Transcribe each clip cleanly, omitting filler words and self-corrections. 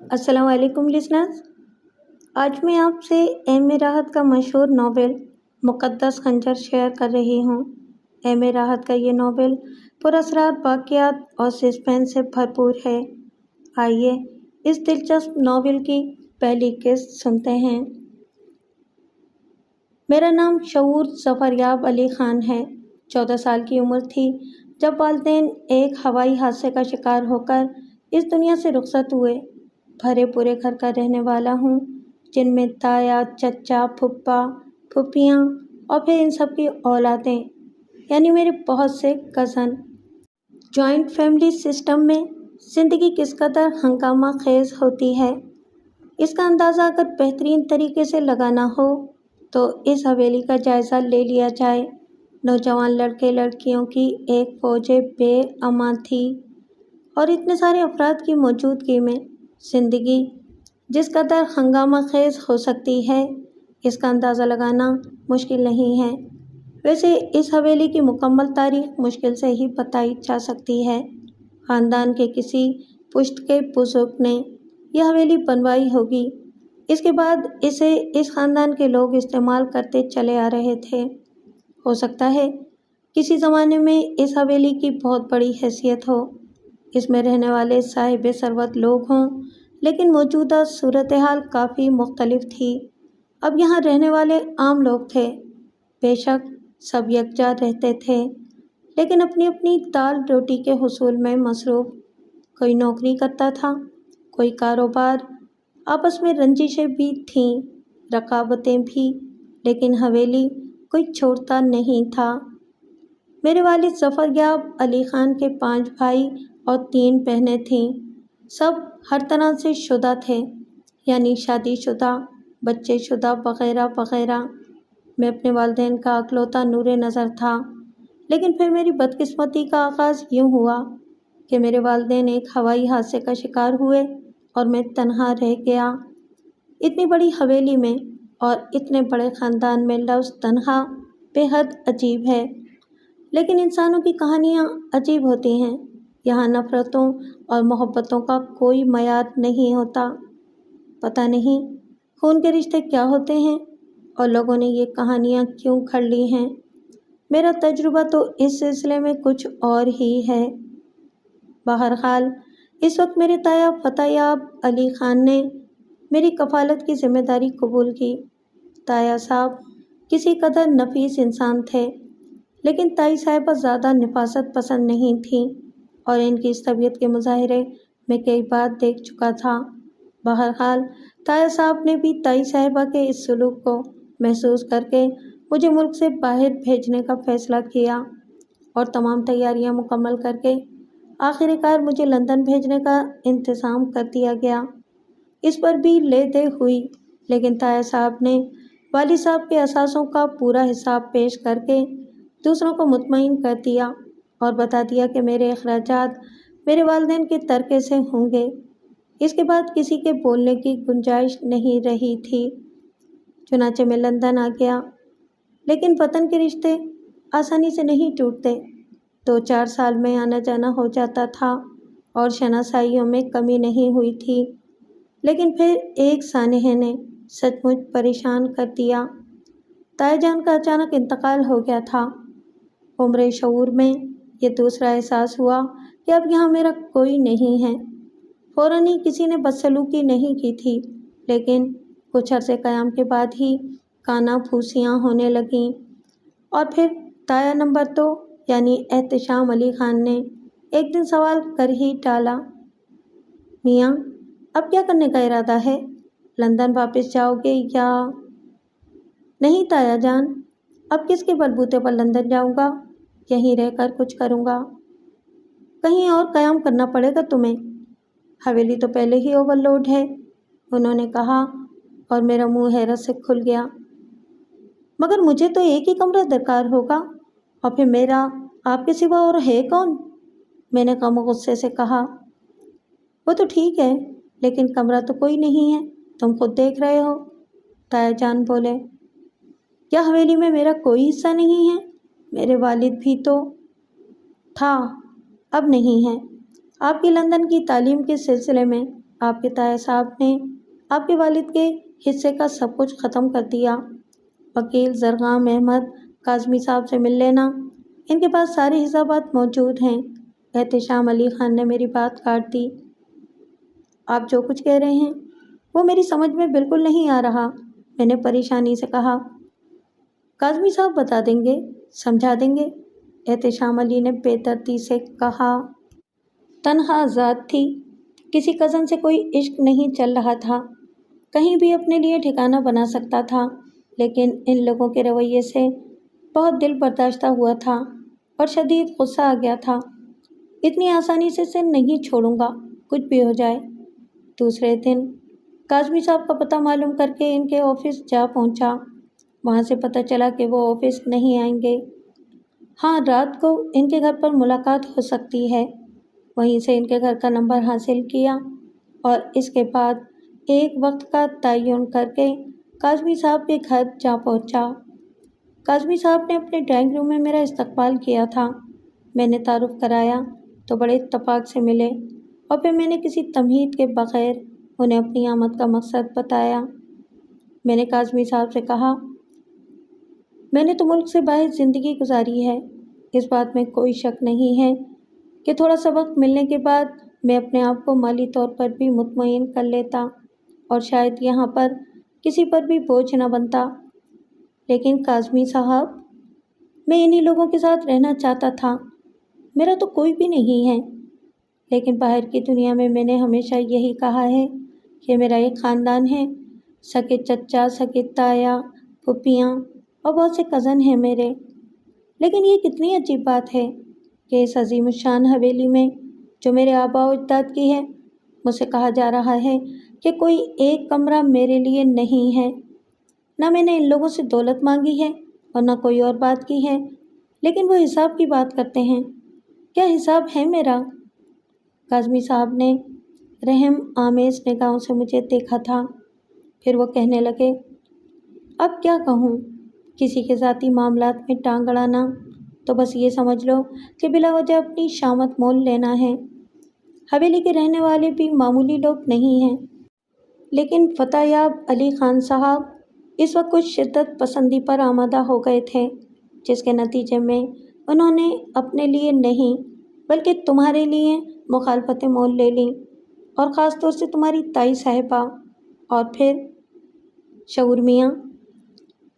السلام علیکم لسنرز، آج میں آپ سے ایم راحت کا مشہور ناول مقدس خنجر شیئر کر رہی ہوں۔ ایم راحت کا یہ ناول پراسرار واقعات اور سسپینس سے بھرپور ہے۔ آئیے اس دلچسپ ناول کی پہلی قسط سنتے ہیں۔ میرا نام شعور ظفریاب علی خان ہے۔ 14 سال کی عمر تھی جب والدین ایک ہوائی حادثے کا شکار ہو کر اس دنیا سے رخصت ہوئے۔ بھرے پورے گھر کا رہنے والا ہوں، جن میں تایا، چچا، پھپھا، پھوپھیاں اور پھر ان سب کی اولادیں، یعنی میرے بہت سے کزن۔ جوائنٹ فیملی سسٹم میں زندگی کس قدر ہنگامہ خیز ہوتی ہے، اس کا اندازہ اگر بہترین طریقے سے لگانا ہو تو اس حویلی کا جائزہ لے لیا جائے۔ نوجوان لڑکے لڑکیوں کی ایک فوج بے امان تھی، اور اتنے سارے افراد کی موجودگی میں زندگی جس قدر ہنگامہ خیز ہو سکتی ہے، اس کا اندازہ لگانا مشکل نہیں ہے۔ ویسے اس حویلی کی مکمل تاریخ مشکل سے ہی بتائی جا سکتی ہے۔ خاندان کے کسی پشت کے بزرگ نے یہ حویلی بنوائی ہوگی، اس کے بعد اسے اس خاندان کے لوگ استعمال کرتے چلے آ رہے تھے۔ ہو سکتا ہے کسی زمانے میں اس حویلی کی بہت بڑی حیثیت ہو، اس میں رہنے والے صاحب ثروت لوگ ہوں، لیکن موجودہ صورتحال کافی مختلف تھی۔ اب یہاں رہنے والے عام لوگ تھے، بے شک سب یکجا رہتے تھے، لیکن اپنی اپنی دال روٹی کے حصول میں مصروف۔ کوئی نوکری کرتا تھا، کوئی کاروبار، آپس میں رنجشیں بھی تھیں، رقابتیں بھی، لیکن حویلی کوئی چھوڑتا نہیں تھا۔ میرے والد ظفریاب علی خان کے 5 بھائی اور 3 بہنیں تھیں۔ سب ہر طرح سے شدہ تھے، یعنی شادی شدہ، بچے شدہ وغیرہ وغیرہ۔ میں اپنے والدین کا اکلوتا نور نظر تھا، لیکن پھر میری بدقسمتی کا آغاز یوں ہوا کہ میرے والدین ایک ہوائی حادثے کا شکار ہوئے اور میں تنہا رہ گیا۔ اتنی بڑی حویلی میں اور اتنے بڑے خاندان میں لفظ تنہا بے حد عجیب ہے، لیکن انسانوں کی کہانیاں عجیب ہوتی ہیں۔ یہاں نفرتوں اور محبتوں کا کوئی معیار نہیں ہوتا۔ پتہ نہیں خون کے رشتے کیا ہوتے ہیں اور لوگوں نے یہ کہانیاں کیوں گھڑ لی ہیں۔ میرا تجربہ تو اس سلسلے میں کچھ اور ہی ہے۔ بہرحال اس وقت میرے تایا فتح یاب علی خان نے میری کفالت کی ذمہ داری قبول کی۔ تایا صاحب کسی قدر نفیس انسان تھے، لیکن تائی صاحبہ زیادہ نفاست پسند نہیں تھیں، اور ان کی اس طبیعت کے مظاہرے میں کئی بار دیکھ چکا تھا۔ بہرحال تایا صاحب نے بھی تائی صاحبہ کے اس سلوک کو محسوس کر کے مجھے ملک سے باہر بھیجنے کا فیصلہ کیا، اور تمام تیاریاں مکمل کر کے آخر کار مجھے لندن بھیجنے کا انتظام کر دیا گیا۔ اس پر بھی لے دے ہوئی، لیکن تایا صاحب نے والد صاحب کے اثاثوں کا پورا حساب پیش کر کے دوسروں کو مطمئن کر دیا اور بتا دیا کہ میرے اخراجات میرے والدین کے ترکے سے ہوں گے۔ اس کے بعد کسی کے بولنے کی گنجائش نہیں رہی تھی۔ چنانچہ میں لندن آ گیا، لیکن وطن کے رشتے آسانی سے نہیں ٹوٹتے۔ 2-4 سال میں آنا جانا ہو جاتا تھا اور شناسائیوں میں کمی نہیں ہوئی تھی، لیکن پھر ایک سانحے نے سچ مچ پریشان کر دیا۔ تایا جان کا اچانک انتقال ہو گیا تھا۔ عمر شعور میں یہ دوسرا احساس ہوا کہ اب یہاں میرا کوئی نہیں ہے۔ فوراً ہی کسی نے بدسلوکی نہیں کی تھی، لیکن کچھ عرصے قیام کے بعد ہی کانا پھوسیاں ہونے لگیں، اور پھر تایا نمبر 2 یعنی احتشام علی خان نے ایک دن سوال کر ہی ڈالا، میاں اب کیا کرنے کا ارادہ ہے؟ لندن واپس جاؤ گے یا؟ نہیں تایا جان، اب کس کے بلبوتے پر لندن جاؤں گا؟ یہیں رہ کر کچھ کروں گا۔ کہیں اور قیام کرنا پڑے گا تمہیں، حویلی تو پہلے ہی اوور لوڈ ہے، انہوں نے کہا، اور میرا منہ حیرت سے کھل گیا۔ مگر مجھے تو ایک ہی کمرہ درکار ہوگا، اور پھر میرا آپ کے سوا اور ہے کون؟ میں نے غم و غصے سے کہا۔ وہ تو ٹھیک ہے، لیکن کمرہ تو کوئی نہیں ہے، تم خود دیکھ رہے ہو، تایا جان بولے۔ کیا حویلی میں میرا کوئی حصہ نہیں ہے؟ میرے والد بھی تو تھا، اب نہیں ہے۔ آپ کی لندن کی تعلیم کے سلسلے میں آپ کے تایا صاحب نے آپ کے والد کے حصے کا سب کچھ ختم کر دیا۔ وکیل زرغام احمد کاظمی صاحب سے مل لینا، ان کے پاس سارے حسابات موجود ہیں۔ احتشام علی خان نے میری بات کاٹ دی۔ آپ جو کچھ کہہ رہے ہیں وہ میری سمجھ میں بالکل نہیں آ رہا، میں نے پریشانی سے کہا۔ کاظمی صاحب بتا دیں گے، سمجھا دیں گے، احتشام علی نے بے دردی سے کہا۔ تنہا ذات تھی، کسی کزن سے کوئی عشق نہیں چل رہا تھا، کہیں بھی اپنے لیے ٹھکانہ بنا سکتا تھا، لیکن ان لوگوں کے رویے سے بہت دل برداشتہ ہوا تھا اور شدید غصہ آ گیا تھا۔ اتنی آسانی سے اسے نہیں چھوڑوں گا، کچھ بھی ہو جائے۔ دوسرے دن کاظمی صاحب کا پتہ معلوم کر کے ان کے آفس جا پہنچا۔ وہاں سے پتہ چلا کہ وہ آفس نہیں آئیں گے۔ ہاں، رات کو ان کے گھر پر ملاقات ہو سکتی ہے۔ وہیں سے ان کے گھر کا نمبر حاصل کیا اور اس کے بعد ایک وقت کا تعین کر کے کاظمی صاحب کے گھر جا پہنچا۔ کاظمی صاحب نے اپنے ڈرائنگ روم میں میرا استقبال کیا تھا۔ میں نے تعارف کرایا تو بڑے اتفاق سے ملے اور پھر میں نے کسی تمہید کے بغیر انہیں اپنی آمد کا مقصد بتایا۔ میں نے کاظمی صاحب سے کہا، میں نے تو ملک سے باہر زندگی گزاری ہے، اس بات میں کوئی شک نہیں ہے کہ تھوڑا سا وقت ملنے کے بعد میں اپنے آپ کو مالی طور پر بھی مطمئن کر لیتا اور شاید یہاں پر کسی پر بھی بوجھ نہ بنتا۔ لیکن کاظمی صاحب، میں انہی لوگوں کے ساتھ رہنا چاہتا تھا، میرا تو کوئی بھی نہیں ہے۔ لیکن باہر کی دنیا میں نے ہمیشہ یہی کہا ہے کہ میرا ایک خاندان ہے، سکے چچا، سکے تایا، پھوپھیاں اور بہت سے کزن ہیں میرے۔ لیکن یہ کتنی عجیب بات ہے کہ اس عظیم الشان حویلی میں جو میرے آباء و اجداد کی ہے، مجھ سے کہا جا رہا ہے کہ کوئی ایک کمرہ میرے لیے نہیں ہے۔ نہ میں نے ان لوگوں سے دولت مانگی ہے اور نہ کوئی اور بات کی ہے، لیکن وہ حساب کی بات کرتے ہیں۔ کیا حساب ہے میرا؟ کاظمی صاحب نے رحم آمیز نگاہوں سے مجھے دیکھا تھا، پھر وہ کہنے لگے، اب کیا کہوں، کسی کے ذاتی معاملات میں ٹانگ اڑانا تو بس یہ سمجھ لو کہ بلا وجہ اپنی شامت مول لینا ہے۔ حویلی کے رہنے والے بھی معمولی لوگ نہیں ہیں۔ لیکن فتح یاب علی خان صاحب اس وقت کچھ شدت پسندی پر آمادہ ہو گئے تھے، جس کے نتیجے میں انہوں نے اپنے لیے نہیں بلکہ تمہارے لیے مخالفتیں مول لے لیں، اور خاص طور سے تمہاری تائی صاحبہ۔ اور پھر شعور میاں،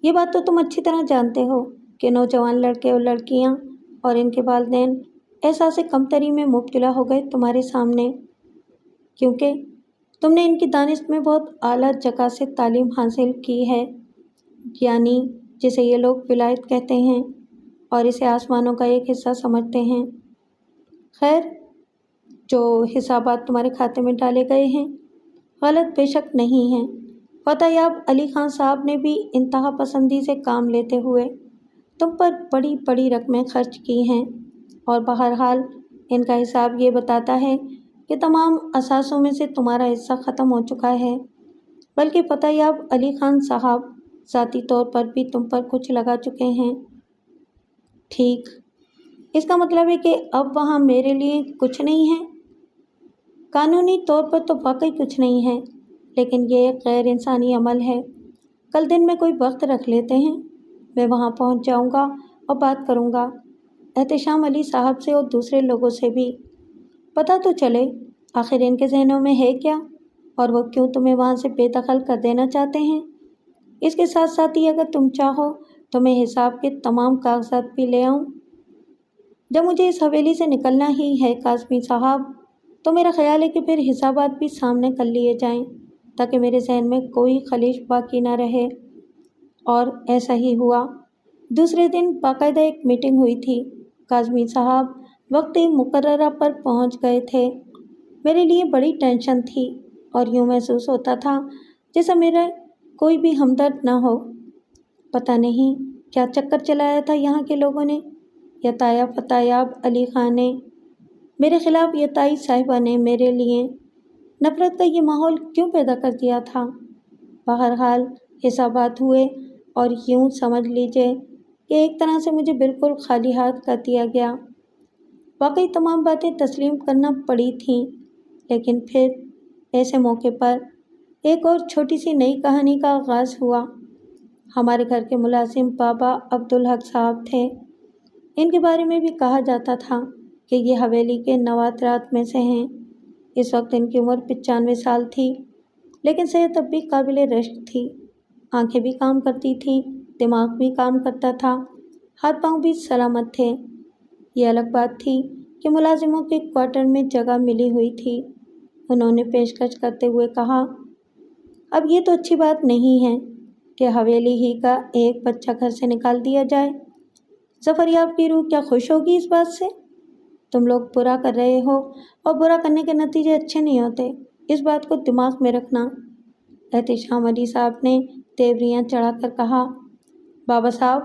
یہ بات تو تم اچھی طرح جانتے ہو کہ نوجوان لڑکے اور لڑکیاں اور ان کے والدین احساس کمتری میں مبتلا ہو گئے تمہارے سامنے، کیونکہ تم نے ان کی دانش میں بہت اعلیٰ جگہ سے تعلیم حاصل کی ہے، یعنی جسے یہ لوگ ولایت کہتے ہیں اور اسے آسمانوں کا ایک حصہ سمجھتے ہیں۔ خیر، جو حسابات تمہارے کھاتے میں ڈالے گئے ہیں غلط بے شک نہیں ہیں۔ فتح یاب علی خان صاحب نے بھی انتہا پسندی سے کام لیتے ہوئے تم پر بڑی بڑی رقمیں خرچ کی ہیں، اور بہرحال ان کا حساب یہ بتاتا ہے کہ تمام اثاثوں میں سے تمہارا حصہ ختم ہو چکا ہے، بلکہ فتح یاب علی خان صاحب ذاتی طور پر بھی تم پر کچھ لگا چکے ہیں۔ ٹھیک، اس کا مطلب ہے کہ اب وہاں میرے لیے کچھ نہیں ہے؟ قانونی طور پر تو واقعی کچھ نہیں ہے، لیکن یہ ایک غیر انسانی عمل ہے۔ کل دن میں کوئی وقت رکھ لیتے ہیں، میں وہاں پہنچ جاؤں گا اور بات کروں گا احتشام علی صاحب سے اور دوسرے لوگوں سے بھی، پتہ تو چلے آخر ان کے ذہنوں میں ہے کیا اور وہ کیوں تمہیں وہاں سے بے دخل کر دینا چاہتے ہیں۔ اس کے ساتھ ساتھ ہی اگر تم چاہو تو میں حساب کے تمام کاغذات بھی لے آؤں۔ جب مجھے اس حویلی سے نکلنا ہی ہے کاظمی صاحب، تو میرا خیال ہے کہ پھر حسابات بھی سامنے کر لیے جائیں تاکہ میرے ذہن میں کوئی خلیش باقی نہ رہے۔ اور ایسا ہی ہوا۔ دوسرے دن باقاعدہ ایک میٹنگ ہوئی تھی۔ کاظمی صاحب وقت مقررہ پر پہنچ گئے تھے۔ میرے لیے بڑی ٹینشن تھی اور یوں محسوس ہوتا تھا جیسا میرا کوئی بھی ہمدرد نہ ہو۔ پتہ نہیں کیا چکر چلایا تھا یہاں کے لوگوں نے، یا تایا فتح یاب علی خان نے میرے خلاف، یا تائی صاحبہ نے میرے لیے نفرت کا یہ ماحول کیوں پیدا کر دیا تھا۔ بہرحال حسابات ہوئے اور یوں سمجھ لیجئے کہ ایک طرح سے مجھے بالکل خالی ہاتھ کر دیا گیا۔ واقعی تمام باتیں تسلیم کرنا پڑی تھیں، لیکن پھر ایسے موقع پر ایک اور چھوٹی سی نئی کہانی کا آغاز ہوا۔ ہمارے گھر کے ملازم بابا عبدالحق صاحب تھے۔ ان کے بارے میں بھی کہا جاتا تھا کہ یہ حویلی کے نوادرات میں سے ہیں۔ اس وقت ان کی عمر 95 سال تھی، لیکن صحت اب بھی قابل رشک تھی۔ آنکھیں بھی کام کرتی تھیں، دماغ بھی کام کرتا تھا، ہاتھ پاؤں بھی سلامت تھے۔ یہ الگ بات تھی کہ ملازموں کے کوارٹر میں جگہ ملی ہوئی تھی۔ انہوں نے پیشکش کرتے ہوئے کہا، اب یہ تو اچھی بات نہیں ہے کہ حویلی ہی کا ایک بچہ گھر سے نکال دیا جائے۔ ظفریاب کی روح کیا خوش ہوگی اس بات سے؟ تم لوگ برا کر رہے ہو اور برا کرنے کے نتیجے اچھے نہیں ہوتے، اس بات کو دماغ میں رکھنا۔ احتشام علی صاحب نے تیوریاں چڑھا کر کہا، بابا صاحب،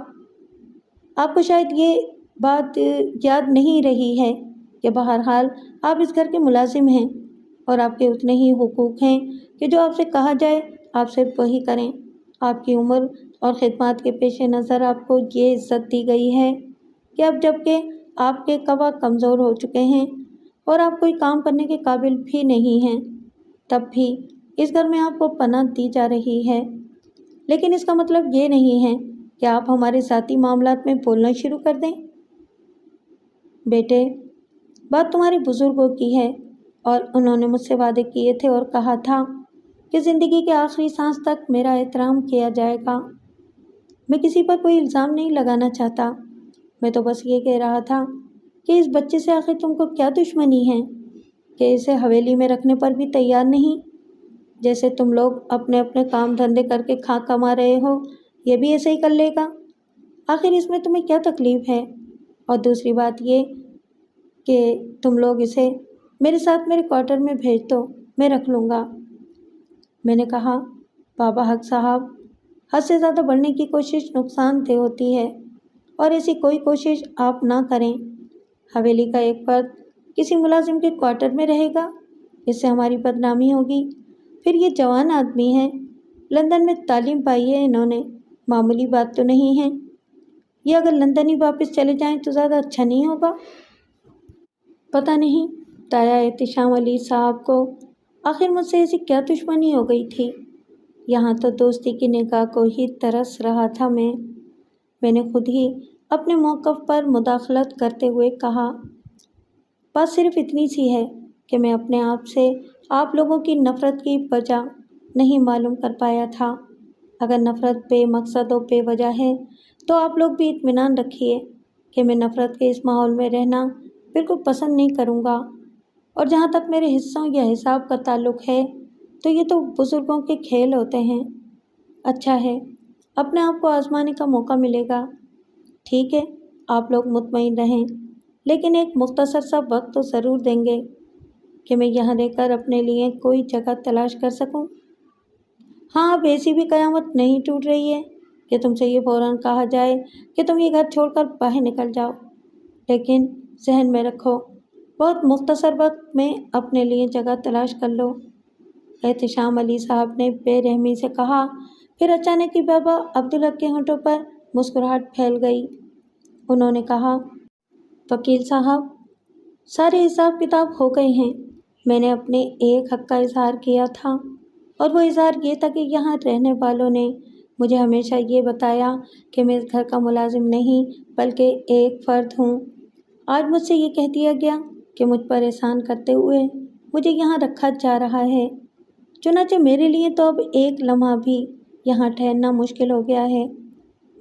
آپ کو شاید یہ بات یاد نہیں رہی ہے کہ بہرحال آپ اس گھر کے ملازم ہیں اور آپ کے اتنے ہی حقوق ہیں کہ جو آپ سے کہا جائے آپ صرف وہی کریں۔ آپ کی عمر اور خدمات کے پیش نظر آپ کو یہ عزت دی گئی ہے کہ اب جب کہ آپ کے قوا کمزور ہو چکے ہیں اور آپ کوئی کام کرنے کے قابل بھی نہیں ہیں، تب بھی اس گھر میں آپ کو پناہ دی جا رہی ہے۔ لیکن اس کا مطلب یہ نہیں ہے کہ آپ ہمارے ذاتی معاملات میں بولنا شروع کر دیں۔ بیٹے، بات تمہارے بزرگوں کی ہے اور انہوں نے مجھ سے وعدے کیے تھے اور کہا تھا کہ زندگی کے آخری سانس تک میرا احترام کیا جائے گا۔ میں کسی پر کوئی الزام نہیں لگانا چاہتا، میں تو بس یہ کہہ رہا تھا کہ اس بچے سے آخر تم کو کیا دشمنی ہے کہ اسے حویلی میں رکھنے پر بھی تیار نہیں؟ جیسے تم لوگ اپنے اپنے کام دھندے کر کے کما رہے ہو، یہ بھی ایسے ہی کر لے گا۔ آخر اس میں تمہیں کیا تکلیف ہے؟ اور دوسری بات یہ کہ تم لوگ اسے میرے ساتھ میرے کوارٹر میں بھیج دو، میں رکھ لوں گا۔ میں نے کہا، بابا حق صاحب، حد سے زیادہ بڑھنے کی کوشش نقصان دہ ہوتی ہے اور ایسی کوئی کوشش آپ نہ کریں۔ حویلی کا ایک فرد کسی ملازم کے کوارٹر میں رہے گا، اس سے ہماری بدنامی ہوگی۔ پھر یہ جوان آدمی ہے، لندن میں تعلیم پائی ہے انہوں نے، معمولی بات تو نہیں ہے۔ یہ اگر لندن ہی واپس چلے جائیں تو زیادہ اچھا نہیں ہوگا؟ پتہ نہیں تایا احتشام علی صاحب کو آخر مجھ سے ایسی کیا دشمنی ہو گئی تھی۔ یہاں تو دوستی کی نگاہ کو ہی ترس رہا تھا میں نے خود ہی اپنے موقف پر مداخلت کرتے ہوئے کہا، بات صرف اتنی سی ہے کہ میں اپنے آپ سے آپ لوگوں کی نفرت کی وجہ نہیں معلوم کر پایا تھا۔ اگر نفرت بے مقصد و بے وجہ ہے تو آپ لوگ بھی اطمینان رکھیے کہ میں نفرت کے اس ماحول میں رہنا بالکل پسند نہیں کروں گا۔ اور جہاں تک میرے حصوں یا حساب کا تعلق ہے تو یہ تو بزرگوں کے کھیل ہوتے ہیں۔ اچھا ہے، اپنے آپ کو آزمانے کا موقع ملے گا۔ ٹھیک ہے، آپ لوگ مطمئن رہیں، لیکن ایک مختصر سا وقت تو ضرور دیں گے کہ میں یہاں رہ کر اپنے لیے کوئی جگہ تلاش کر سکوں۔ ہاں، اب ایسی بھی قیامت نہیں ٹوٹ رہی ہے کہ تم سے یہ فوراً کہا جائے کہ تم یہ گھر چھوڑ کر باہر نکل جاؤ، لیکن ذہن میں رکھو، بہت مختصر وقت میں اپنے لیے جگہ تلاش کر لو۔ احتشام علی صاحب نے بے رحمی سے کہا، پھر اچانک ہی بابا عبدالحق کے ہونٹوں پر مسکراہٹ پھیل گئی۔ انہوں نے کہا، وکیل صاحب، سارے حساب کتاب ہو گئے ہیں۔ میں نے اپنے ایک حق کا اظہار کیا تھا اور وہ اظہار یہ تھا کہ یہاں رہنے والوں نے مجھے ہمیشہ یہ بتایا کہ میں اس گھر کا ملازم نہیں بلکہ ایک فرد ہوں۔ آج مجھ سے یہ کہہ دیا گیا کہ مجھ پر احسان کرتے ہوئے مجھے یہاں رکھا جا رہا ہے، چنانچہ میرے لیے تو اب ایک لمحہ بھی یہاں ٹھہرنا مشکل ہو گیا ہے۔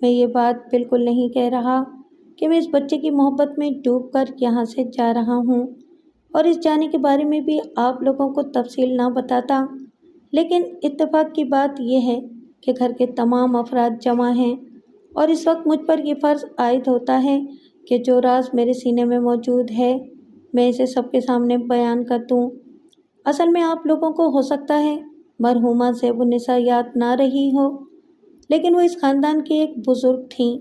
میں یہ بات بالکل نہیں کہہ رہا کہ میں اس بچے کی محبت میں ڈوب کر یہاں سے جا رہا ہوں اور اس جانے کے بارے میں بھی آپ لوگوں کو تفصیل نہ بتاتا، لیکن اتفاق کی بات یہ ہے کہ گھر کے تمام افراد جمع ہیں اور اس وقت مجھ پر یہ فرض عائد ہوتا ہے کہ جو راز میرے سینے میں موجود ہے میں اسے سب کے سامنے بیان کر دوں۔ اصل میں آپ لوگوں کو ہو سکتا ہے مرحومہ زیب النساء یاد نہ رہی ہو، لیکن وہ اس خاندان کی ایک بزرگ تھیں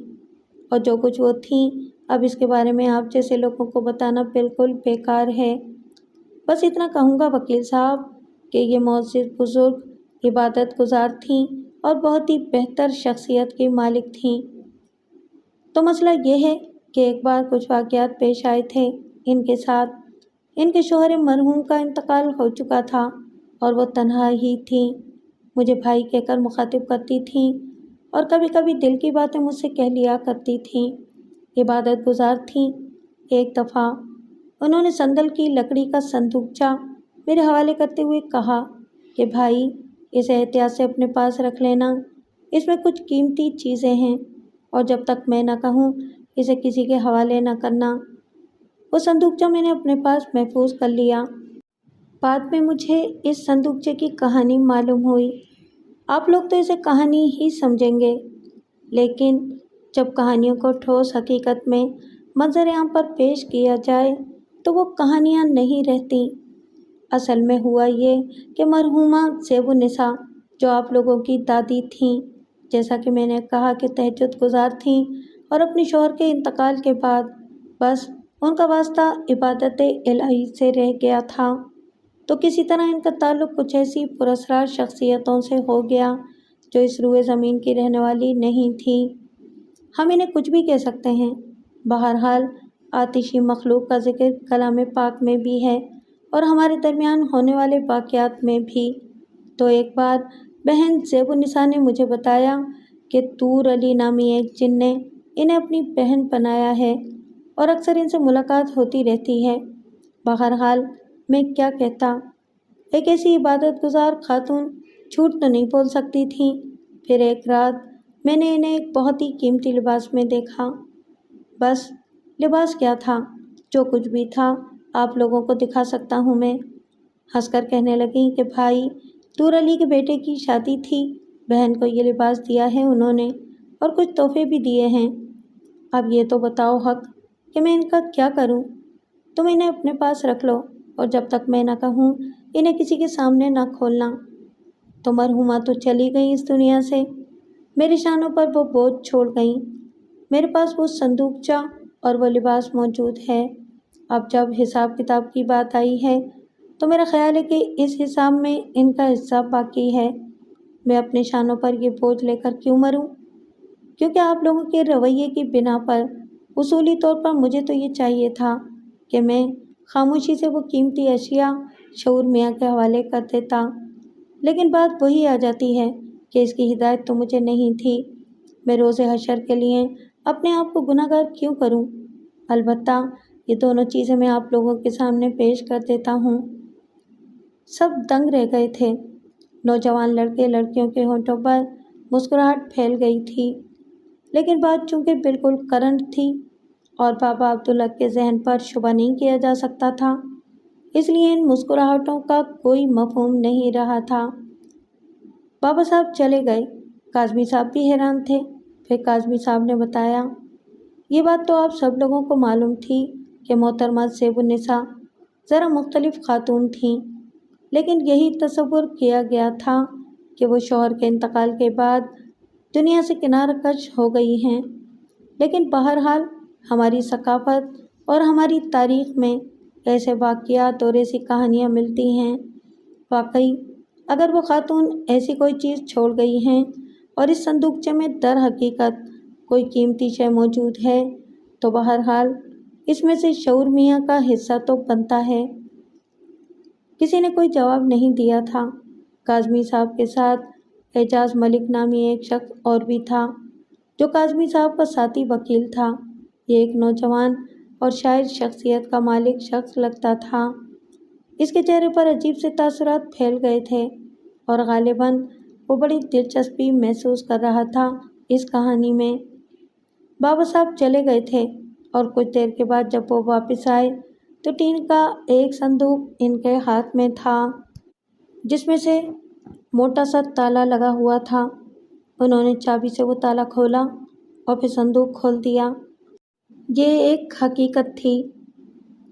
اور جو کچھ وہ تھیں اب اس کے بارے میں آپ جیسے لوگوں کو بتانا بالکل بیکار ہے۔ بس اتنا کہوں گا وکیل صاحب کہ یہ معزز بزرگ عبادت گزار تھیں اور بہت ہی بہتر شخصیت کی مالک تھیں۔ تو مسئلہ یہ ہے کہ ایک بار کچھ واقعات پیش آئے تھے ان کے ساتھ۔ ان کے شوہر مرحوم کا انتقال ہو چکا تھا اور وہ تنہا ہی تھیں مجھے بھائی کہہ کر مخاطب کرتی تھیں اور کبھی کبھی دل کی باتیں مجھ سے کہہ لیا کرتی تھیں۔ عبادت گزار تھیں۔ ایک دفعہ انہوں نے صندل کی لکڑی کا صندوقچہ میرے حوالے کرتے ہوئے کہا کہ بھائی اسے احتیاط سے اپنے پاس رکھ لینا، اس میں کچھ قیمتی چیزیں ہیں اور جب تک میں نہ کہوں اسے کسی کے حوالے نہ کرنا۔ وہ صندوقچہ میں نے اپنے پاس محفوظ کر لیا۔ بعد میں مجھے اس صندوقچے کی کہانی معلوم ہوئی۔ آپ لوگ تو اسے کہانی ہی سمجھیں گے، لیکن جب کہانیوں کو ٹھوس حقیقت میں منظر عام پر پیش کیا جائے تو وہ کہانیاں نہیں رہتی۔ اصل میں ہوا یہ کہ مرحومہ زیب النساء جو آپ لوگوں کی دادی تھیں، جیسا کہ میں نے کہا کہ تہجد گزار تھیں اور اپنے شوہر کے انتقال کے بعد بس ان کا واسطہ عبادت الہی سے رہ گیا تھا، تو کسی طرح ان کا تعلق کچھ ایسی پراسرار شخصیتوں سے ہو گیا جو اس روئے زمین کی رہنے والی نہیں تھی۔ ہم انہیں کچھ بھی کہہ سکتے ہیں۔ بہرحال آتشی مخلوق کا ذکر کلام پاک میں بھی ہے اور ہمارے درمیان ہونے والے واقعات میں بھی۔ تو ایک بار بہن زیب النساء نے مجھے بتایا کہ طور علی نامی ایک جن نے انہیں اپنی بہن بنایا ہے اور اکثر ان سے ملاقات ہوتی رہتی ہے۔ بہرحال میں کیا کہتا، ایک ایسی عبادت گزار خاتون جھوٹ تو نہیں بول سکتی تھیں۔ پھر ایک رات میں نے انہیں ایک بہت ہی قیمتی لباس میں دیکھا۔ بس لباس کیا تھا، جو کچھ بھی تھا آپ لوگوں کو دکھا سکتا ہوں میں۔ ہنس کر کہنے لگیں کہ بھائی طور علی کے بیٹے کی شادی تھی، بہن کو یہ لباس دیا ہے انہوں نے اور کچھ تحفے بھی دیے ہیں۔ اب یہ تو بتاؤ حق کہ میں ان کا کیا کروں؟ تم انہیں اپنے پاس رکھ لو اور جب تک میں نہ کہوں انہیں کسی کے سامنے نہ کھولنا۔ تو مرحومہ تو چلی گئیں اس دنیا سے، میرے شانوں پر وہ بوجھ چھوڑ گئیں۔ میرے پاس وہ صندوقچہ اور وہ لباس موجود ہے۔ اب جب حساب کتاب کی بات آئی ہے تو میرا خیال ہے کہ اس حساب میں ان کا حصہ باقی ہے۔ میں اپنے شانوں پر یہ بوجھ لے کر کیوں مروں؟ کیونکہ آپ لوگوں کے رویے کی بنا پر اصولی طور پر مجھے تو یہ چاہیے تھا کہ میں خاموشی سے وہ قیمتی اشیاء شعور میاں کے حوالے کر دیتا، لیکن بات وہی آ جاتی ہے کہ اس کی ہدایت تو مجھے نہیں تھی۔ میں روز حشر کے لیے اپنے آپ کو گناہ گار کیوں کروں؟ البتہ یہ دونوں چیزیں میں آپ لوگوں کے سامنے پیش کر دیتا ہوں۔ سب دنگ رہ گئے تھے۔ نوجوان لڑکے لڑکیوں کے ہونٹوں پر مسکراہٹ پھیل گئی تھی، لیکن بات چونکہ بالکل کرنٹ تھی اور بابا عبداللہ کے ذہن پر شبہ نہیں کیا جا سکتا تھا، اس لیے ان مسکراہٹوں کا کوئی مفہوم نہیں رہا تھا۔ بابا صاحب چلے گئے۔ کاظمی صاحب بھی حیران تھے۔ پھر کاظمی صاحب نے بتایا، یہ بات تو آپ سب لوگوں کو معلوم تھی کہ محترمہ زیب النساء ذرا مختلف خاتون تھیں، لیکن یہی تصور کیا گیا تھا کہ وہ شوہر کے انتقال کے بعد دنیا سے کنارہ کش ہو گئی ہیں۔ لیکن بہرحال ہماری ثقافت اور ہماری تاریخ میں ایسے واقعات اور ایسی کہانیاں ملتی ہیں۔ واقعی اگر وہ خاتون ایسی کوئی چیز چھوڑ گئی ہیں اور اس صندوقچے میں در حقیقت کوئی قیمتی شے موجود ہے تو بہرحال اس میں سے شعور میاں کا حصہ تو بنتا ہے۔ کسی نے کوئی جواب نہیں دیا تھا۔ کاظمی صاحب کے ساتھ اعجاز ملک نامی ایک شخص اور بھی تھا جو کاظمی صاحب کا ساتھی وکیل تھا۔ یہ ایک نوجوان اور شاعر شخصیت کا مالک شخص لگتا تھا۔ اس کے چہرے پر عجیب سے تاثرات پھیل گئے تھے اور غالباً وہ بڑی دلچسپی محسوس کر رہا تھا اس کہانی میں۔ بابا صاحب چلے گئے تھے اور کچھ دیر کے بعد جب وہ واپس آئے تو ٹین کا ایک صندوق ان کے ہاتھ میں تھا جس میں سے موٹا سا تالا لگا ہوا تھا۔ انہوں نے چابی سے وہ تالا کھولا اور پھر صندوق کھول دیا۔ یہ ایک حقیقت تھی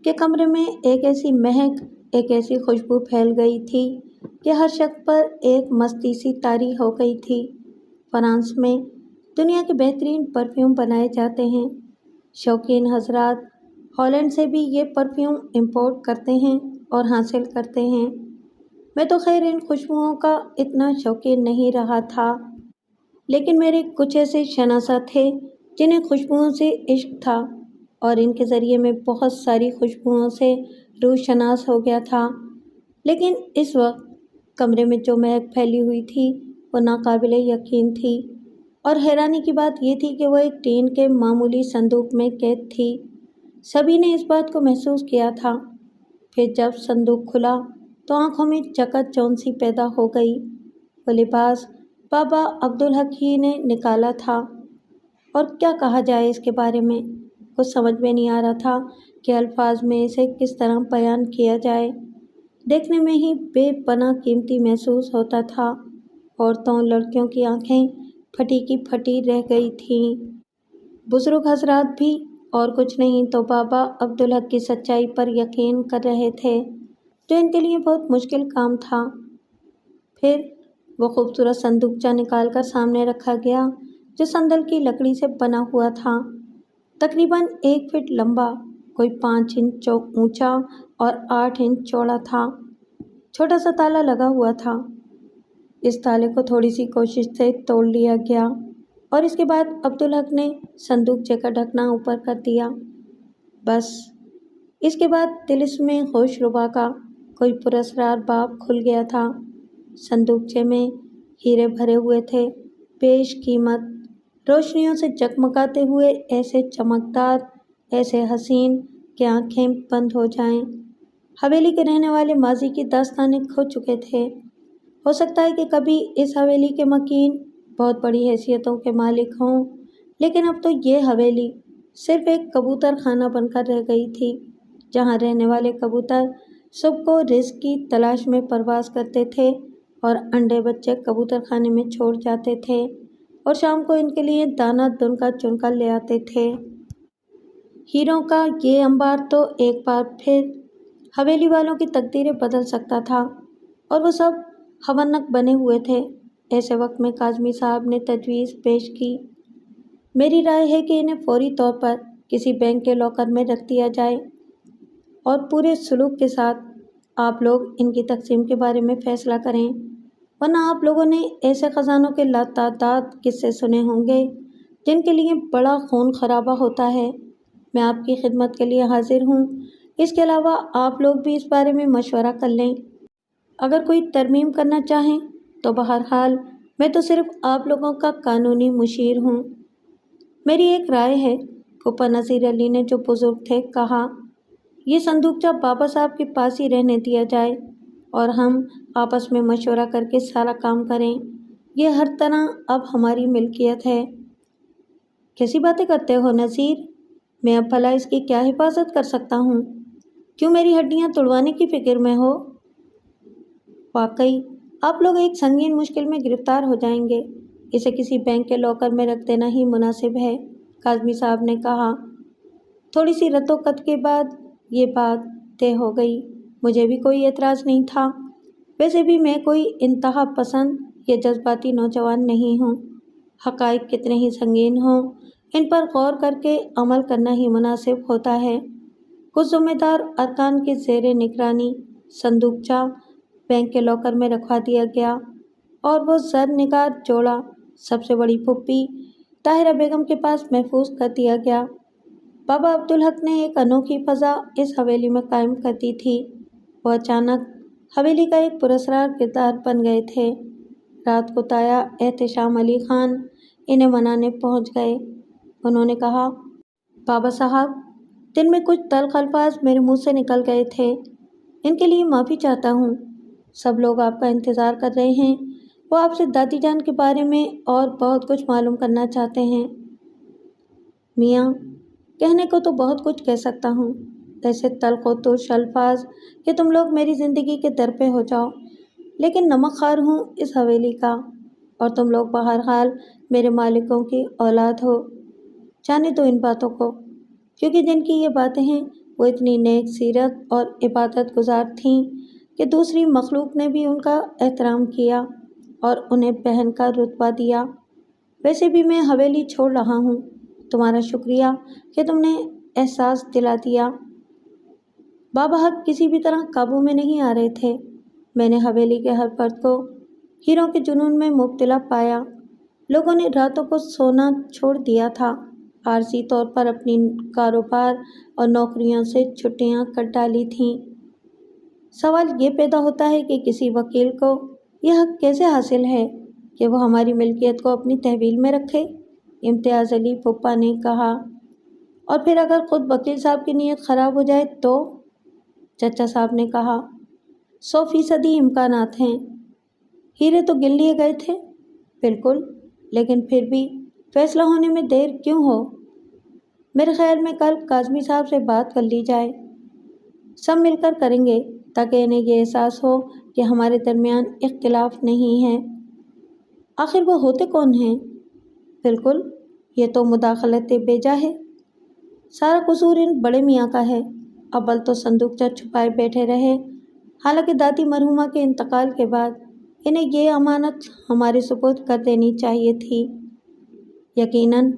کہ کمرے میں ایک ایسی مہک، ایک ایسی خوشبو پھیل گئی تھی کہ ہر شخص پر ایک مستی سی طاری ہو گئی تھی۔ فرانس میں دنیا کے بہترین پرفیوم بنائے جاتے ہیں۔ شوقین حضرات ہالینڈ سے بھی یہ پرفیوم امپورٹ کرتے ہیں اور حاصل کرتے ہیں۔ میں تو خیر ان خوشبوؤں کا اتنا شوقین نہیں رہا تھا، لیکن میرے کچھ ایسے شناسہ تھے جنہیں خوشبوؤں سے عشق تھا اور ان کے ذریعے میں بہت ساری خوشبوؤں سے روح شناس ہو گیا تھا۔ لیکن اس وقت کمرے میں جو مہک پھیلی ہوئی تھی وہ ناقابل یقین تھی، اور حیرانی کی بات یہ تھی کہ وہ ایک ٹین کے معمولی صندوق میں قید تھی۔ سبھی نے اس بات کو محسوس کیا تھا۔ پھر جب صندوق کھلا تو آنکھوں میں چکت چوند سی پیدا ہو گئی۔ وہ لباس بابا عبدالحق ہی نے نکالا تھا، اور کیا کہا جائے اس کے بارے میں، کچھ سمجھ میں نہیں آ رہا تھا کہ الفاظ میں اسے کس طرح بیان کیا جائے۔ دیکھنے میں ہی بے پناہ قیمتی محسوس ہوتا تھا۔ عورتوں لڑکیوں کی آنکھیں پھٹی کی پھٹی رہ گئی تھیں۔ بزرگ حضرات بھی اور کچھ نہیں تو بابا عبدالحق کی سچائی پر یقین کر رہے تھے، جو ان کے لیے بہت مشکل کام تھا۔ پھر وہ خوبصورت صندوقچہ نکال کر سامنے رکھا گیا، جو صندل کی لکڑی سے بنا ہوا تھا، تقریباً 1 فٹ لمبا، کوئی 5 انچ اونچا اور 8 انچ چوڑا تھا۔ چھوٹا سا تالا لگا ہوا تھا۔ اس تالے کو تھوڑی سی کوشش سے توڑ لیا گیا، اور اس کے بعد عبدالحق نے صندوقچے کا ڈھکنا اوپر کر دیا۔ بس اس کے بعد طلسم ہوش ربا کا کوئی پراسرار باب کھل گیا تھا۔ صندوقچے میں ہیرے بھرے ہوئے تھے، بیش قیمت، روشنیوں سے جگمگاتے ہوئے ایسے چمکدار، ایسے حسین کہ آنکھیں بند ہو جائیں۔ حویلی کے رہنے والے ماضی کی داستانیں کھو چکے تھے۔ ہو سکتا ہے کہ کبھی اس حویلی کے مکین بہت بڑی حیثیتوں کے مالک ہوں، لیکن اب تو یہ حویلی صرف ایک کبوتر خانہ بن کر رہ گئی تھی، جہاں رہنے والے کبوتر صبح کو رزق کی تلاش میں پرواز کرتے تھے اور انڈے بچے کبوتر خانے میں چھوڑ جاتے تھے، اور شام کو ان کے لیے دانہ دن کا چن کر لے آتے تھے۔ ہیروں کا یہ انبار تو ایک بار پھر حویلی والوں کی تقدیریں بدل سکتا تھا، اور وہ سب ہونک بنے ہوئے تھے۔ ایسے وقت میں کاظمی صاحب نے تجویز پیش کی، میری رائے ہے کہ انہیں فوری طور پر کسی بینک کے لاکر میں رکھ دیا جائے، اور پورے سلوک کے ساتھ آپ لوگ ان کی تقسیم کے بارے میں فیصلہ کریں، ورنہ آپ لوگوں نے ایسے خزانوں کے لاتعداد قصے سنے ہوں گے جن کے لیے بڑا خون خرابہ ہوتا ہے۔ میں آپ کی خدمت کے لیے حاضر ہوں۔ اس کے علاوہ آپ لوگ بھی اس بارے میں مشورہ کر لیں۔ اگر کوئی ترمیم کرنا چاہیں تو بہرحال میں تو صرف آپ لوگوں کا قانونی مشیر ہوں۔ میری ایک رائے ہے، پھوپھا نذیر علی نے، جو بزرگ تھے، کہا، یہ صندوقچہ بابا صاحب کے پاس ہی رہنے دیا جائے، اور ہم آپس میں مشورہ کر کے سارا کام کریں۔ یہ ہر طرح اب ہماری ملکیت ہے۔ کیسی باتیں کرتے ہو نذیر؟ میں اب بھلا اس کی کیا حفاظت کر سکتا ہوں؟ کیوں میری ہڈیاں توڑوانے کی فکر میں ہو؟ واقعی آپ لوگ ایک سنگین مشکل میں گرفتار ہو جائیں گے۔ اسے کسی بینک کے لاکر میں رکھ دینا ہی مناسب ہے، کاظمی صاحب نے کہا۔ تھوڑی سی رد و قت کے بعد یہ بات طے ہو گئی۔ مجھے بھی کوئی اعتراض نہیں تھا۔ ویسے بھی میں کوئی انتہا پسند یا جذباتی نوجوان نہیں ہوں۔ حقائق کتنے ہی سنگین ہوں، ان پر غور کر کے عمل کرنا ہی مناسب ہوتا ہے۔ کچھ ذمہ دار ارکان کے زیر نگرانی صندوقچہ بینک کے لاکر میں رکھوا دیا گیا، اور وہ زر نگار جوڑا سب سے بڑی پھوپھی طاہرہ بیگم کے پاس محفوظ کر دیا گیا۔ بابا عبدالحق نے ایک انوکھی فضا اس حویلی میں قائم کر دی تھی۔ وہ اچانک حویلی کا ایک پراسرار کردار بن گئے تھے۔ رات کو تایا احتشام علی خان انہیں منانے پہنچ گئے۔ انہوں نے کہا، بابا صاحب، دن میں کچھ تلخ الفاظ میرے منہ سے نکل گئے تھے، ان کے لیے معافی چاہتا ہوں۔ سب لوگ آپ کا انتظار کر رہے ہیں۔ وہ آپ سے دادی جان کے بارے میں اور بہت کچھ معلوم کرنا چاہتے ہیں۔ میاں، کہنے کو تو بہت کچھ کہہ سکتا ہوں، ایسے تلخ و ترش الفاظ کہ تم لوگ میری زندگی کے در پہ ہو جاؤ، لیکن نمک خوار ہوں اس حویلی کا، اور تم لوگ بہرحال میرے مالکوں کی اولاد ہو۔ جانے دو ان باتوں کو، کیونکہ جن کی یہ باتیں ہیں وہ اتنی نیک سیرت اور عبادت گزار تھیں کہ دوسری مخلوق نے بھی ان کا احترام کیا اور انہیں بہن کا رتبہ دیا۔ ویسے بھی میں حویلی چھوڑ رہا ہوں، تمہارا شکریہ کہ تم نے احساس دلا دیا۔ بابا حق کسی بھی طرح قابو میں نہیں آ رہے تھے۔ میں نے حویلی کے ہر فرد کو ہیروں کے جنون میں مبتلا پایا۔ لوگوں نے راتوں کو سونا چھوڑ دیا تھا، عارضی طور پر اپنی کاروبار اور نوکریوں سے چھٹیاں کر ڈالی تھیں۔ سوال یہ پیدا ہوتا ہے کہ کسی وکیل کو یہ حق کیسے حاصل ہے کہ وہ ہماری ملکیت کو اپنی تحویل میں رکھے؟ امتیاز علی پھپھا نے کہا۔ اور پھر اگر خود وکیل صاحب کی نیت خراب ہو جائے تو؟ چچا صاحب نے کہا۔ 100% امکانات ہیں۔ ہیرے تو گن لیے گئے تھے۔ بالکل، لیکن پھر بھی فیصلہ ہونے میں دیر کیوں ہو؟ میرے خیال میں کل کاظمی صاحب سے بات کر لی جائے۔ سب مل کر کریں گے تاکہ انہیں یہ احساس ہو کہ ہمارے درمیان اختلاف نہیں ہے۔ آخر وہ ہوتے کون ہیں؟ بالکل، یہ تو مداخلت بیجا ہے۔ سارا قصور ان بڑے میاں کا ہے۔ اول تو صندوقچہ چھپائے بیٹھے رہے، حالانکہ دادی مرحومہ کے انتقال کے بعد انہیں یہ امانت ہمارے سپرد کر دینی چاہیے تھی۔ یقیناً،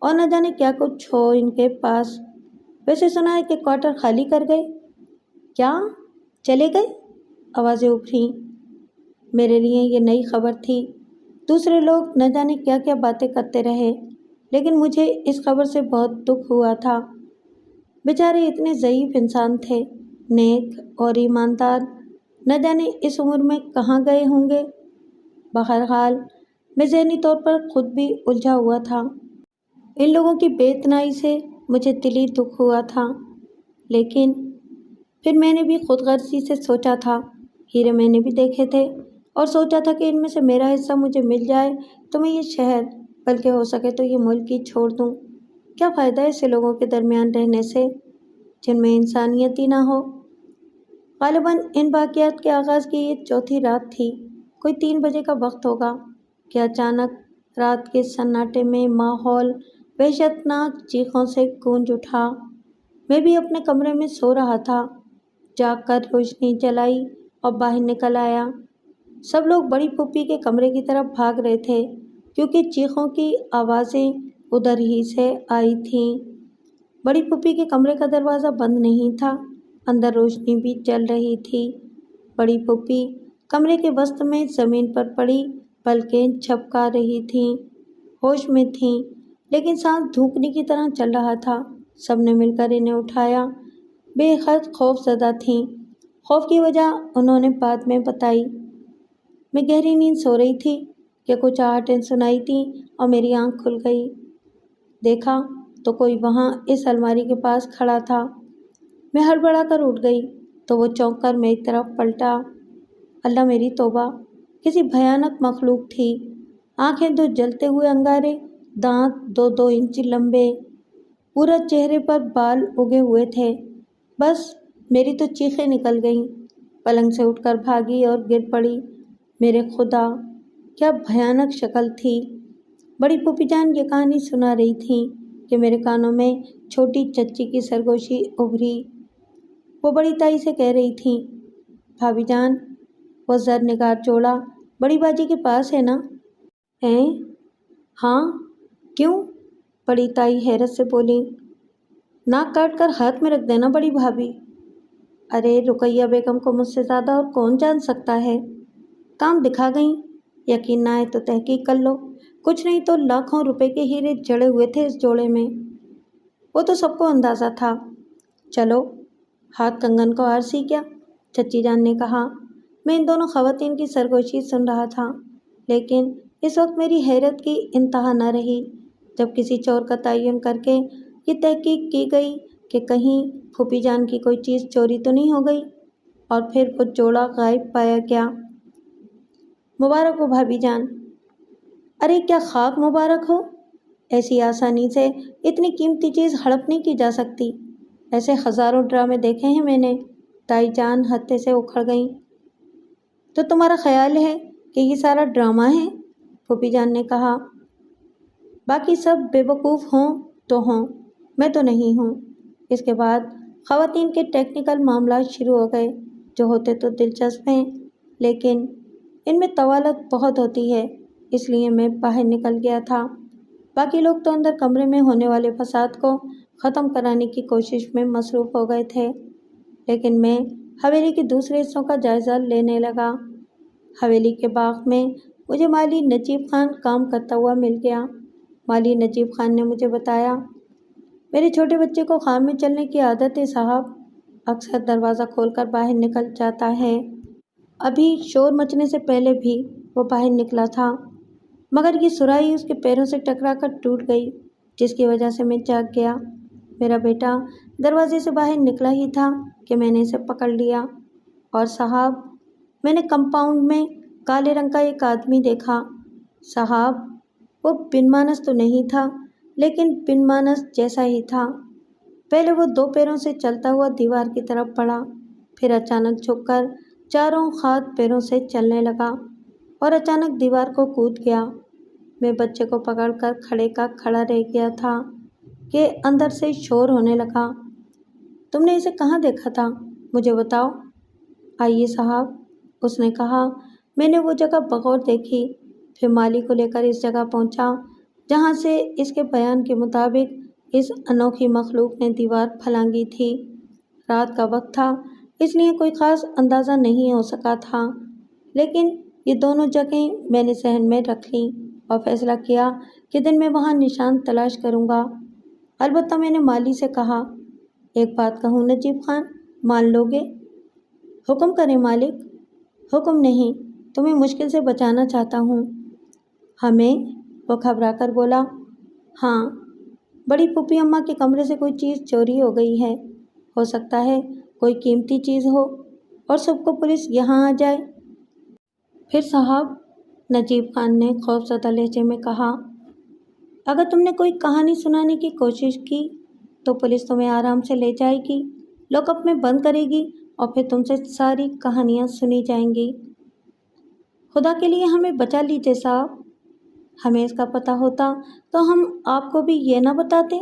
اور نہ جانے کیا کچھ ہو ان کے پاس۔ ویسے سنا ہے کہ کوارٹر خالی کر گئے۔ کیا چلے گئے؟ آوازیں ابھریں۔ میرے لیے یہ نئی خبر تھی۔ دوسرے لوگ نہ جانے کیا کیا باتیں کرتے رہے، لیکن مجھے اس خبر سے بہت دکھ ہوا تھا۔ بیچارے اتنے ضعیف انسان تھے، نیک اور ایماندار، نہ جانے اس عمر میں کہاں گئے ہوں گے۔ بہرحال میں ذہنی طور پر خود بھی الجھا ہوا تھا۔ ان لوگوں کی بے اتنائی سے مجھے دلی دکھ ہوا تھا، لیکن پھر میں نے بھی خود غرضی سے سوچا تھا، ہیرے میں نے بھی دیکھے تھے اور سوچا تھا کہ ان میں سے میرا حصہ مجھے مل جائے تو میں یہ شہر، بلکہ ہو سکے تو یہ ملک ہی چھوڑ دوں۔ کیا فائدہ ہے ایسے لوگوں کے درمیان رہنے سے جن میں انسانیت ہی نہ ہو؟ غالباً ان واقعات کے آغاز کی یہ چوتھی رات تھی، کوئی 3 بجے کا وقت ہوگا کہ اچانک رات کے سناٹے میں ماحول وحشتناک چیخوں سے گونج اٹھا۔ میں بھی اپنے کمرے میں سو رہا تھا، جاگ کر روشنی جلائی اور باہر نکل آیا۔ سب لوگ بڑی پھوپھی کے کمرے کی طرف بھاگ رہے تھے کیونکہ چیخوں کی آوازیں ادھر ہی سے آئی تھیں۔ بڑی پھوپھی کے کمرے کا دروازہ بند نہیں تھا، اندر روشنی بھی جل رہی تھی۔ بڑی پھوپھی کمرے کے وسط میں زمین پر پڑی پلکیں جھپکا رہی تھیں، ہوش میں تھیں، لیکن سانس دھوکنے کی طرح چل رہا تھا۔ سب نے مل کر انہیں اٹھایا۔ بے حد خوف زدہ تھیں۔ خوف کی وجہ انہوں نے بعد میں بتائی۔ میں گہری نیند سو رہی تھی کہ کچھ آہٹیں سنائی تیں اور میری آنکھ کھل گئی۔ دیکھا تو کوئی وہاں اس الماری کے پاس کھڑا تھا۔ میں ہڑبڑا کر اٹھ گئی تو وہ چونک کر میری طرف پلٹا۔ اللہ میری توبہ! کسی بھیانک مخلوق تھی۔ آنکھیں 2 جلتے ہوئے انگارے، دانت 2-2 انچ لمبے، پورا چہرے پر بال اگے ہوئے تھے۔ بس میری تو چیخیں نکل گئیں۔ پلنگ سے اٹھ کر بھاگی اور گر پڑی۔ میرے خدا! کیا بھیانک شکل تھی! بڑی پھوپھی جان یہ کہانی سنا رہی تھیں کہ میرے کانوں میں چھوٹی چچی کی سرگوشی ابھری۔ وہ بڑی تائی سے کہہ رہی تھیں، بھابھی جان، وہ زر نگار جوڑا بڑی باجی کے پاس ہے نا؟ ہیں؟ ہاں، کیوں؟ بڑی تائی حیرت سے بولی۔ ناک کاٹ کر ہاتھ میں رکھ دینا بڑی بھابھی۔ ارے رقیہ بیگم کو مجھ سے زیادہ اور کون جان سکتا ہے؟ کام دکھا گئیں، یقین نہ آئے تو تحقیق کر لو۔ کچھ نہیں تو لاکھوں روپے کے ہیرے جڑے ہوئے تھے اس جوڑے میں۔ وہ تو سب کو اندازہ تھا۔ چلو ہاتھ کنگن کو آرسی کیا؟ چچی جان نے کہا۔ میں ان دونوں خواتین کی سرگوشی سن رہا تھا، لیکن اس وقت میری حیرت کی انتہا نہ رہی جب کسی چور کا تعین کر کے یہ تحقیق کی گئی کہ کہیں پھوپھی جان کی کوئی چیز چوری تو نہیں ہو گئی، اور پھر وہ جوڑا غائب پایا گیا۔ مبارک ہو بھابھی جان۔ ارے کیا خاک مبارک ہو! ایسی آسانی سے اتنی قیمتی چیز ہڑپ نہیں کی جا سکتی۔ ایسے ہزاروں ڈرامے دیکھے ہیں میں نے۔ تائی جان ہتے سے اکھڑ گئیں۔ تو تمہارا خیال ہے کہ یہ سارا ڈرامہ ہے؟ پھوپھی جان نے کہا۔ باقی سب بے وقوف ہوں تو ہوں، میں تو نہیں ہوں۔ اس کے بعد خواتین کے ٹیکنیکل معاملات شروع ہو گئے جو ہوتے تو دلچسپ ہیں، لیکن ان میں طوالت بہت ہوتی ہے، اس لیے میں باہر نکل گیا تھا۔ باقی لوگ تو اندر کمرے میں ہونے والے فساد کو ختم کرانے کی کوشش میں مصروف ہو گئے تھے، لیکن میں حویلی کے دوسرے حصوں کا جائزہ لینے لگا۔ حویلی کے باغ میں مجھے مالی نجیب خان کام کرتا ہوا مل گیا۔ مالی نجیب خان نے مجھے بتایا، میرے چھوٹے بچے کو خام میں چلنے کی عادت ہے صاحب۔ اکثر دروازہ کھول کر باہر نکل جاتا ہے۔ ابھی شور مچنے سے پہلے بھی وہ باہر نکلا تھا، مگر یہ سراہی اس کے پیروں سے ٹکرا کر ٹوٹ گئی، جس کی وجہ سے میں جاگ گیا۔ میرا بیٹا دروازے سے باہر نکلا ہی تھا کہ میں نے اسے پکڑ لیا، اور صاحب، میں نے کمپاؤنڈ میں کالے رنگ کا ایک آدمی دیکھا۔ صاحب، وہ بن مانس تو نہیں تھا، لیکن بن مانس جیسا ہی تھا۔ پہلے وہ 2 پیروں سے چلتا ہوا دیوار کی طرف بڑھا، پھر اچانک جھک کر چاروں ہاتھ پیروں سے چلنے لگا اور اچانک دیوار کو کود گیا۔ میں بچے کو پکڑ کر کھڑے کا کھڑا رہ گیا تھا کہ اندر سے شور ہونے لگا۔ تم نے اسے کہاں دیکھا تھا؟ مجھے بتاؤ۔ آئیے صاحب، اس نے کہا۔ میں نے وہ جگہ بغور دیکھی، پھر مالی کو لے کر اس جگہ پہنچا جہاں سے اس کے بیان کے مطابق اس انوکھی مخلوق نے دیوار پھلانگی تھی۔ رات کا وقت تھا، اس لیے کوئی خاص اندازہ نہیں ہو سکا تھا، لیکن یہ دونوں جگہیں میں نے ذہن میں رکھ لیں اور فیصلہ کیا کہ دن میں وہاں نشان تلاش کروں گا۔ البتہ میں نے مالی سے کہا، ایک بات کہوں نجیب خان، مان لو گے؟ حکم کریں مالک۔ حکم نہیں، تمہیں مشکل سے بچانا چاہتا ہوں۔ ہمیں؟ وہ گھبرا کر بولا۔ ہاں، بڑی پھوپھی اماں کے کمرے سے کوئی چیز چوری ہو گئی ہے، ہو سکتا ہے کوئی قیمتی چیز ہو، اور صبح کو پولیس یہاں آ جائے۔ پھر صاحب، نجیب خان نے خوفزدہ لہجے میں کہا، اگر تم نے کوئی کہانی سنانے کی کوشش کی تو پولیس تمہیں آرام سے لے جائے گی، لاک اپ میں بند کرے گی، اور پھر تم سے ساری کہانیاں سنی جائیں گی۔ خدا کے لیے ہمیں بچا لیجیے صاحب۔ ہمیں اس کا پتہ ہوتا تو ہم آپ کو بھی یہ نہ بتاتے۔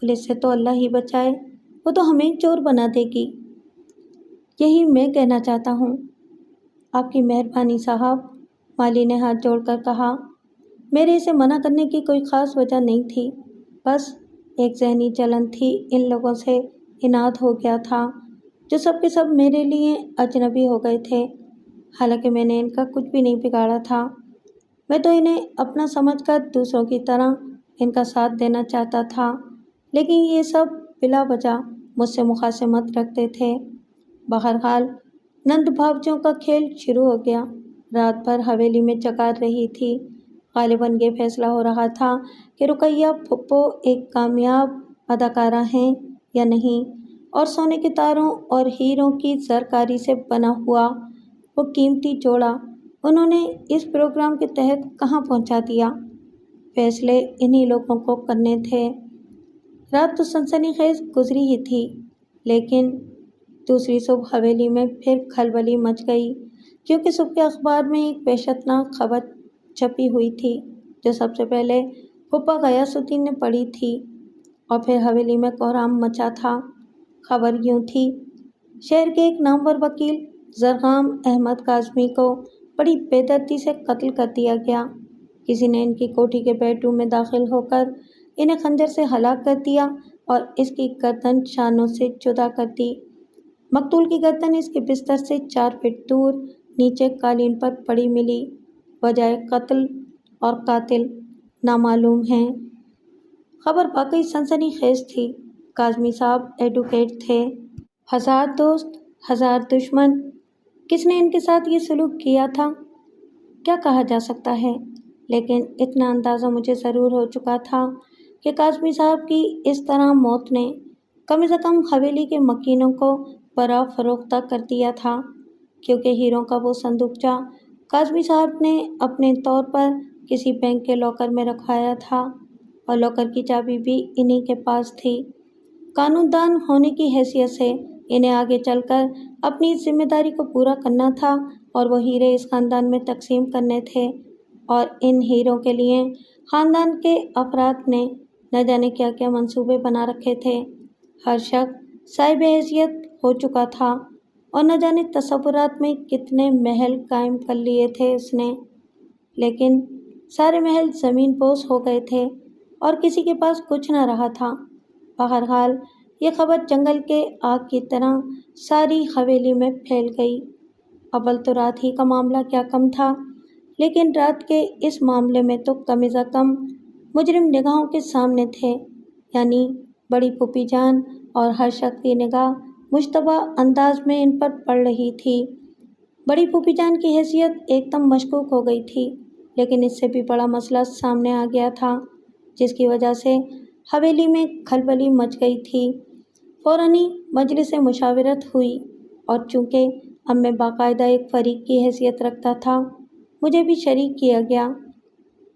پولیس سے تو اللہ ہی بچائے، وہ تو ہمیں چور بنا دے گی۔ یہی میں کہنا چاہتا ہوں۔ آپ کی مہربانی صاحب، مالی نے ہاتھ جوڑ کر کہا۔ میرے اسے منع کرنے کی کوئی خاص وجہ نہیں تھی، بس ایک ذہنی جلن تھی۔ ان لوگوں سے اناد ہو گیا تھا جو سب کے سب میرے لیے اجنبی ہو گئے تھے، حالانکہ میں نے ان کا کچھ بھی نہیں بگاڑا تھا۔ میں تو انہیں اپنا سمجھ کر دوسروں کی طرح ان کا ساتھ دینا چاہتا تھا، لیکن یہ سب بلا وجہ مجھ سے مخاصمت رکھتے تھے۔ بہرحال نند بھاوجوں کا کھیل شروع ہو گیا۔ رات بھر حویلی میں چکار رہی تھی۔ غالباً یہ فیصلہ ہو رہا تھا کہ رقیہ پھپھو ایک کامیاب اداکارہ ہیں یا نہیں، اور سونے کے تاروں اور ہیروں کی زرکاری سے بنا ہوا وہ قیمتی جوڑا انہوں نے اس پروگرام کے تحت کہاں پہنچا دیا۔ فیصلے انہی لوگوں کو کرنے تھے۔ رات تو سنسنی خیز گزری ہی تھی، لیکن دوسری صبح حویلی میں پھر کھلبلی مچ گئی، کیونکہ صبح کے اخبار میں ایک وحشتناک خبر چھپی ہوئی تھی جو سب سے پہلے پھوپھا غیاث الدین نے پڑھی تھی، اور پھر حویلی میں کوہرام مچا تھا۔ خبر یوں تھی، شہر کے ایک نامور وکیل زرغام احمد کاظمی کو بڑی بے دردی سے قتل کر دیا گیا۔ کسی نے ان کی کوٹھی کے بیڈ روم میں داخل ہو کر انہیں خنجر سے ہلاک کر دیا اور اس کی گردن شانوں سے جدا کر دی۔ مقتول کی گردن اس کے بستر سے 4 فٹ دور نیچے قالین پر پڑی ملی۔ وجہ قتل اور قاتل نامعلوم ہیں۔ خبر واقعی سنسنی خیز تھی۔ کاظمی صاحب ایڈوکیٹ تھے۔ 1000 دوست، 1000 دشمن۔ کس نے ان کے ساتھ یہ سلوک کیا تھا، کیا کہا جا سکتا ہے، لیکن اتنا اندازہ مجھے ضرور ہو چکا تھا کہ کاظمی صاحب کی اس طرح موت نے کم از کم حویلی کے مکینوں کو برا فروختہ کر دیا تھا، کیونکہ ہیروں کا وہ صندوقچہ کاظمی صاحب نے اپنے طور پر کسی بینک کے لاکر میں رکھوایا تھا، اور لاکر کی چابی بھی انہی کے پاس تھی۔ قانون دان ہونے کی حیثیت سے انہیں آگے چل کر اپنی اس ذمہ داری کو پورا کرنا تھا اور وہ ہیرے اس خاندان میں تقسیم کرنے تھے، اور ان ہیروں کے لیے خاندان کے افراد نے نہ جانے کیا کیا منصوبے بنا رکھے تھے۔ ہر شخص صاحب حیثیت ہو چکا تھا، اور نہ جانے تصورات میں کتنے محل قائم کر لیے تھے اس نے، لیکن سارے محل زمین بوس ہو گئے تھے اور کسی کے پاس کچھ نہ رہا تھا۔ بہرحال یہ خبر جنگل کے آگ کی طرح ساری حویلی میں پھیل گئی۔ اول تو رات ہی کا معاملہ کیا کم تھا، لیکن رات کے اس معاملے میں تو کم از کم مجرم نگاہوں کے سامنے تھے، یعنی بڑی پھوپھی جان اور ہر شخص کی نگاہ مشتبہ انداز میں ان پر پڑ رہی تھی۔ بڑی پھوپھی جان کی حیثیت ایک دم مشکوک ہو گئی تھی، لیکن اس سے بھی بڑا مسئلہ سامنے آ گیا تھا، جس کی وجہ سے حویلی میں کھلبلی مچ گئی تھی۔ فوراً ہی مجلس مشاورت ہوئی اور چونکہ اب میں باقاعدہ ایک فریق کی حیثیت رکھتا تھا، مجھے بھی شریک کیا گیا۔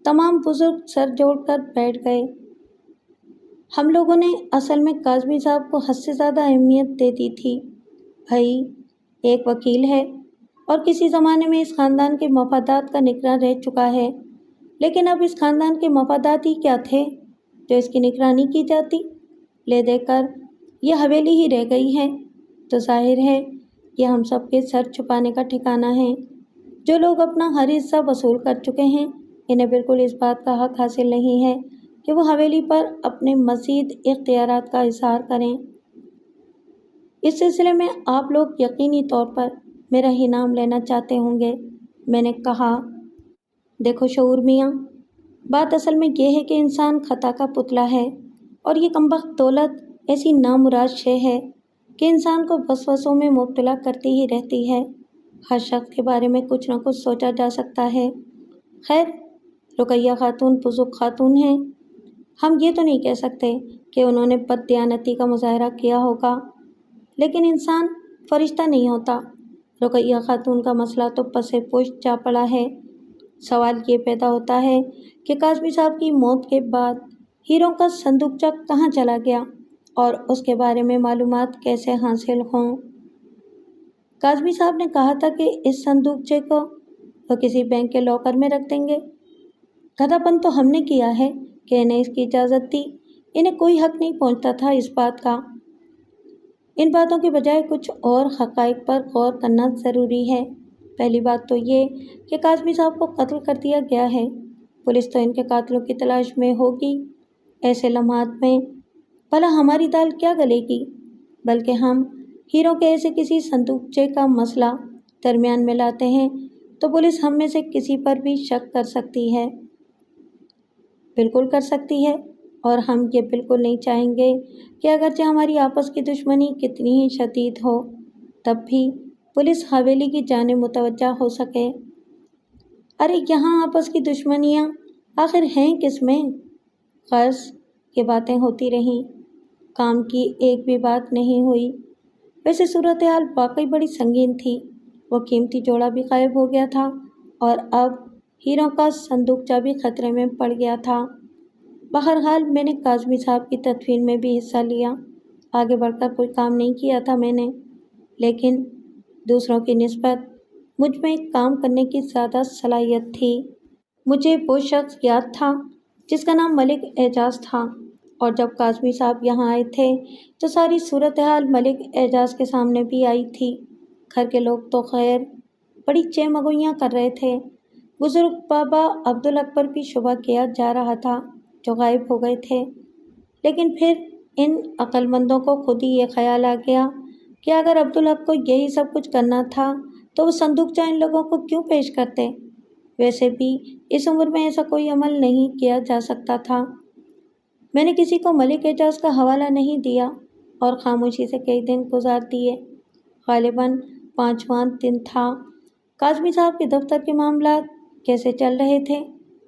تمام بزرگ سر جوڑ کر بیٹھ گئے۔ ہم لوگوں نے اصل میں کاظمی صاحب کو حد سے زیادہ اہمیت دے دی تھی۔ بھائی ایک وکیل ہے اور کسی زمانے میں اس خاندان کے مفادات کا نگراں رہ چکا ہے، لیکن اب اس خاندان کے مفادات ہی کیا تھے جو اس کی نگرانی کی جاتی؟ لے دے کر یہ حویلی ہی رہ گئی ہے تو ظاہر ہے یہ ہم سب کے سر چھپانے کا ٹھکانہ ہے۔ جو لوگ اپنا ہر حصہ وصول کر چکے ہیں، انہیں بالکل اس بات کا حق حاصل نہیں ہے کہ وہ حویلی پر اپنے مزید اختیارات کا اظہار کریں۔ اس سلسلے میں آپ لوگ یقینی طور پر میرا ہی نام لینا چاہتے ہوں گے۔ میں نے کہا، دیکھو شعور میاں، بات اصل میں یہ ہے کہ انسان خطا کا پتلا ہے، اور یہ کمبخت دولت ایسی نامراد شے ہے کہ انسان کو وسوسوں میں مبتلا کرتی ہی رہتی ہے۔ ہر شخص کے بارے میں کچھ نہ کچھ سوچا جا سکتا ہے۔ خیر، رقیہ خاتون بزرگ خاتون ہیں، ہم یہ تو نہیں کہہ سکتے کہ انہوں نے بددیانتی کا مظاہرہ کیا ہوگا، لیکن انسان فرشتہ نہیں ہوتا۔ رقیہ خاتون کا مسئلہ تو پسِ پشت جا پڑا ہے۔ سوال یہ پیدا ہوتا ہے کہ کاظمی صاحب کی موت کے بعد ہیروں کا صندوقچہ کہاں چلا گیا اور اس کے بارے میں معلومات کیسے حاصل ہوں۔ کاظمی صاحب نے کہا تھا کہ اس صندوقچے کو وہ کسی بینک کے لاکر میں رکھ دیں گے۔ گدھا پن تو ہم نے کیا ہے کہ انہیں اس کی اجازت دی، انہیں کوئی حق نہیں پہنچتا تھا اس بات کا۔ ان باتوں کے بجائے کچھ اور حقائق پر غور کرنا ضروری ہے۔ پہلی بات تو یہ کہ کاظمی صاحب کو قتل کر دیا گیا ہے۔ پولیس تو ان کے قاتلوں کی تلاش میں ہوگی۔ ایسے لمحات میں بھلا ہماری دال کیا گلے گی؟ بلکہ ہم ہیروں کے ایسے کسی صندوقچے کا مسئلہ درمیان میں لاتے ہیں تو پولیس ہم میں سے کسی پر بھی شک کر سکتی ہے۔ بالکل کر سکتی ہے، اور ہم یہ بالکل نہیں چاہیں گے کہ اگرچہ ہماری آپس کی دشمنی کتنی ہی شدید ہو، تب بھی پولیس حویلی کی جانب متوجہ ہو سکے۔ ارے یہاں آپس کی دشمنیاں آخر ہیں کس میں؟ غرض یہ باتیں ہوتی رہیں، کام کی ایک بھی بات نہیں ہوئی۔ ویسے صورتحال واقعی بڑی سنگین تھی۔ وہ قیمتی جوڑا بھی غائب ہو گیا تھا اور اب ہیروں کا صندوقچہ بھی خطرے میں پڑ گیا تھا۔ بہرحال میں نے کاظمی صاحب کی تدفین میں بھی حصہ لیا۔ آگے بڑھ کر کوئی کام نہیں کیا تھا میں نے، لیکن دوسروں کی نسبت مجھ میں کام کرنے کی زیادہ صلاحیت تھی۔ مجھے وہ شخص یاد تھا جس کا نام ملک اعجاز تھا، اور جب کاظمی صاحب یہاں آئے تھے تو ساری صورتحال ملک اعجاز کے سامنے بھی آئی تھی۔ گھر کے لوگ تو خیر بڑی چہمگوئیاں کر رہے تھے۔ بزرگ بابا عبدالاکبر بھی شبہ کیا جا رہا تھا جو غائب ہو گئے تھے، لیکن پھر ان عقل مندوں کو خود ہی یہ خیال آ گیا کہ اگر عبدالحق کو یہی سب کچھ کرنا تھا تو وہ صندوقچہ ان لوگوں کو کیوں پیش کرتے؟ ویسے بھی اس عمر میں ایسا کوئی عمل نہیں کیا جا سکتا تھا۔ میں نے کسی کو ملک اعجاز کا حوالہ نہیں دیا اور خاموشی سے کئی دن گزار دیے۔ غالباً 5واں دن تھا۔ کاظمی صاحب کے دفتر کے معاملات کیسے چل رہے تھے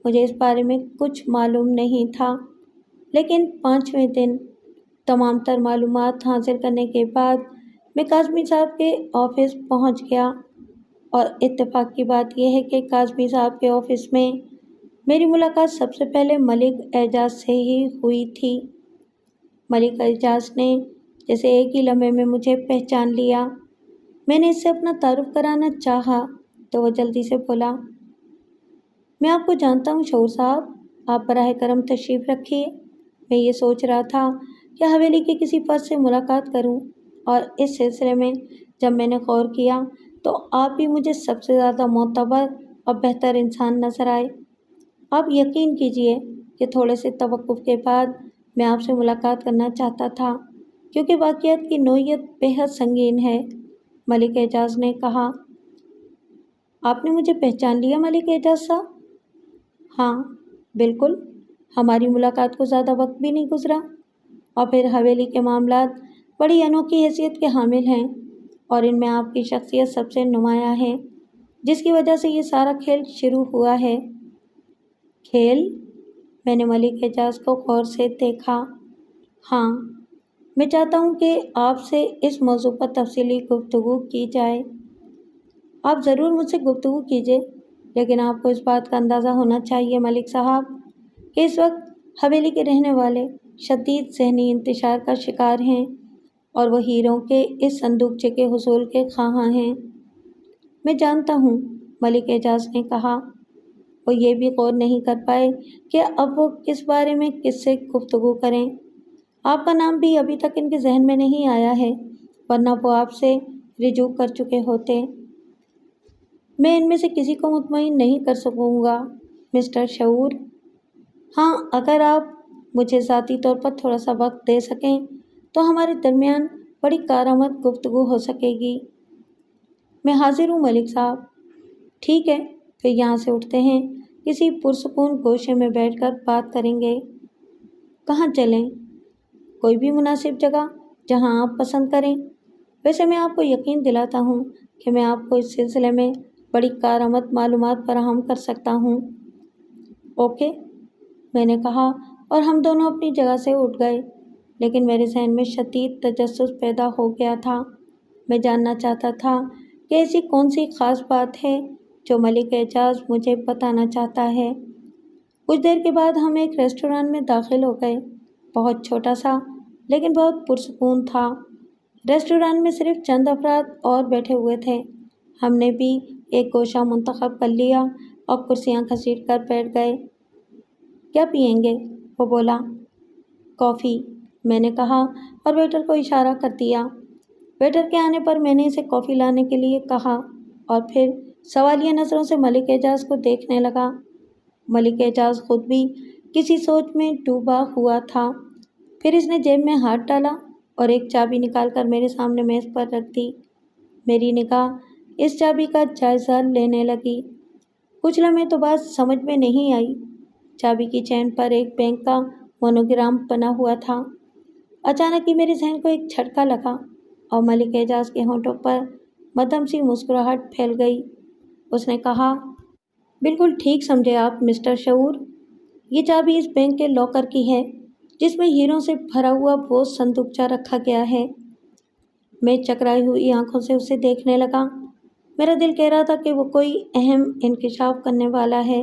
مجھے اس بارے میں کچھ معلوم نہیں تھا، لیکن 5ویں دن تمام تر معلومات حاصل کرنے کے بعد میں کاظمی صاحب کے آفس پہنچ گیا، اور اتفاق کی بات یہ ہے کہ کاظمی صاحب کے آفس میں میری ملاقات سب سے پہلے ملک اعجاز سے ہی ہوئی تھی۔ ملک اعجاز نے جیسے ایک ہی لمحے میں مجھے پہچان لیا۔ میں نے اس سے اپنا تعارف کرانا چاہا تو وہ جلدی سے بولا، میں آپ کو جانتا ہوں شعور صاحب، آپ براہ کرم تشریف رکھیے۔ میں یہ سوچ رہا تھا کہ حویلی کے کسی فرد سے ملاقات کروں، اور اس سلسلے میں جب میں نے غور کیا تو آپ بھی مجھے سب سے زیادہ معتبر اور بہتر انسان نظر آئے۔ آپ یقین کیجئے کہ تھوڑے سے توقف کے بعد میں آپ سے ملاقات کرنا چاہتا تھا، کیونکہ واقعات کی نوعیت بے حد سنگین ہے۔ ملک اعجاز نے کہا، آپ نے مجھے پہچان لیا ملک اعجاز صاحب؟ ہاں بالکل، ہماری ملاقات کو زیادہ وقت بھی نہیں گزرا، اور پھر حویلی کے معاملات بڑی انوکھی حیثیت کے حامل ہیں اور ان میں آپ کی شخصیت سب سے نمایاں ہے، جس کی وجہ سے یہ سارا کھیل شروع ہوا ہے۔ کھیل؟ میں نے ملک اعجاز کو غور سے دیکھا۔ ہاں، میں چاہتا ہوں کہ آپ سے اس موضوع پر تفصیلی گفتگو کی جائے۔ آپ ضرور مجھ سے گفتگو کیجیے، لیکن آپ کو اس بات کا اندازہ ہونا چاہیے ملک صاحب کہ اس وقت حویلی کے رہنے والے شدید ذہنی انتشار کا شکار ہیں اور وہ ہیروں کے اس صندوقچے کے حصول کے خواہاں ہیں۔ میں جانتا ہوں، ملک اعجاز نے کہا۔ وہ یہ بھی غور نہیں کر پائے کہ اب وہ کس بارے میں کس سے گفتگو کریں۔ آپ کا نام بھی ابھی تک ان کے ذہن میں نہیں آیا ہے، ورنہ وہ آپ سے رجوع کر چکے ہوتے۔ میں ان میں سے کسی کو مطمئن نہیں کر سکوں گا مسٹر شعور۔ ہاں، اگر آپ مجھے ذاتی طور پر تھوڑا سا وقت دے سکیں تو ہمارے درمیان بڑی کارآمد گفتگو ہو سکے گی۔ میں حاضر ہوں ملک صاحب۔ ٹھیک ہے، پھر یہاں سے اٹھتے ہیں، کسی پرسکون گوشے میں بیٹھ کر بات کریں گے۔ کہاں چلیں؟ کوئی بھی مناسب جگہ جہاں آپ پسند کریں۔ ویسے میں آپ کو یقین دلاتا ہوں کہ میں آپ کو اس سلسلے میں بڑی کارآمد معلومات فراہم کر سکتا ہوں۔ اوکے، میں نے کہا اور ہم دونوں اپنی جگہ سے اٹھ گئے، لیکن میرے ذہن میں شدید تجسس پیدا ہو گیا تھا۔ میں جاننا چاہتا تھا کہ ایسی کون سی خاص بات ہے جو ملک اعجاز مجھے بتانا چاہتا ہے۔ کچھ دیر کے بعد ہم ایک ریسٹوران میں داخل ہو گئے، بہت چھوٹا سا لیکن بہت پرسکون تھا۔ ریسٹوران میں صرف چند افراد اور بیٹھے ہوئے تھے۔ ہم نے بھی ایک گوشہ منتخب کر لیا اور کرسیاں گھسیٹ کر بیٹھ گئے۔ کیا پئیں گے؟ وہ بولا۔ کافی، میں نے کہا اور ویٹر کو اشارہ کر دیا۔ ویٹر کے آنے پر میں نے اسے کافی لانے کے لیے کہا اور پھر سوالیہ نظروں سے ملک اعجاز کو دیکھنے لگا۔ ملک اعجاز خود بھی کسی سوچ میں ڈوبا ہوا تھا۔ پھر اس نے جیب میں ہاتھ ڈالا اور ایک چابی نکال کر میرے سامنے میز پر رکھ دی۔ میری نگاہ اس چابی کا جائزہ لینے لگی۔ کچھ لمحے تو بات سمجھ میں نہیں آئی۔ چابی کی چین پر ایک بینک کا مونوگرام بنا ہوا تھا۔ اچانک ہی میرے ذہن کو ایک جھٹکا لگا اور ملک اعجاز کے ہونٹوں پر مدھم سی مسکراہٹ پھیل گئی۔ اس نے کہا، بالکل ٹھیک سمجھے آپ مسٹر شعور، یہ چابی اس بینک کے لاکر کی ہے جس میں ہیروں سے بھرا ہوا وہ صندوقچہ رکھا گیا ہے۔ میں چکرائی ہوئی آنکھوں سے اسے دیکھنے لگا۔ میرا دل کہہ رہا تھا کہ وہ کوئی اہم انکشاف کرنے والا ہے۔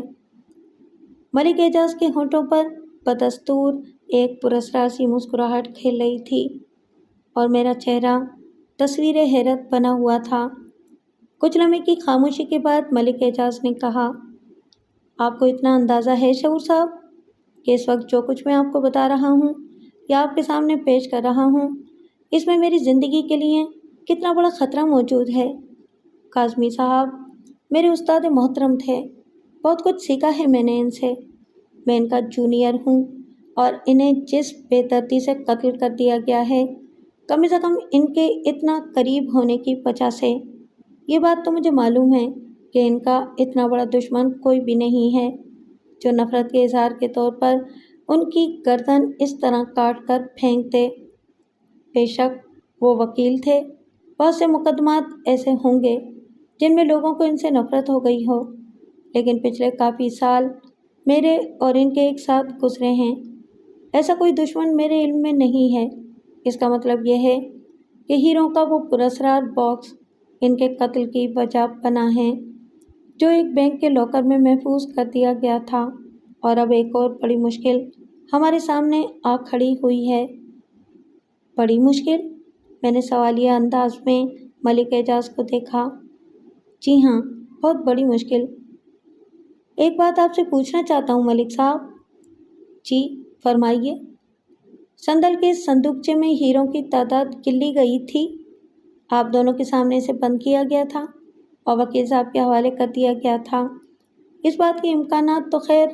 ملک اعجاز کے ہونٹوں پر بدستور ایک پراسرار سی مسکراہٹ کھل رہی تھی اور میرا چہرہ تصویر حیرت بنا ہوا تھا۔ کچھ لمحے کی خاموشی کے بعد ملک اعجاز نے کہا، آپ کو اتنا اندازہ ہے شعور صاحب کہ اس وقت جو کچھ میں آپ کو بتا رہا ہوں یا آپ کے سامنے پیش کر رہا ہوں، اس میں میری زندگی کے لیے کتنا بڑا خطرہ موجود ہے۔ کاظمی صاحب میرے استاد محترم تھے، بہت کچھ سیکھا ہے میں نے ان سے۔ میں ان کا جونیئر ہوں اور انہیں جس بے دردی سے قتل کر دیا گیا ہے، کم از کم ان کے اتنا قریب ہونے کی وجہ سے۔ یہ بات تو مجھے معلوم ہے کہ ان کا اتنا بڑا دشمن کوئی بھی نہیں ہے جو نفرت کے اظہار کے طور پر ان کی گردن اس طرح کاٹ کر پھینک دے۔ بے شک وہ وکیل تھے، بہت سے مقدمات ایسے ہوں گے جن میں لوگوں کو ان سے نفرت ہو گئی ہو، لیکن پچھلے کافی سال میرے اور ان کے ایک ساتھ گزرے ہیں۔ ایسا کوئی دشمن میرے علم میں نہیں ہے۔ اس کا مطلب یہ ہے کہ ہیروں کا وہ پراسرار باکس ان کے قتل کی وجہ بنا ہے، جو ایک بینک کے لاکر میں محفوظ کر دیا گیا تھا، اور اب ایک اور بڑی مشکل ہمارے سامنے آ کھڑی ہوئی ہے۔ بڑی مشکل؟ میں نے سوالیہ انداز میں ملک اعجاز کو دیکھا۔ جی ہاں، بہت بڑی مشکل۔ ایک بات آپ سے پوچھنا چاہتا ہوں ملک صاحب۔ جی فرمائیے۔ صندل کے صندوقچے میں ہیروں کی تعداد گلی گئی تھی، آپ دونوں کے سامنے اسے بند کیا گیا تھا اور وکیل صاحب کے حوالے کر دیا گیا تھا۔ اس بات کے امکانات تو خیر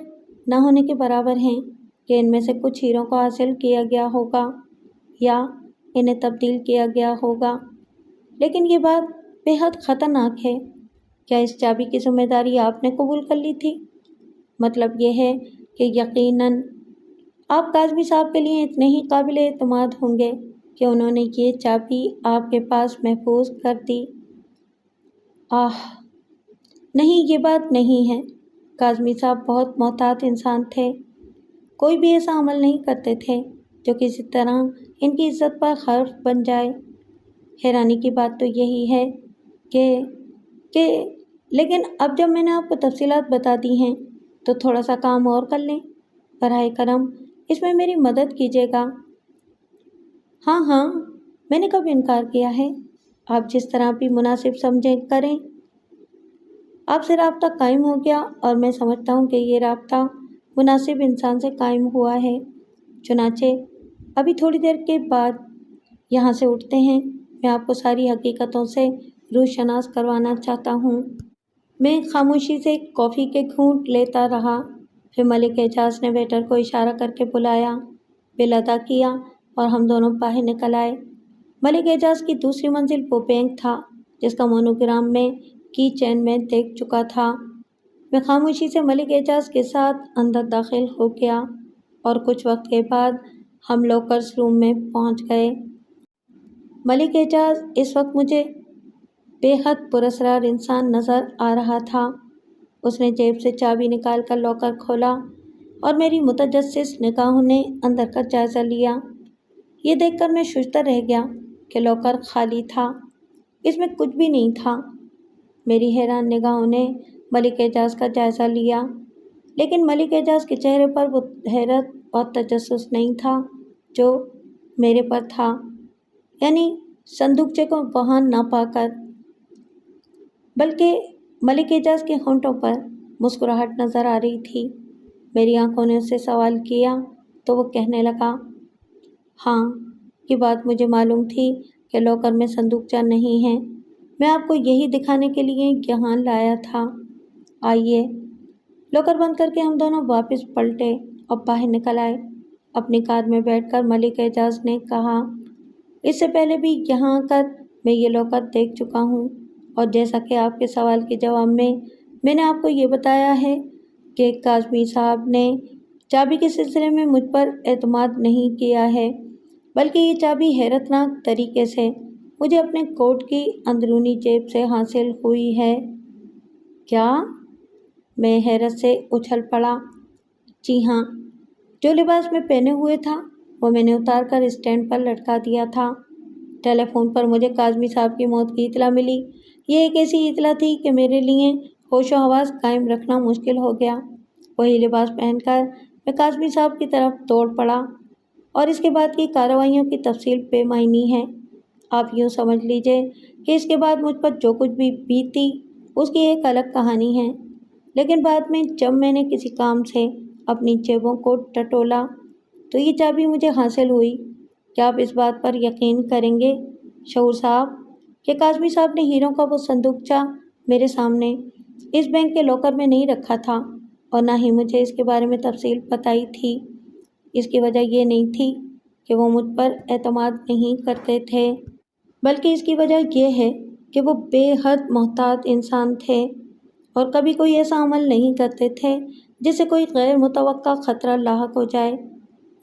نہ ہونے کے برابر ہیں کہ ان میں سے کچھ ہیروں کو حاصل کیا گیا ہوگا یا انہیں تبدیل کیا گیا ہوگا، لیکن یہ بات بے حد خطرناک ہے۔ کیا اس چابی کی ذمہ داری آپ نے قبول کر لی تھی؟ مطلب یہ ہے کہ یقیناً آپ کاظمی صاحب کے لیے اتنے ہی قابل اعتماد ہوں گے کہ انہوں نے یہ چابی آپ کے پاس محفوظ کر دی۔ نہیں، یہ بات نہیں ہے۔ کاظمی صاحب بہت محتاط انسان تھے، کوئی بھی ایسا عمل نہیں کرتے تھے جو کسی طرح ان کی عزت پر حرف بن جائے۔ حیرانی کی بات تو یہی ہے کہ لیکن اب جب میں نے آپ کو تفصیلات بتا دی ہیں تو تھوڑا سا کام اور کر لیں، براہ کرم اس میں میری مدد کیجیے گا۔ ہاں، میں نے کب انکار کیا ہے؟ آپ جس طرح بھی مناسب سمجھیں کریں۔ آپ سے رابطہ قائم ہو گیا اور میں سمجھتا ہوں کہ یہ رابطہ مناسب انسان سے قائم ہوا ہے، چنانچہ ابھی تھوڑی دیر کے بعد یہاں سے اٹھتے ہیں۔ میں آپ کو ساری حقیقتوں سے روشناس کروانا چاہتا ہوں۔ میں خاموشی سے کافی کے گھونٹ لیتا رہا، پھر ملک اعجاز نے ویٹر کو اشارہ کر کے بلایا، بل ادا کیا اور ہم دونوں باہر نکل آئے۔ ملک اعجاز کی دوسری منزل وہ بینک تھا جس کا مونوگرام میں کی چین میں دیکھ چکا تھا۔ میں خاموشی سے ملک اعجاز کے ساتھ اندر داخل ہو گیا اور کچھ وقت کے بعد ہم لاکرز روم میں پہنچ گئے۔ ملک اعجاز اس وقت مجھے بے حد پراسرار انسان نظر آ رہا تھا۔ اس نے جیب سے چابی نکال کر لاکر کھولا اور میری متجسس نگاہوں نے اندر کا جائزہ لیا۔ یہ دیکھ کر میں ششدر رہ گیا کہ لاکر خالی تھا، اس میں کچھ بھی نہیں تھا۔ میری حیران نگاہوں نے ملک اعجاز کا جائزہ لیا، لیکن ملک اعجاز کے چہرے پر وہ حیرت اور تجسس نہیں تھا جو میرے پر تھا، یعنی صندوقچے کو وہاں نہ پا کر، بلکہ ملک اعجاز کے ہونٹوں پر مسکراہٹ نظر آ رہی تھی۔ میری آنکھوں نے اس سے سوال کیا تو وہ کہنے لگا، ہاں، یہ بات مجھے معلوم تھی کہ لاکر میں صندوقچہ نہیں ہے، میں آپ کو یہی دکھانے کے لیے یہاں لایا تھا۔ آئیے۔ لاکر بند کر کے ہم دونوں واپس پلٹے اور باہر نکل آئے۔ اپنی کار میں بیٹھ کر ملک اعجاز نے کہا، اس سے پہلے بھی یہاں آ کر میں یہ لاکر دیکھ چکا ہوں، اور جیسا کہ آپ کے سوال کے جواب میں نے آپ کو یہ بتایا ہے کہ کاظمی صاحب نے چابی کے سلسلے میں مجھ پر اعتماد نہیں کیا ہے، بلکہ یہ چابی حیرت ناک طریقے سے مجھے اپنے کوٹ کی اندرونی جیب سے حاصل ہوئی ہے۔ کیا؟ میں حیرت سے اچھل پڑا۔ جی ہاں، جو لباس میں پہنے ہوئے تھا وہ میں نے اتار کر اسٹینڈ پر لٹکا دیا تھا۔ ٹیلی فون پر مجھے کاظمی صاحب کی موت کی اطلاع ملی۔ یہ ایک ایسی اطلاع تھی کہ میرے لیے ہوش و حواس قائم رکھنا مشکل ہو گیا۔ وہی لباس پہن کر میں کاظمی صاحب کی طرف دوڑ پڑا، اور اس کے بعد کی کارروائیوں کی تفصیل بے معنی ہے۔ آپ یوں سمجھ لیجئے کہ اس کے بعد مجھ پر جو کچھ بھی بیتی اس کی ایک الگ کہانی ہے، لیکن بعد میں جب میں نے کسی کام سے اپنی جیبوں کو ٹٹولا تو یہ چابی مجھے حاصل ہوئی۔ کیا آپ اس بات پر یقین کریں گے شعور صاحب کہ کاظمی صاحب نے ہیروں کا وہ صندوقچہ میرے سامنے اس بینک کے لاکر میں نہیں رکھا تھا، اور نہ ہی مجھے اس کے بارے میں تفصیل بتائی تھی۔ اس کی وجہ یہ نہیں تھی کہ وہ مجھ پر اعتماد نہیں کرتے تھے، بلکہ اس کی وجہ یہ ہے کہ وہ بے حد محتاط انسان تھے اور کبھی کوئی ایسا عمل نہیں کرتے تھے جس سے کوئی غیر متوقع خطرہ لاحق ہو جائے۔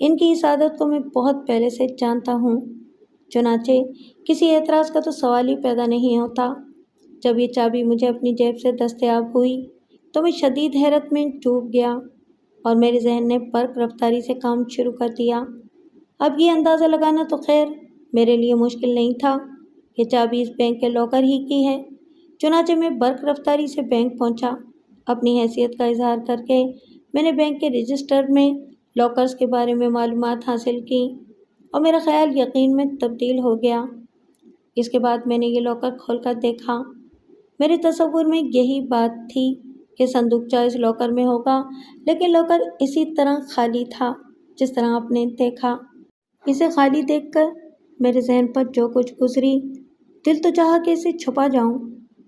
ان کی اس عادت کو میں بہت پہلے سے جانتا ہوں، چنانچہ کسی اعتراض کا تو سوال ہی پیدا نہیں ہوتا۔ جب یہ چابی مجھے اپنی جیب سے دستیاب ہوئی تو میں شدید حیرت میں ڈوب گیا اور میرے ذہن نے برق رفتاری سے کام شروع کر دیا۔ اب یہ اندازہ لگانا تو خیر میرے لیے مشکل نہیں تھا کہ چابی اس بینک کے لاکر ہی کی ہے، چنانچہ میں برق رفتاری سے بینک پہنچا۔ اپنی حیثیت کا اظہار کر کے میں نے بینک کے رجسٹر میں لاکرز کے بارے میں معلومات حاصل کی اور میرا خیال یقین میں تبدیل ہو گیا۔ اس کے بعد میں نے یہ لاکر کھول کر دیکھا۔ میرے تصور میں یہی بات تھی کہ صندوقچہ اس لاکر میں ہوگا، لیکن لاکر اسی طرح خالی تھا جس طرح آپ نے دیکھا۔ اسے خالی دیکھ کر میرے ذہن پر جو کچھ گزری، دل تو چاہا کہ اسے چھپا جاؤں،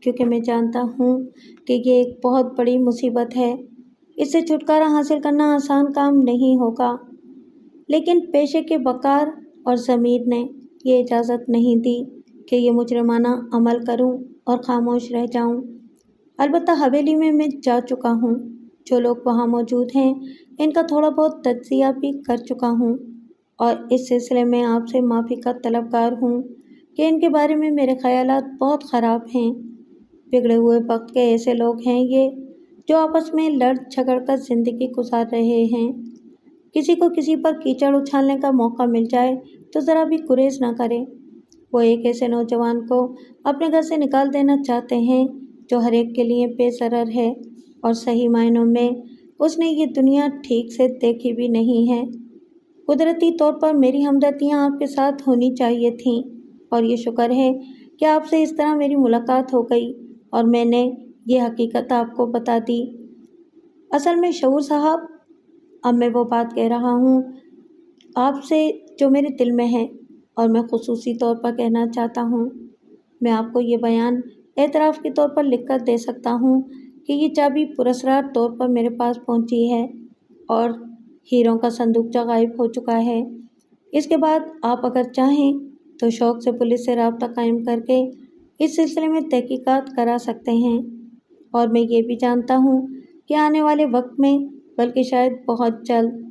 کیونکہ میں جانتا ہوں کہ یہ ایک بہت بڑی مصیبت ہے، اس سے چھٹکارا حاصل کرنا آسان کام نہیں ہوگا، لیکن پیشے کے وقار اور ضمیر نے یہ اجازت نہیں دی کہ یہ مجرمانہ عمل کروں اور خاموش رہ جاؤں۔ البتہ حویلی میں جا چکا ہوں، جو لوگ وہاں موجود ہیں ان کا تھوڑا بہت تجزیہ بھی کر چکا ہوں۔ اور اس سلسلے میں آپ سے معافی کا طلبگار ہوں کہ ان کے بارے میں میرے خیالات بہت خراب ہیں۔ بگڑے ہوئے وقت کے ایسے لوگ ہیں یہ، جو آپس میں لڑ جھگڑ کر زندگی گزار رہے ہیں۔ کسی کو کسی پر کیچڑ اچھالنے کا موقع مل جائے تو ذرا بھی گریز نہ کرے۔ وہ ایک ایسے نوجوان کو اپنے گھر سے نکال دینا چاہتے ہیں جو ہر ایک کے لیے بے ضرر ہے اور صحیح معنوں میں اس نے یہ دنیا ٹھیک سے دیکھی بھی نہیں ہے۔ قدرتی طور پر میری ہمدردیاں آپ کے ساتھ ہونی چاہیے تھیں، اور یہ شکر ہے کہ آپ سے اس طرح میری ملاقات ہو گئی اور میں نے یہ حقیقت آپ کو بتا دی۔ اصل میں شعور صاحب، اب میں وہ بات کہہ رہا ہوں آپ سے جو میرے دل میں ہے، اور میں خصوصی طور پر کہنا چاہتا ہوں۔ میں آپ کو یہ بیان اعتراف کے طور پر لکھ کر دے سکتا ہوں کہ یہ چابی پراسرار طور پر میرے پاس پہنچی ہے اور ہیروں کا صندوقچہ غائب ہو چکا ہے۔ اس کے بعد آپ اگر چاہیں تو شوق سے پولیس سے رابطہ قائم کر کے اس سلسلے میں تحقیقات کرا سکتے ہیں، اور میں یہ بھی جانتا ہوں کہ آنے والے وقت میں، بلکہ شاید بہت جلد،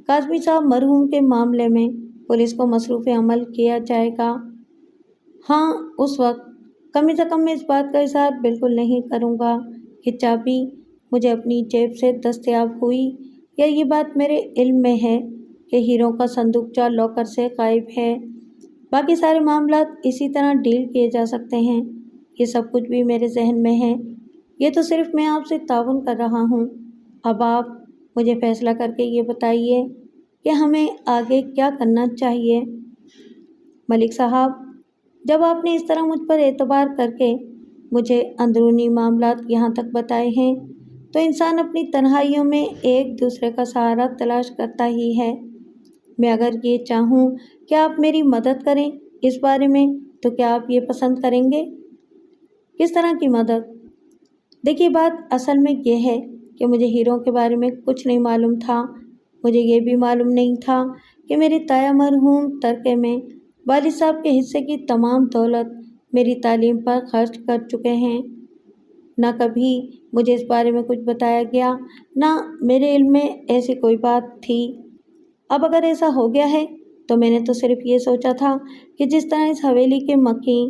کاظمی صاحب مرحوم کے معاملے میں پولیس کو مصروف عمل کیا جائے گا۔ ہاں، اس وقت کم از کم میں اس بات کا اظہار بالکل نہیں کروں گا کہ چابی مجھے اپنی جیب سے دستیاب ہوئی، یا یہ بات میرے علم میں ہے کہ ہیروں کا صندوقچہ لاکر سے غائب ہے۔ باقی سارے معاملات اسی طرح ڈیل کیے جا سکتے ہیں۔ یہ سب کچھ بھی میرے ذہن میں ہے، یہ تو صرف میں آپ سے تعاون کر رہا ہوں۔ اب آپ مجھے فیصلہ کر کے یہ بتائیے کہ ہمیں آگے کیا کرنا چاہیے۔ ملک صاحب، جب آپ نے اس طرح مجھ پر اعتبار کر کے مجھے اندرونی معاملات یہاں تک بتائے ہیں تو انسان اپنی تنہائیوں میں ایک دوسرے کا سہارا تلاش کرتا ہی ہے۔ میں اگر یہ چاہوں کہ آپ میری مدد کریں اس بارے میں تو کیا آپ یہ پسند کریں گے؟ کس طرح کی مدد؟ دیکھیے، بات اصل میں یہ ہے کہ مجھے ہیروں کے بارے میں کچھ نہیں معلوم تھا۔ مجھے یہ بھی معلوم نہیں تھا کہ میرے تایا مرحوم ترکے میں والد صاحب کے حصے کی تمام دولت میری تعلیم پر خرچ کر چکے ہیں۔ نہ کبھی مجھے اس بارے میں کچھ بتایا گیا، نہ میرے علم میں ایسی کوئی بات تھی۔ اب اگر ایسا ہو گیا ہے تو میں نے تو صرف یہ سوچا تھا کہ جس طرح اس حویلی کے مکین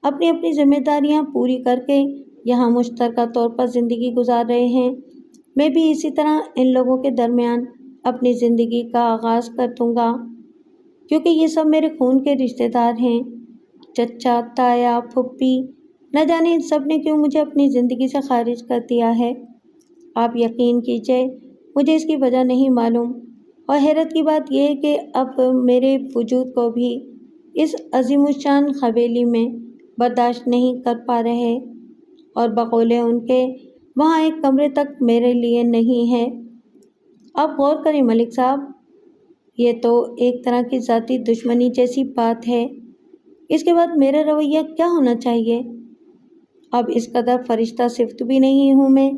اپنی اپنی ذمہ داریاں پوری کر کے یہاں مشترکہ طور پر زندگی گزار رہے ہیں، میں بھی اسی طرح ان لوگوں کے درمیان اپنی زندگی کا آغاز کر دوں گا، کیونکہ یہ سب میرے خون کے رشتہ دار ہیں۔ چچا، تایا، پھپھی، نہ جانے ان سب نے کیوں مجھے اپنی زندگی سے خارج کر دیا ہے۔ آپ یقین کیجئے مجھے اس کی وجہ نہیں معلوم، اور حیرت کی بات یہ ہے کہ اب میرے وجود کو بھی اس عظیم الشان حویلی میں برداشت نہیں کر پا رہے، اور بقول ان کے وہاں ایک کمرے تک میرے لیے نہیں ہے۔ آپ غور کریں ملک صاحب، یہ تو ایک طرح کی ذاتی دشمنی جیسی بات ہے۔ اس کے بعد میرا رویہ کیا ہونا چاہیے؟ اب اس قدر فرشتہ صفت بھی نہیں ہوں میں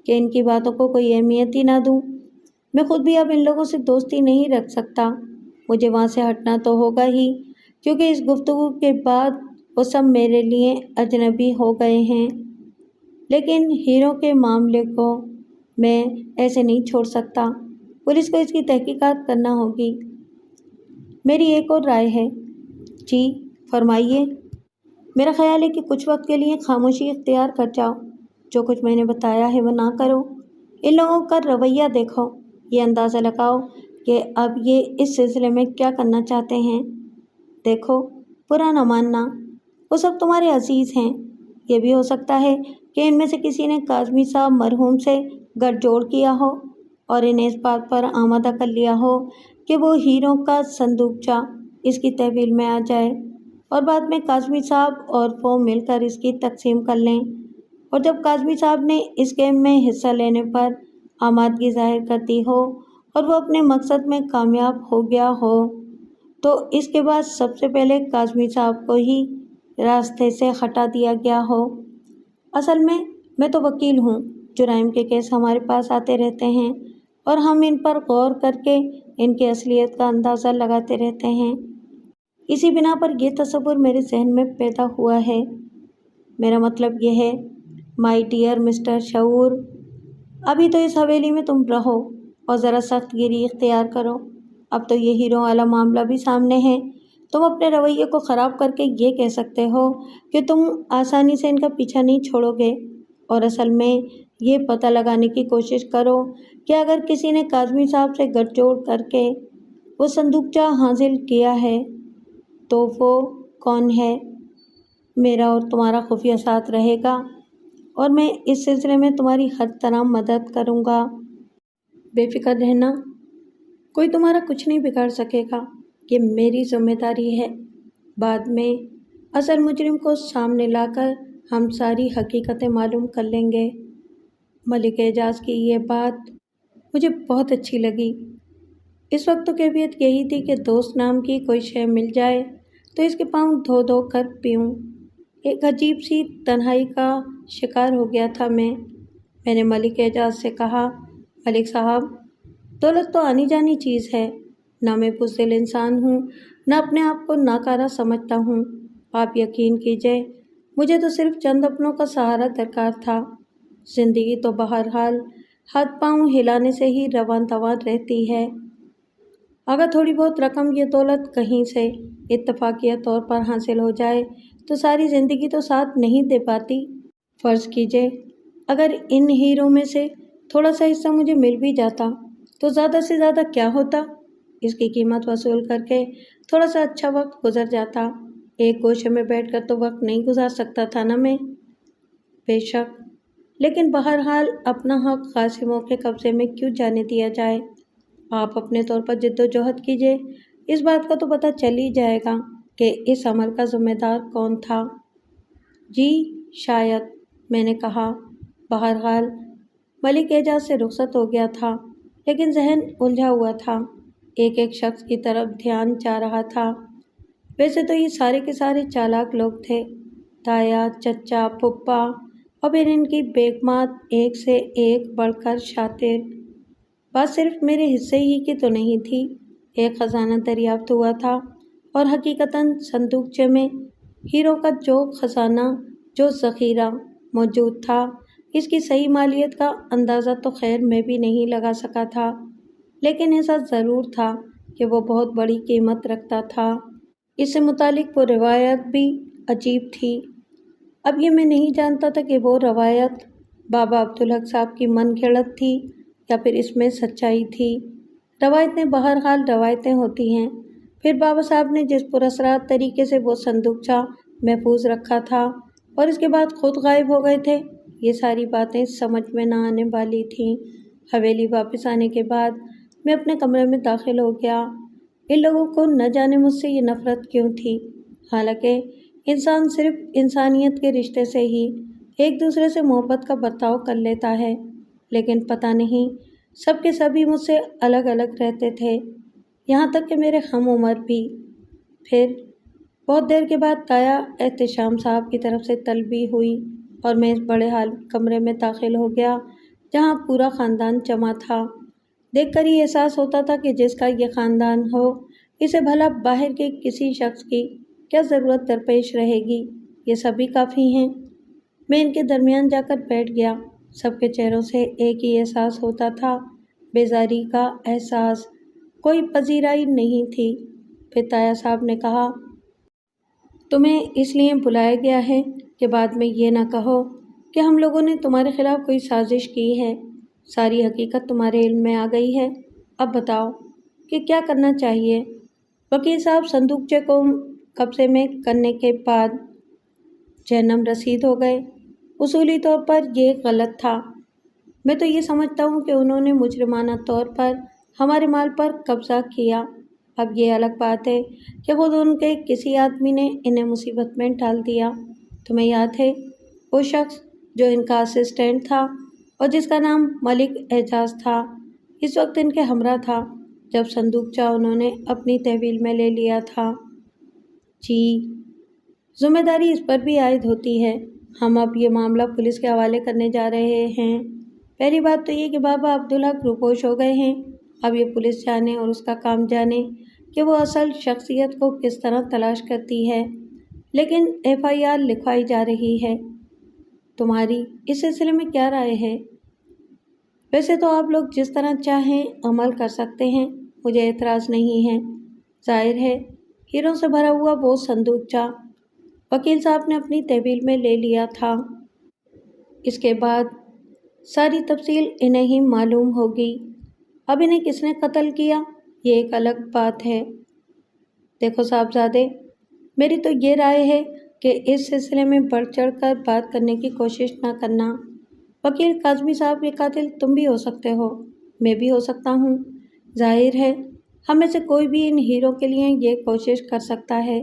کہ ان کی باتوں کو کوئی اہمیت ہی نہ دوں۔ میں خود بھی اب ان لوگوں سے دوستی نہیں رکھ سکتا، مجھے وہاں سے ہٹنا تو ہوگا ہی، کیونکہ اس گفتگو کے بعد وہ سب میرے لیے اجنبی ہو گئے ہیں۔ لیکن ہیروں کے معاملے کو میں ایسے نہیں چھوڑ سکتا، پولیس کو اس کی تحقیقات کرنا ہوگی۔ میری ایک اور رائے ہے۔ جی فرمائیے۔ میرا خیال ہے کہ کچھ وقت کے لیے خاموشی اختیار کر جاؤ، جو کچھ میں نے بتایا ہے وہ نہ کرو۔ ان لوگوں کا رویہ دیکھو، یہ اندازہ لگاؤ کہ اب یہ اس سلسلے میں کیا کرنا چاہتے ہیں۔ دیکھو، برا نہ ماننا، وہ سب تمہارے عزیز ہیں۔ یہ بھی ہو سکتا ہے کہ ان میں سے کسی نے کاظمی صاحب مرحوم سے گٹھ جوڑ کیا ہو اور انہیں اس بات پر آمادہ کر لیا ہو کہ وہ ہیروں کا صندوقچہ اس کی تحویل میں آ جائے، اور بعد میں کاظمی صاحب اور وہ مل کر اس کی تقسیم کر لیں، اور جب کاظمی صاحب نے اس گیم میں حصہ لینے پر آمادگی ظاہر کر دی ہو اور وہ اپنے مقصد میں کامیاب ہو گیا ہو تو اس کے بعد سب سے پہلے کاظمی صاحب کو ہی راستے سے ہٹا دیا گیا ہو۔ اصل میں تو وکیل ہوں، جرائم کے کیس ہمارے پاس آتے رہتے ہیں اور ہم ان پر غور کر کے ان کی اصلیت کا اندازہ لگاتے رہتے ہیں۔ اسی بنا پر یہ تصور میرے ذہن میں پیدا ہوا ہے۔ میرا مطلب یہ ہے، مائی ڈیئر مسٹر شعور، ابھی تو اس حویلی میں تم رہو اور ذرا سخت گیری اختیار کرو۔ اب تو یہ ہیرو والا معاملہ بھی سامنے ہے۔ تم اپنے رویے کو خراب کر کے یہ کہہ سکتے ہو کہ تم آسانی سے ان کا پیچھا نہیں چھوڑو گے، اور اصل میں یہ پتہ لگانے کی کوشش کرو کہ اگر کسی نے کاظمی صاحب سے گٹھ جوڑ کر کے وہ صندوقچہ حاصل کیا ہے تو وہ کون ہے۔ میرا اور تمہارا خفیہ ساتھ رہے گا اور میں اس سلسلے میں تمہاری ہر طرح مدد کروں گا۔ بے فکر رہنا، کوئی تمہارا کچھ نہیں بگاڑ سکے گا، یہ میری ذمہ داری ہے۔ بعد میں اصل مجرم کو سامنے لا کر ہم ساری حقیقتیں معلوم کر لیں گے۔ ملک اعجاز کی یہ بات مجھے بہت اچھی لگی۔ اس وقت تو کیفیت یہی تھی کہ دوست نام کی کوئی شے مل جائے تو اس کے پاؤں دھو دھو کر پیوں۔ ایک عجیب سی تنہائی کا شکار ہو گیا تھا میں نے ملک اعجاز سے کہا، ملک صاحب، دولت تو آنی جانی چیز ہے، نہ میں بزدل انسان ہوں، نہ اپنے آپ کو ناکارہ سمجھتا ہوں۔ آپ یقین کیجئے، مجھے تو صرف چند اپنوں کا سہارا درکار تھا۔ زندگی تو بہرحال ہاتھ پاؤں ہلانے سے ہی رواں دواں رہتی ہے۔ اگر تھوڑی بہت رقم یہ دولت کہیں سے اتفاقیہ طور پر حاصل ہو جائے تو ساری زندگی تو ساتھ نہیں دے پاتی۔ فرض کیجئے اگر ان ہیروں میں سے تھوڑا سا حصہ مجھے مل بھی جاتا تو زیادہ سے زیادہ کیا ہوتا، اس کی قیمت وصول کر کے تھوڑا سا اچھا وقت گزر جاتا۔ ایک گوشے میں بیٹھ کر تو وقت نہیں گزار سکتا تھا نا میں؟ بے شک، لیکن بہرحال اپنا حق قاسموں کے قبضے میں کیوں جانے دیا جائے؟ آپ اپنے طور پر جد و جہد کیجئے، اس بات کا تو پتہ چل ہی جائے گا کہ اس عمل کا ذمہ دار کون تھا۔ جی شاید، میں نے کہا۔ بہرحال ملک اعجاز سے رخصت ہو گیا تھا، لیکن ذہن الجھا ہوا تھا، ایک ایک شخص کی طرف دھیان جا رہا تھا۔ ویسے تو یہ سارے کے سارے چالاک لوگ تھے، تایا، چچا، پھپھا اور پھر ان کی بیگمات، ایک سے ایک بڑھ کر شاطر۔ بات صرف میرے حصے ہی کی تو نہیں تھی۔ ایک خزانہ دریافت ہوا تھا اور حقیقتاً صندوقچے میں ہیروں کا جو خزانہ، جو ذخیرہ موجود تھا، اس کی صحیح مالیت کا اندازہ تو خیر میں بھی نہیں لگا سکا تھا، لیکن ایسا ضرور تھا کہ وہ بہت بڑی قیمت رکھتا تھا۔ اس سے متعلق وہ روایت بھی عجیب تھی۔ اب یہ میں نہیں جانتا تھا کہ وہ روایت بابا عبدالحق صاحب کی من گھڑت تھی یا پھر اس میں سچائی تھی۔ روایتیں بہرحال روایتیں ہوتی ہیں۔ پھر بابا صاحب نے جس پراسرار طریقے سے وہ صندوقچہ محفوظ رکھا تھا اور اس کے بعد خود غائب ہو گئے تھے، یہ ساری باتیں سمجھ میں نہ آنے والی تھیں۔ حویلی واپس آنے کے بعد میں اپنے کمرے میں داخل ہو گیا۔ ان لوگوں کو نہ جانے مجھ سے یہ نفرت کیوں تھی، حالانکہ انسان صرف انسانیت کے رشتے سے ہی ایک دوسرے سے محبت کا برتاؤ کر لیتا ہے، لیکن پتہ نہیں سب کے سبھی مجھ سے الگ الگ رہتے تھے، یہاں تک کہ میرے ہم عمر بھی۔ پھر بہت دیر کے بعد تایا احتشام صاحب کی طرف سے طلبی ہوئی اور میں اس بڑے حال کمرے میں داخل ہو گیا جہاں پورا خاندان جمع تھا۔ دیکھ کر ہی احساس ہوتا تھا کہ جس کا یہ خاندان ہو، اسے بھلا باہر کے کسی شخص کی کیا ضرورت درپیش رہے گی، یہ سبھی کافی ہیں۔ میں ان کے درمیان جا کر بیٹھ گیا۔ سب کے چہروں سے ایک ہی احساس ہوتا تھا، بیزاری کا احساس، کوئی پذیرائی نہیں تھی۔ پھر تایا صاحب نے کہا، تمہیں اس لیے بلایا گیا ہے کہ بعد میں یہ نہ کہو کہ ہم لوگوں نے تمہارے خلاف کوئی سازش کی ہے۔ ساری حقیقت تمہارے علم میں آ گئی ہے، اب بتاؤ کہ کیا کرنا چاہیے۔ وکیل صاحب صندوقچے کو قبضے میں کرنے کے بعد جہنم رسید ہو گئے۔ اصولی طور پر یہ غلط تھا۔ میں تو یہ سمجھتا ہوں کہ انہوں نے مجرمانہ طور پر ہمارے مال پر قبضہ کیا۔ اب یہ الگ بات ہے کہ خود ان کے کسی آدمی نے انہیں مصیبت میں ڈال دیا۔ تمہیں یاد ہے وہ شخص جو ان کا اسسٹنٹ تھا اور جس کا نام ملک اعجاز تھا، اس وقت ان کے ہمراہ تھا جب صندوقچہ انہوں نے اپنی تحویل میں لے لیا تھا؟ جی، ذمہ داری اس پر بھی عائد ہوتی ہے۔ ہم اب یہ معاملہ پولیس کے حوالے کرنے جا رہے ہیں۔ پہلی بات تو یہ کہ بابا عبدالحق روپوش ہو گئے ہیں۔ اب یہ پولیس جانے اور اس کا کام جانے کہ وہ اصل شخصیت کو کس طرح تلاش کرتی ہے، لیکن FIR لکھوائی جا رہی ہے۔ تمہاری اس سلسلے میں کیا رائے ہے؟ ویسے تو آپ لوگ جس طرح چاہیں عمل کر سکتے ہیں، مجھے اعتراض نہیں ہے۔ ظاہر ہے ہیروں سے بھرا ہوا وہ صندوقچہ وکیل صاحب نے اپنی تحویل میں لے لیا تھا۔ اس کے بعد ساری تفصیل انہیں ہی معلوم ہوگی۔ اب انہیں کس نے قتل کیا یہ ایک الگ بات ہے۔ دیکھو صاحبزادے، میری تو یہ رائے ہے کہ اس سلسلے میں بڑھ چڑھ کر بات کرنے کی کوشش نہ کرنا۔ وکیل کاظمی صاحب کے قاتل تم بھی ہو سکتے ہو، میں بھی ہو سکتا ہوں۔ ظاہر ہے ہم میں سے کوئی بھی ان ہیروں کے لیے یہ کوشش کر سکتا ہے۔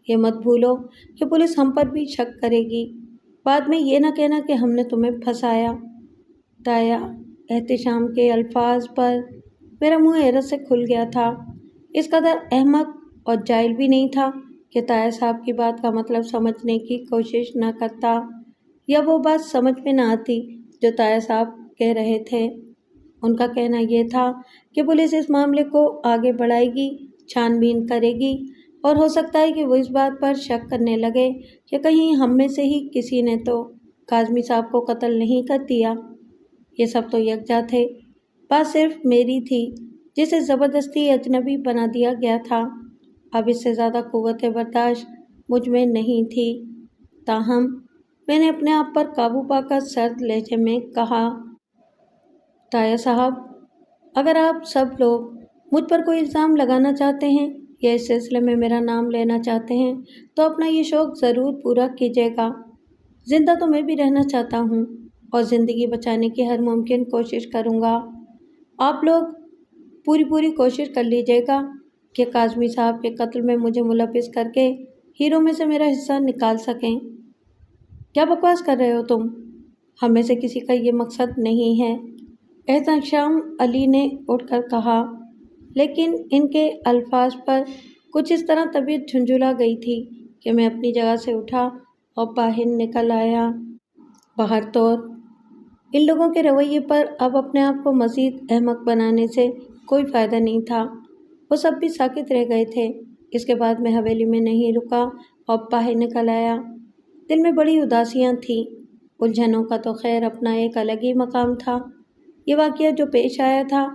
یہ مت بھولو کہ پولیس ہم پر بھی شک کرے گی، بعد میں یہ نہ کہنا کہ ہم نے تمہیں پھنسایا۔ تایا احتشام کے الفاظ پر میرا منہ حیرت سے کھل گیا تھا۔ اس قدر احمق اور جاہل بھی نہیں تھا کہ تایا صاحب کی بات کا مطلب سمجھنے کی کوشش نہ کرتا یا وہ بات سمجھ میں نہ آتی جو تایا صاحب کہہ رہے تھے۔ ان کا کہنا یہ تھا کہ پولیس اس معاملے کو آگے بڑھائے گی، چھان بین کرے گی، اور ہو سکتا ہے کہ وہ اس بات پر شک کرنے لگے کہ کہیں ہم میں سے ہی کسی نے تو کاظمی صاحب کو قتل نہیں کر دیا۔ یہ سب تو یکجا تھے، بات صرف میری تھی جسے زبردستی اجنبی بنا دیا گیا تھا۔ اب اس سے زیادہ قوت برداشت مجھ میں نہیں تھی۔ تاہم میں نے اپنے آپ پر قابو پا کر سرد لہجے میں کہا، تایا صاحب، اگر آپ سب لوگ مجھ پر کوئی الزام لگانا چاہتے ہیں یا اس سلسلے میں میرا نام لینا چاہتے ہیں تو اپنا یہ شوق ضرور پورا کیجیے گا۔ زندہ تو میں بھی رہنا چاہتا ہوں اور زندگی بچانے کی ہر ممکن کوشش کروں گا۔ آپ لوگ پوری کوشش کر لیجیے گا کہ کاظمی صاحب کے قتل میں مجھے ملوث کر کے ہیروں میں سے میرا حصہ نکال سکیں۔ کیا بکواس کر رہے ہو تم؟ ہم میں سے کسی کا یہ مقصد نہیں ہے، احتشام علی نے اٹھ کر کہا، لیکن ان کے الفاظ پر کچھ اس طرح طبیعت جھنجھلا گئی تھی کہ میں اپنی جگہ سے اٹھا اور باہر نکل آیا۔ باہر طور ان لوگوں کے رویے پر اب اپنے آپ کو مزید احمق بنانے سے کوئی فائدہ نہیں تھا۔ وہ سب بھی ساکت رہ گئے تھے۔ اس کے بعد میں حویلی میں نہیں رکا اور باہر نکل آیا۔ دل میں بڑی اداسیاں تھیں۔ الجھنوں کا تو خیر اپنا ایک الگ ہی مقام تھا۔ یہ واقعہ جو پیش آیا تھا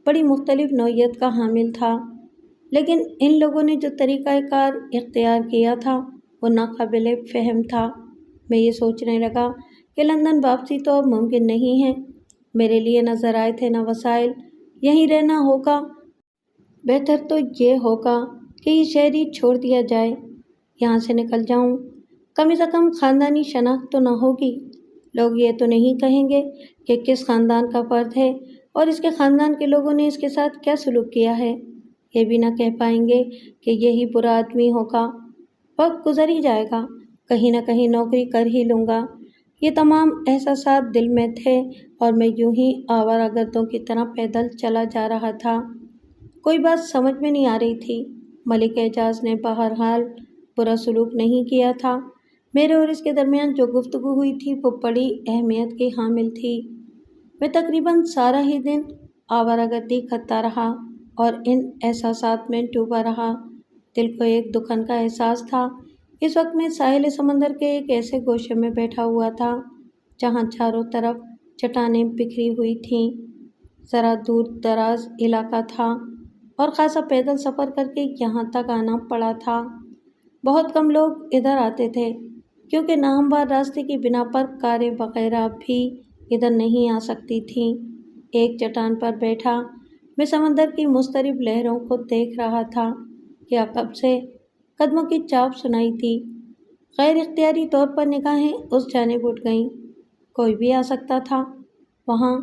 بڑی مختلف نوعیت کا حامل تھا، لیکن ان لوگوں نے جو طریقہ کار اختیار کیا تھا وہ ناقابل فہم تھا۔ میں یہ سوچنے لگا کہ لندن واپسی تو اب ممکن نہیں ہے۔ میرے لیے نہ ذرائع تھے نہ وسائل، یہیں رہنا ہوگا۔ بہتر تو یہ ہوگا کہ یہ شہر ہی چھوڑ دیا جائے، یہاں سے نکل جاؤں۔ کم از کم خاندانی شناخت تو نہ ہوگی، لوگ یہ تو نہیں کہیں گے کہ کس خاندان کا فرد ہے اور اس کے خاندان کے لوگوں نے اس کے ساتھ کیا سلوک کیا ہے۔ یہ بھی نہ کہہ پائیں گے کہ یہی برا آدمی ہوگا۔ وقت گزر ہی جائے گا، کہیں نہ کہیں نوکری کر ہی لوں گا۔ یہ تمام احساسات دل میں تھے اور میں یوں ہی آوارہ گردوں کی طرح پیدل چلا جا رہا تھا۔ کوئی بات سمجھ میں نہیں آ رہی تھی۔ ملک اعجاز نے بہرحال برا سلوک نہیں کیا تھا۔ میرے اور اس کے درمیان جو گفتگو ہوئی تھی وہ بڑی اہمیت کی حامل تھی۔ میں تقریباً سارا ہی دن آوارہ گردی کرتا رہا اور ان احساسات میں ڈوبا رہا۔ دل کو ایک دکھن کا احساس تھا۔ اس وقت میں ساحل سمندر کے ایک ایسے گوشے میں بیٹھا ہوا تھا جہاں چاروں طرف چٹانیں بکھری ہوئی تھیں۔ ذرا دور دراز علاقہ تھا اور خاصا پیدل سفر کر کے یہاں تک آنا پڑا تھا۔ بہت کم لوگ ادھر آتے تھے کیونکہ ناہموار راستے کی بنا پر کاریں وغیرہ بھی ادھر نہیں آ سکتی تھیں۔ ایک چٹان پر بیٹھا میں سمندر کی مضطرب لہروں کو دیکھ رہا تھا کہ عقب سے قدموں کی چاپ سنائی تھی۔ غیر اختیاری طور پر نگاہیں اس جانب اٹھ گئیں۔ کوئی بھی آ سکتا تھا وہاں،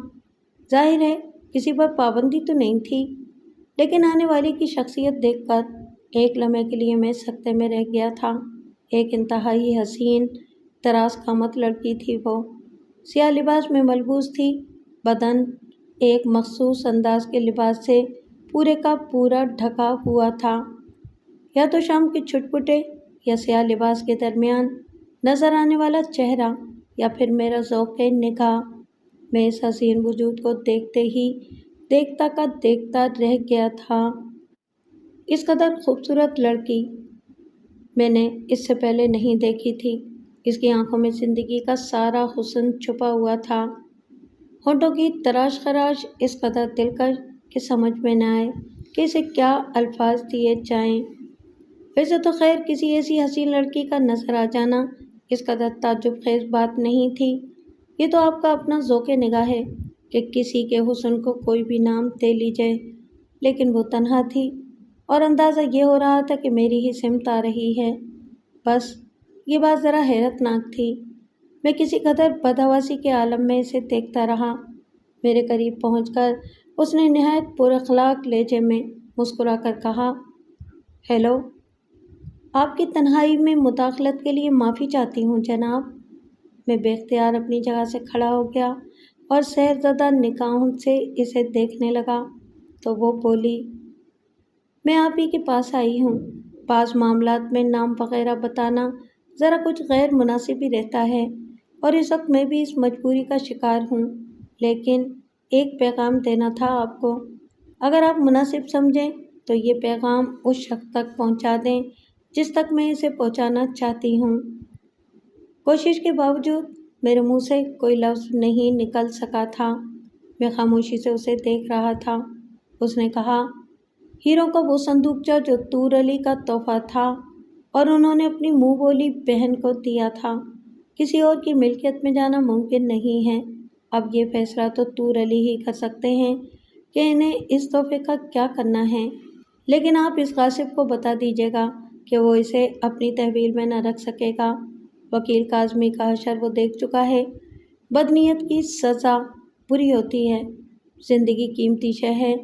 ظاہر ہے کسی پر پابندی تو نہیں تھی، لیکن آنے والے کی شخصیت دیکھ کر ایک لمحے کے لیے میں سکتے میں رہ گیا تھا۔ ایک انتہائی حسین دراز قامت لڑکی تھی وہ، سیاہ لباس میں ملبوس تھی، بدن ایک مخصوص انداز کے لباس سے پورے کا پورا ڈھکا ہوا تھا۔ یا تو شام کے چھٹپٹے یا سیاہ لباس کے درمیان نظر آنے والا چہرہ یا پھر میرا ذوق نگاہ۔ میں اس حسین وجود کو دیکھتے ہی دیکھتا کا دیکھتا رہ گیا تھا۔ اس قدر خوبصورت لڑکی میں نے اس سے پہلے نہیں دیکھی تھی۔ اس کی آنکھوں میں زندگی کا سارا حسن چھپا ہوا تھا۔ ہونٹوں کی تراش خراش اس قدر دلکش کہ سمجھ میں نہ آئے کہ اسے کیا الفاظ دیے جائیں۔ ویسے تو خیر کسی ایسی حسین لڑکی کا نظر آ جانا اس قدر تعجب خیز بات نہیں تھی۔ یہ تو آپ کا اپنا ذوق نگاہ ہے کہ کسی کے حسن کو کوئی بھی نام دے لیجئے، لیکن وہ تنہا تھی اور اندازہ یہ ہو رہا تھا کہ میری ہی سمت آ رہی ہے۔ بس یہ بات ذرا حیرت ناک تھی۔ میں کسی قدر بدحواسی کے عالم میں اسے دیکھتا رہا۔ میرے قریب پہنچ کر اس نے نہایت پر اخلاق لہجے میں مسکرا کر کہا، ہیلو، آپ کی تنہائی میں مداخلت کے لیے معافی چاہتی ہوں جناب۔ میں بے اختیار اپنی جگہ سے کھڑا ہو گیا اور سحر زدہ نگاہوں سے اسے دیکھنے لگا تو وہ بولی، میں آپ ہی کے پاس آئی ہوں۔ بعض معاملات میں نام وغیرہ بتانا ذرا کچھ غیر مناسب ہی رہتا ہے اور اس وقت میں بھی اس مجبوری کا شکار ہوں، لیکن ایک پیغام دینا تھا آپ کو۔ اگر آپ مناسب سمجھیں تو یہ پیغام اس شخص تک پہنچا دیں جس تک میں اسے پہنچانا چاہتی ہوں۔ کوشش کے باوجود میرے منہ سے کوئی لفظ نہیں نکل سکا تھا۔ میں خاموشی سے اسے دیکھ رہا تھا۔ اس نے کہا، ہیروں کا وہ صندوقچہ جو طور علی کا تحفہ تھا اور انہوں نے اپنی منہ بولی بہن کو دیا تھا، کسی اور کی ملکیت میں جانا ممکن نہیں ہے۔ اب یہ فیصلہ تو طور علی ہی کر سکتے ہیں کہ انہیں اس تحفے کا کیا کرنا ہے، لیکن آپ اس غاصب کو بتا دیجیے گا کہ وہ اسے اپنی تحویل میں نہ رکھ سکے گا۔ وکیل کاظمی کا حشر وہ دیکھ چکا ہے۔ بدنیت کی سزا بری ہوتی ہے۔ زندگی قیمتی شے ہے۔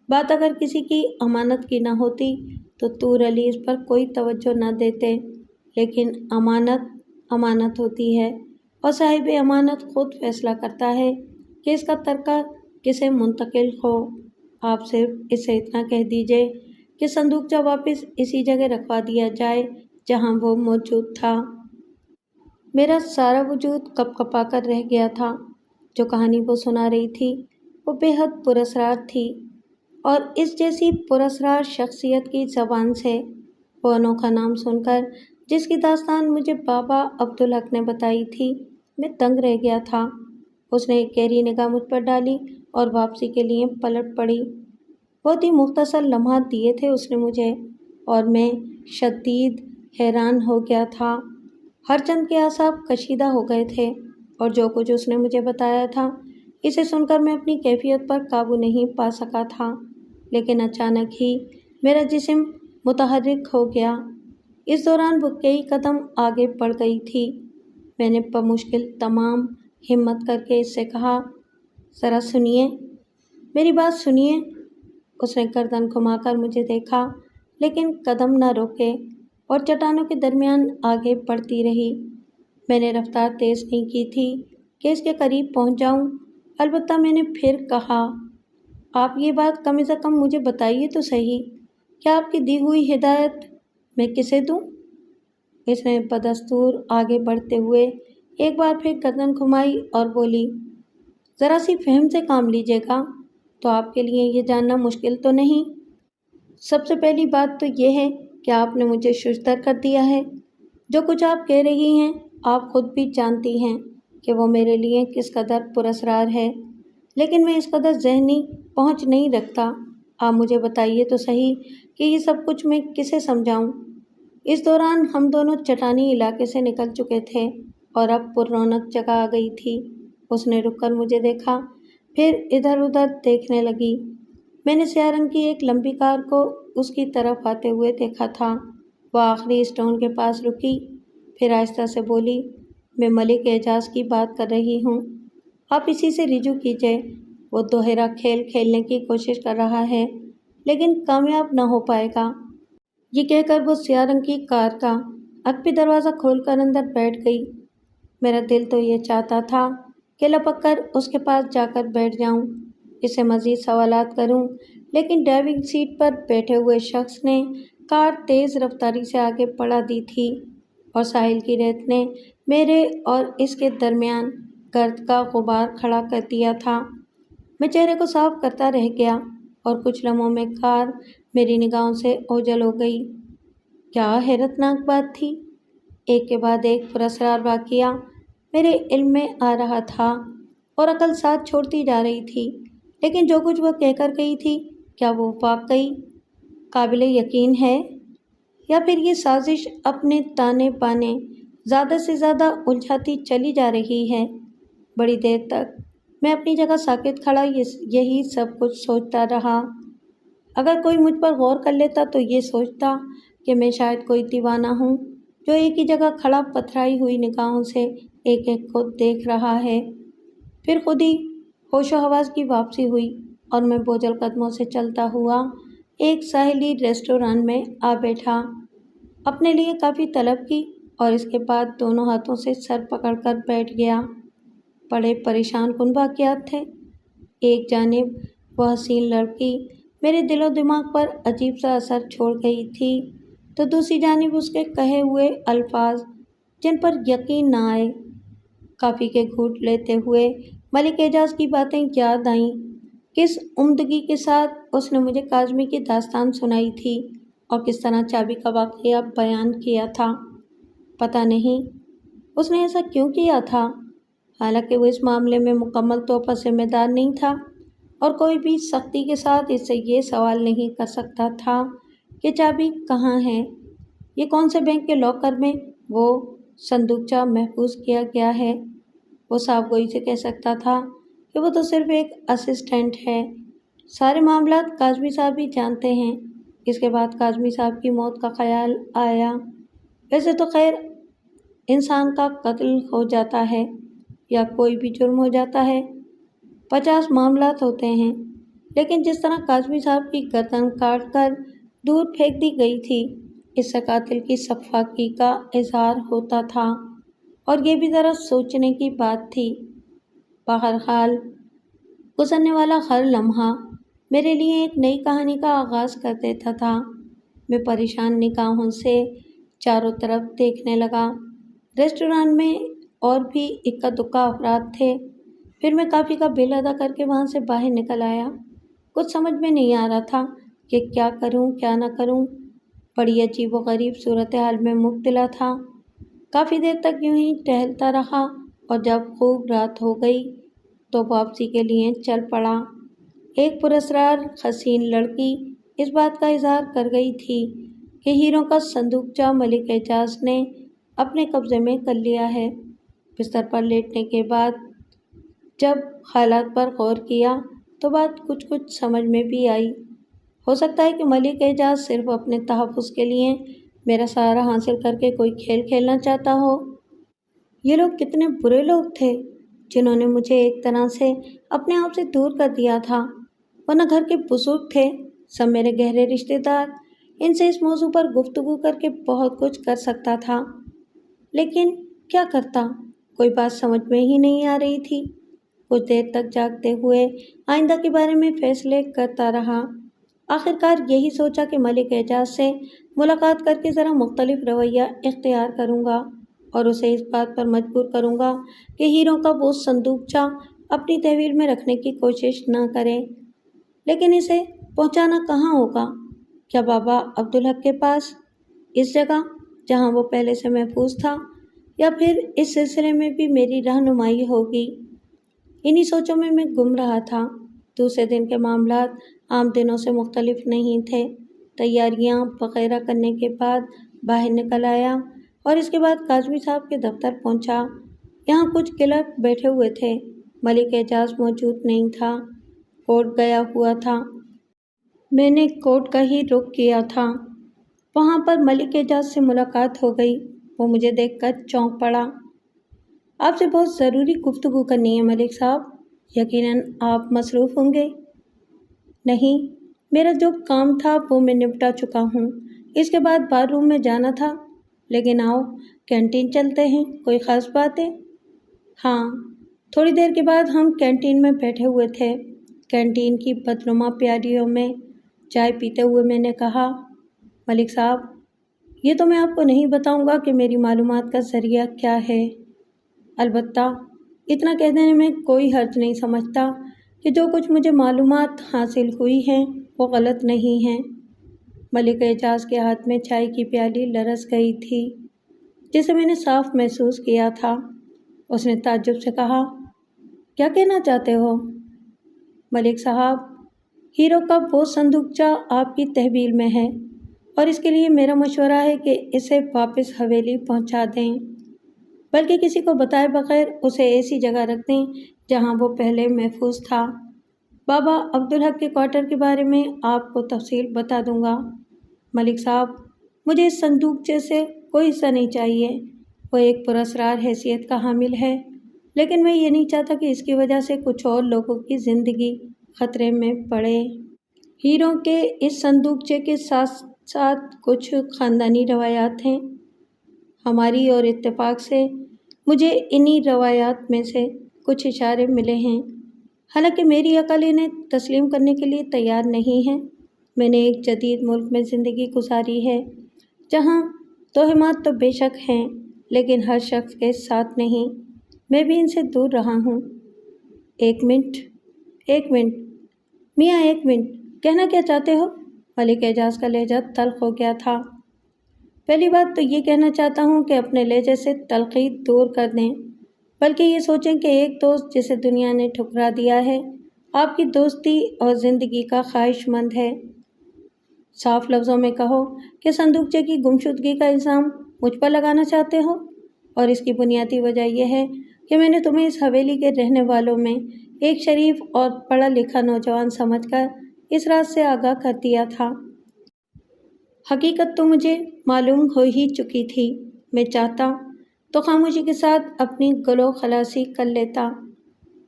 بات اگر کسی کی امانت کی نہ ہوتی تو طور علی اس پر کوئی توجہ نہ دیتے، لیکن امانت امانت ہوتی ہے اور صاحب امانت خود فیصلہ کرتا ہے کہ اس کا ترکہ کسے منتقل ہو۔ آپ صرف اسے اتنا کہہ دیجئے کہ صندوقچہ واپس اسی جگہ رکھوا دیا جائے جہاں وہ موجود تھا۔ میرا سارا وجود کپ کپا کر رہ گیا تھا۔ جو کہانی وہ سنا رہی تھی وہ بے حد پراسرار تھی اور اس جیسی پراسرار شخصیت کی زبان سے وہ انوکھا نام سن کر جس کی داستان مجھے بابا عبدالحق نے بتائی تھی، میں دنگ رہ گیا تھا۔ اس نے ایک گہری نگاہ مجھ پر ڈالی اور واپسی کے لیے پلٹ پڑی۔ بہت ہی مختصر لمحات دیے تھے اس نے مجھے اور میں شدید حیران ہو گیا تھا۔ ہر چند کے اعصاب کشیدہ ہو گئے تھے اور جو کچھ اس نے مجھے بتایا تھا اسے سن کر میں اپنی کیفیت پر قابو نہیں پا سکا تھا، لیکن اچانک ہی میرا جسم متحرک ہو گیا۔ اس دوران وہ کئی قدم آگے بڑھ گئی تھی۔ میں نے بمشکل تمام ہمت کر کے اس سے کہا، ذرا سنیے، میری بات سنیے۔ اس نے گردن گھما کر مجھے دیکھا لیکن قدم نہ روکے اور چٹانوں کے درمیان آگے بڑھتی رہی۔ میں نے رفتار تیز نہیں کی تھی کہ اس کے قریب پہنچ جاؤں، البتہ میں نے پھر کہا، آپ یہ بات کم از کم مجھے بتائیے تو صحیح، کیا آپ کی دی ہوئی ہدایت میں کسے دوں؟ اس نے بدستور آگے بڑھتے ہوئے ایک بار پھر گردن گھمائی اور بولی، ذرا سی فہم سے کام لیجیے گا تو آپ کے لیے یہ جاننا مشکل تو نہیں۔ سب سے پہلی بات تو یہ ہے کہ آپ نے مجھے ششدر کر دیا ہے۔ جو کچھ آپ کہہ رہی ہیں آپ خود بھی جانتی ہیں کہ وہ میرے لیے کس قدر پراسرار ہے، لیکن میں اس قدر ذہنی پہنچ نہیں رکھتا۔ آپ مجھے بتائیے تو صحیح کہ یہ سب کچھ میں کسے سمجھاؤں۔ اس دوران ہم دونوں چٹانی علاقے سے نکل چکے تھے اور اب پر رونق جگہ آ گئی تھی۔ اس نے رک کر مجھے دیکھا، پھر ادھر ادھر دیکھنے لگی۔ میں نے سیاہ رنگ کی ایک لمبی کار کو اس کی طرف آتے ہوئے دیکھا تھا۔ وہ آخری اسٹون کے پاس رکی، پھر آہستہ سے بولی، میں ملک اعجاز کی بات کر رہی ہوں، آپ اسی سے رجوع کیجئے۔ وہ دوہرا کھیل کھیلنے کی کوشش کر رہا ہے لیکن کامیاب نہ ہو پائے گا۔ یہ کہہ کر وہ سیاہ رنگ کی کار کا عقبی دروازہ کھول کر اندر بیٹھ گئی۔ میرا دل تو یہ چاہتا تھا کہ لپک کر اس کے پاس جا کر بیٹھ جاؤں، اس سے مزید سوالات کروں، لیکن ڈرائیونگ سیٹ پر بیٹھے ہوئے شخص نے کار تیز رفتاری سے آگے بڑھا دی تھی اور ساحل کی ریت نے میرے اور اس کے درمیان گرد کا غبار کھڑا کر دیا تھا۔ میں چہرے کو صاف کرتا رہ گیا اور کچھ لمحوں میں کار میری نگاہوں سے اوجھل ہو گئی۔ کیا حیرت ناک بات تھی! ایک کے بعد ایک پراسرار واقعہ میرے علم میں آ رہا تھا اور عقل ساتھ چھوڑتی جا رہی تھی، لیکن جو کچھ وہ کہہ کر گئی تھی کیا وہ واقعی قابل یقین ہے یا پھر یہ سازش اپنے تانے بانے زیادہ سے زیادہ الجھاتی چلی جا رہی ہے؟ بڑی دیر تک میں اپنی جگہ ساکت کھڑا یہی سب کچھ سوچتا رہا۔ اگر کوئی مجھ پر غور کر لیتا تو یہ سوچتا کہ میں شاید کوئی دیوانہ ہوں جو ایک ہی جگہ کھڑا پتھرائی ہوئی نگاہوں سے ایک ایک کو دیکھ رہا ہے۔ پھر خود ہی ہوش و حواس کی واپسی ہوئی اور میں بوجھل قدموں سے چلتا ہوا ایک ساحلی ریسٹوران میں آ بیٹھا۔ اپنے لیے کافی طلب کی اور اس کے بعد دونوں ہاتھوں سے سر پکڑ کر بیٹھ گیا۔ بڑے پریشان کن واقعات تھے۔ ایک جانب وہ حسین لڑکی میرے دل و دماغ پر عجیب سا اثر چھوڑ گئی تھی تو دوسری جانب اس کے کہے ہوئے الفاظ جن پر یقین نہ آئے۔ کافی کے گھونٹ لیتے ہوئے ملک اعجاز کی باتیں یاد آئیں۔ کس عمدگی کے ساتھ اس نے مجھے کاظمی کی داستان سنائی تھی اور کس طرح چابی کا واقعہ بیان کیا تھا۔ پتہ نہیں اس نے ایسا کیوں کیا تھا، حالانکہ وہ اس معاملے میں مکمل طور پر ذمہ دار نہیں تھا اور کوئی بھی سختی کے ساتھ اس سے یہ سوال نہیں کر سکتا تھا کہ چابی کہاں ہے، یہ کون سے بینک کے لاکر میں وہ صندوقچہ محفوظ کیا گیا ہے۔ وہ صاف گوئی سے کہہ سکتا تھا کہ وہ تو صرف ایک اسسٹنٹ ہے، سارے معاملات کاظمی صاحب ہی جانتے ہیں۔ اس کے بعد کاظمی صاحب کی موت کا خیال آیا۔ ویسے تو خیر انسان کا قتل ہو جاتا ہے یا کوئی بھی جرم ہو جاتا ہے 50 معاملات ہوتے ہیں، لیکن جس طرح کاظمی صاحب کی گردن کاٹ کر دور پھینک دی گئی تھی اس سے قاتل کی سفاکی کا اظہار ہوتا تھا، اور یہ بھی ذرا سوچنے کی بات تھی۔ بہرحال گزرنے والا ہر لمحہ میرے لیے ایک نئی کہانی کا آغاز کر دیتا تھا۔ میں پریشان نگاہوں سے چاروں طرف دیکھنے لگا۔ ریسٹوران میں اور بھی اکا دکا افراد تھے۔ پھر میں کافی کا بل ادا کر کے وہاں سے باہر نکل آیا۔ کچھ سمجھ میں نہیں آ رہا تھا کہ کیا کروں کیا نہ کروں۔ بڑی عجیب و غریب صورتحال میں مبتلا تھا۔ کافی دیر تک یوں ہی ٹہلتا رہا اور جب خوب رات ہو گئی تو واپسی کے لیے چل پڑا۔ ایک پراسرار حسین لڑکی اس بات کا اظہار کر گئی تھی کہ ہیروں کا صندوقچہ ملک اعجاز نے اپنے قبضے میں کر لیا ہے۔ بستر پر لیٹنے کے بعد جب حالات پر غور کیا تو بات کچھ سمجھ میں بھی آئی۔ ہو سکتا ہے کہ ملک اعجاز صرف اپنے تحفظ کے لیے میرا سہارا حاصل کر کے کوئی کھیل کھیلنا چاہتا ہو۔ یہ لوگ کتنے برے لوگ تھے جنہوں نے مجھے ایک طرح سے اپنے آپ سے دور کر دیا تھا، ورنہ گھر کے بزرگ تھے، سب میرے گہرے رشتے دار، ان سے اس موضوع پر گفتگو کر کے بہت کچھ کر سکتا تھا، لیکن کیا کرتا، کوئی بات سمجھ میں ہی نہیں آ رہی تھی۔ کچھ دیر تک جاگتے ہوئے آئندہ کے بارے میں فیصلے کرتا رہا۔ آخرکار یہی سوچا کہ ملک اعجاز سے ملاقات کر کے ذرا مختلف رویہ اختیار کروں گا اور اسے اس بات پر مجبور کروں گا کہ ہیروں کا وہ صندوقچہ اپنی تحویل میں رکھنے کی کوشش نہ کرے۔ لیکن اسے پہنچانا کہاں ہوگا؟ کیا بابا عبدالحق کے پاس، اس جگہ جہاں وہ پہلے سے محفوظ تھا، یا پھر اس سلسلے میں بھی میری رہنمائی ہوگی؟ انہی سوچوں میں گم رہا تھا۔ دوسرے دن کے معاملات عام دنوں سے مختلف نہیں تھے۔ تیاریاں وغیرہ کرنے کے بعد باہر نکل آیا اور اس کے بعد کاظمی صاحب کے دفتر پہنچا۔ یہاں کچھ کلرک بیٹھے ہوئے تھے، ملک اعجاز موجود نہیں تھا، کورٹ گیا ہوا تھا۔ میں نے کورٹ کا ہی رخ کیا تھا۔ وہاں پر ملک اعجاز سے ملاقات ہو گئی۔ وہ مجھے دیکھ کر چونک پڑا۔ آپ سے بہت ضروری گفتگو کرنی ہے ملک صاحب، یقیناً آپ مصروف ہوں گے۔ نہیں، میرا جو کام تھا وہ میں نپٹا چکا ہوں، اس کے بعد بار روم میں جانا تھا، لیکن آؤ کینٹین چلتے ہیں، کوئی خاص بات ہے؟ ہاں۔ تھوڑی دیر کے بعد ہم کینٹین میں بیٹھے ہوئے تھے۔ کینٹین کی بدنما پیالیوں میں چائے پیتے ہوئے میں نے کہا، ملک صاحب، یہ تو میں آپ کو نہیں بتاؤں گا کہ میری معلومات کا ذریعہ کیا ہے، البتہ اتنا کہہ دینے میں کوئی حرج نہیں سمجھتا کہ جو کچھ مجھے معلومات حاصل ہوئی ہیں وہ غلط نہیں ہیں۔ ملک اعجاز کے ہاتھ میں چائے کی پیالی لرز گئی تھی، جسے میں نے صاف محسوس کیا تھا۔ اس نے تعجب سے کہا، کیا کہنا چاہتے ہو؟ ملک صاحب، ہیرو کا وہ صندوقچہ آپ کی تحویل میں ہے اور اس کے لیے میرا مشورہ ہے کہ اسے واپس حویلی پہنچا دیں، بلکہ کسی کو بتائے بغیر اسے ایسی جگہ رکھ دیں جہاں وہ پہلے محفوظ تھا۔ بابا عبدالحق کے کوارٹر کے بارے میں آپ کو تفصیل بتا دوں گا۔ ملک صاحب، مجھے اس صندوقچے سے کوئی حصہ نہیں چاہیے۔ وہ ایک پراسرار حیثیت کا حامل ہے، لیکن میں یہ نہیں چاہتا کہ اس کی وجہ سے کچھ اور لوگوں کی زندگی خطرے میں پڑے۔ ہیروں کے اس صندوقچے کے ساتھ ساتھ کچھ خاندانی روایات ہیں ہماری، اور اتفاق سے مجھے انہی روایات میں سے کچھ اشارے ملے ہیں، حالانکہ میری عقل انہیں تسلیم کرنے کے لیے تیار نہیں ہے۔ میں نے ایک جدید ملک میں زندگی گزاری ہے جہاں توہمات تو بے شک ہیں، لیکن ہر شخص کے ساتھ نہیں۔ میں بھی ان سے دور رہا ہوں۔ ایک منٹ میاں، ایک منٹ، کہنا کیا چاہتے ہو؟ ملک اعجاز کا لہجہ تلخ ہو گیا تھا۔ پہلی بات تو یہ کہنا چاہتا ہوں کہ اپنے لہجے سے تلخی دور کر دیں، بلکہ یہ سوچیں کہ ایک دوست جسے دنیا نے ٹھکرا دیا ہے آپ کی دوستی اور زندگی کا خواہش مند ہے۔ صاف لفظوں میں کہو کہ صندوقچے کی گمشدگی کا الزام مجھ پر لگانا چاہتے ہو، اور اس کی بنیادی وجہ یہ ہے کہ میں نے تمہیں اس حویلی کے رہنے والوں میں ایک شریف اور پڑھا لکھا نوجوان سمجھ کر اس راز سے آگاہ کر دیا تھا۔ حقیقت تو مجھے معلوم ہو ہی چکی تھی۔ میں چاہتا تو خاموشی کے ساتھ اپنی گلو خلاصی کر لیتا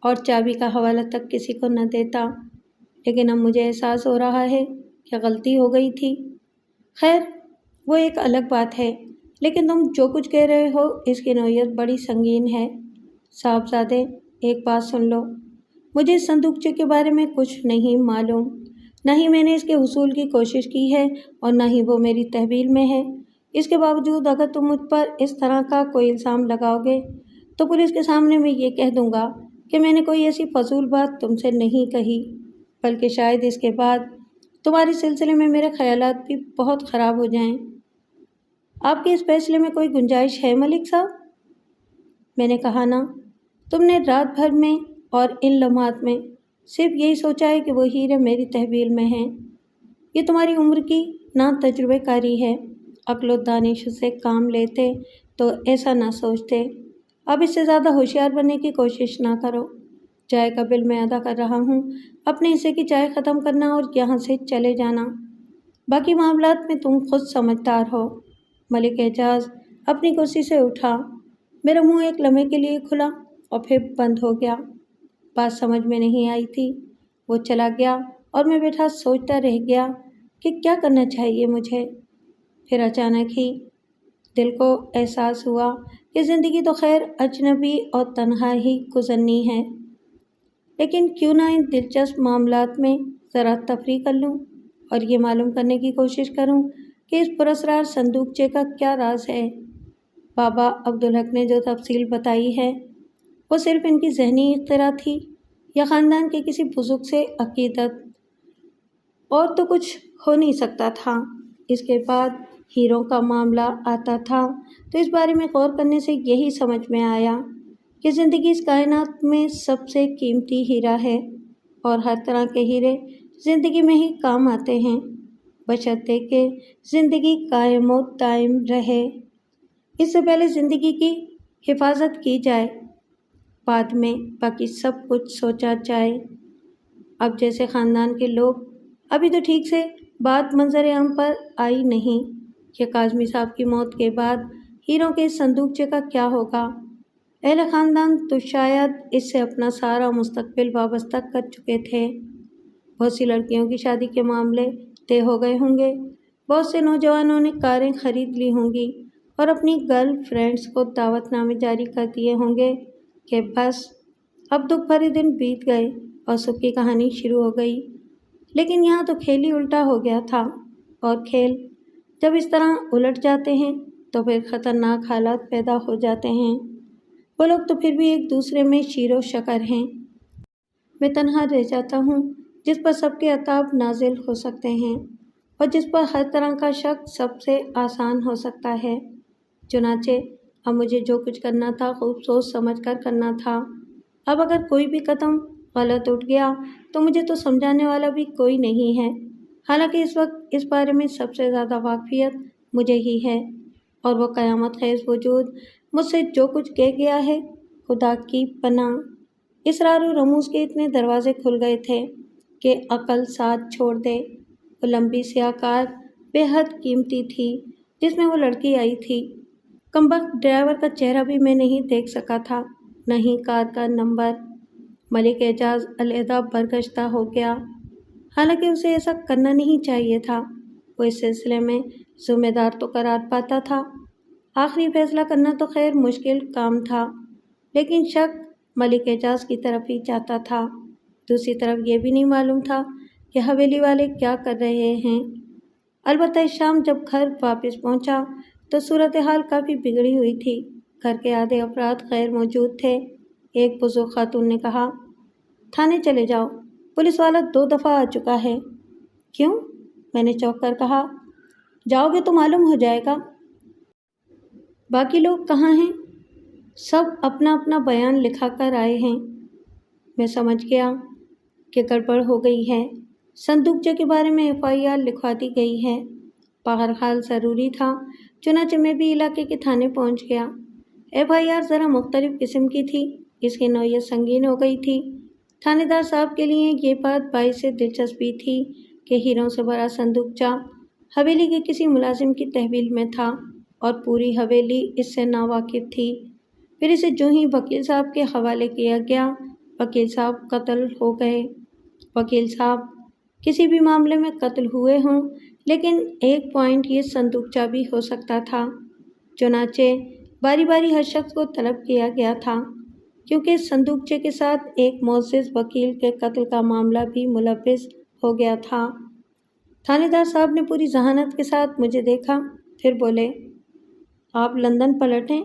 اور چابی کا حوالہ تک کسی کو نہ دیتا، لیکن اب مجھے احساس ہو رہا ہے کہ غلطی ہو گئی تھی۔ خیر، وہ ایک الگ بات ہے، لیکن تم جو کچھ کہہ رہے ہو اس کی نوعیت بڑی سنگین ہے۔ صاحبزادے، ایک بات سن لو، مجھے اس صندوقچے کے بارے میں کچھ نہیں معلوم، نہ ہی میں نے اس کے حصول کی کوشش کی ہے اور نہ ہی وہ میری تحویل میں ہے۔ اس کے باوجود اگر تم مجھ پر اس طرح کا کوئی الزام لگاؤ گے تو پولیس کے سامنے میں یہ کہہ دوں گا کہ میں نے کوئی ایسی فضول بات تم سے نہیں کہی، بلکہ شاید اس کے بعد تمہارے سلسلے میں میرے خیالات بھی بہت خراب ہو جائیں۔ آپ کے اس فیصلے میں کوئی گنجائش ہے ملک صاحب؟ میں نے کہا نا، تم نے رات بھر میں اور ان لمحات میں صرف یہی سوچا ہے کہ وہ ہیرے میری تحویل میں ہیں۔ یہ تمہاری عمر کی نا تجربے کاری ہے۔ عقل و دانش سے کام لیتے تو ایسا نہ سوچتے۔ اب اس سے زیادہ ہوشیار بننے کی کوشش نہ کرو۔ چائے کا بل میں ادا کر رہا ہوں، اپنے حصے کی چائے ختم کرنا اور یہاں سے چلے جانا۔ باقی معاملات میں تم خود سمجھدار ہو۔ ملک اعجاز اپنی کرسی سے اٹھا۔ میرا منہ ایک لمحے کے لیے کھلا اور پھر بند ہو گیا۔ بات سمجھ میں نہیں آئی تھی۔ وہ چلا گیا اور میں بیٹھا سوچتا رہ گیا کہ کیا کرنا چاہیے مجھے۔ پھر اچانک ہی دل کو احساس ہوا کہ زندگی تو خیر اجنبی اور تنہا ہی گزرنی ہے، لیکن کیوں نہ ان دلچسپ معاملات میں ذرا تفریح کر لوں اور یہ معلوم کرنے کی کوشش کروں کہ اس پراسرار صندوقچے کا کیا راز ہے۔ بابا عبدالحق نے جو تفصیل بتائی ہے وہ صرف ان کی ذہنی اختراع تھی یا خاندان کے کسی بزرگ سے عقیدت، اور تو کچھ ہو نہیں سکتا تھا۔ اس کے بعد ہیروں کا معاملہ آتا تھا تو اس بارے میں غور کرنے سے یہی سمجھ میں آیا کہ زندگی اس کائنات میں سب سے قیمتی ہیرا ہے، اور ہر طرح کے ہیرے زندگی میں ہی کام آتے ہیں، بشرطے کہ زندگی قائم و دائم رہے۔ اس سے پہلے زندگی کی حفاظت کی جائے، بعد میں باقی سب کچھ سوچا جائے۔ اب جیسے خاندان کے لوگ ابھی تو ٹھیک سے بات منظر عام پر آئی نہیں کہ کاظمی صاحب کی موت کے بعد ہیروں کے اس صندوقچے کا کیا ہوگا۔ اہل خاندان تو شاید اس سے اپنا سارا مستقبل وابستہ کر چکے تھے۔ بہت سی لڑکیوں کی شادی کے معاملے طے ہو گئے ہوں گے، بہت سے نوجوانوں نے کاریں خرید لی ہوں گی اور اپنی گرل فرینڈز کو دعوت نامے جاری کر دیے ہوں گے کہ بس اب دکھ بھرے دن بیت گئے اور سکھ کی کہانی شروع ہو گئی۔ لیکن یہاں تو کھیل ہی الٹا ہو گیا تھا، اور کھیل جب اس طرح الٹ جاتے ہیں تو پھر خطرناک حالات پیدا ہو جاتے ہیں۔ وہ لوگ تو پھر بھی ایک دوسرے میں شیر و شکر ہیں۔ میں تنہا رہ جاتا ہوں جس پر سب کے عتاب نازل ہو سکتے ہیں اور جس پر ہر طرح کا شک سب سے آسان ہو سکتا ہے۔ چنانچہ اب مجھے جو کچھ کرنا تھا خوب سوچ سمجھ کر کرنا تھا۔ اب اگر کوئی بھی قدم غلط اٹھ گیا تو مجھے تو سمجھانے والا بھی کوئی نہیں ہے، حالانکہ اس وقت اس بارے میں سب سے زیادہ واقفیت مجھے ہی ہے، اور وہ قیامت خیز وجود مجھ سے جو کچھ کہہ گیا ہے، خدا کی پناہ اسرار و رموز کے اتنے دروازے کھل گئے تھے کہ عقل ساتھ چھوڑ دے۔ وہ لمبی سیاہ کار بے حد قیمتی تھی جس میں وہ لڑکی آئی تھی۔ کمبخت ڈرائیور کا چہرہ بھی میں نہیں دیکھ سکا تھا، نہ ہی کار کا نمبر۔ ملک اعجاز علیحدہ برگشتہ ہو گیا، حالانکہ اسے ایسا کرنا نہیں چاہیے تھا۔ وہ اس سلسلے میں ذمہ دار تو قرار پاتا تھا، آخری فیصلہ کرنا تو خیر مشکل کام تھا، لیکن شک ملک اعجاز کی طرف ہی جاتا تھا۔ دوسری طرف یہ بھی نہیں معلوم تھا کہ حویلی والے کیا کر رہے ہیں۔ البتہ اس شام جب گھر واپس پہنچا تو صورتحال کافی بگڑی ہوئی تھی۔ گھر کے آدھے افراد غیر موجود تھے۔ ایک بزرگ خاتون نے کہا، تھانے چلے جاؤ، پولیس والا 2 دفعہ آ چکا ہے۔ کیوں؟ میں نے چونک کر کہا، جاؤ گے تو معلوم ہو جائے گا۔ باقی لوگ کہاں ہیں؟ سب اپنا اپنا بیان لکھا کر آئے ہیں۔ میں سمجھ گیا کہ گڑبڑ ہو گئی ہے۔ صندوقچے کے بارے میں FIR لکھوا دی گئی ہے۔ بہرحال ضروری تھا، چنانچہ میں بھی علاقے کے تھانے پہنچ گیا۔ FIR ذرا مختلف قسم کی تھی، اس کی نوعیت سنگین ہو گئی تھی۔ تھانے دار صاحب کے لیے یہ بات باعث دلچسپی تھی کہ ہیروں سے بھرا صندوقچہ حویلی کے کسی ملازم کی تحویل میں تھا اور پوری حویلی اس سے ناواقف تھی۔ پھر اسے جو ہی وکیل صاحب کے حوالے کیا گیا، وکیل صاحب قتل ہو گئے۔ وکیل صاحب کسی بھی معاملے میں قتل ہوئے ہوں، لیکن ایک پوائنٹ یہ صندوقچہ بھی ہو سکتا تھا۔ چنانچہ باری باری ہر شخص کو طلب کیا گیا تھا، کیونکہ صندوقچے کے ساتھ ایک معزز وکیل کے قتل کا معاملہ بھی ملوث ہو گیا تھا۔ تھانے دار صاحب نے پوری ذہانت کے ساتھ مجھے دیکھا، پھر بولے، آپ لندن پلٹیں؟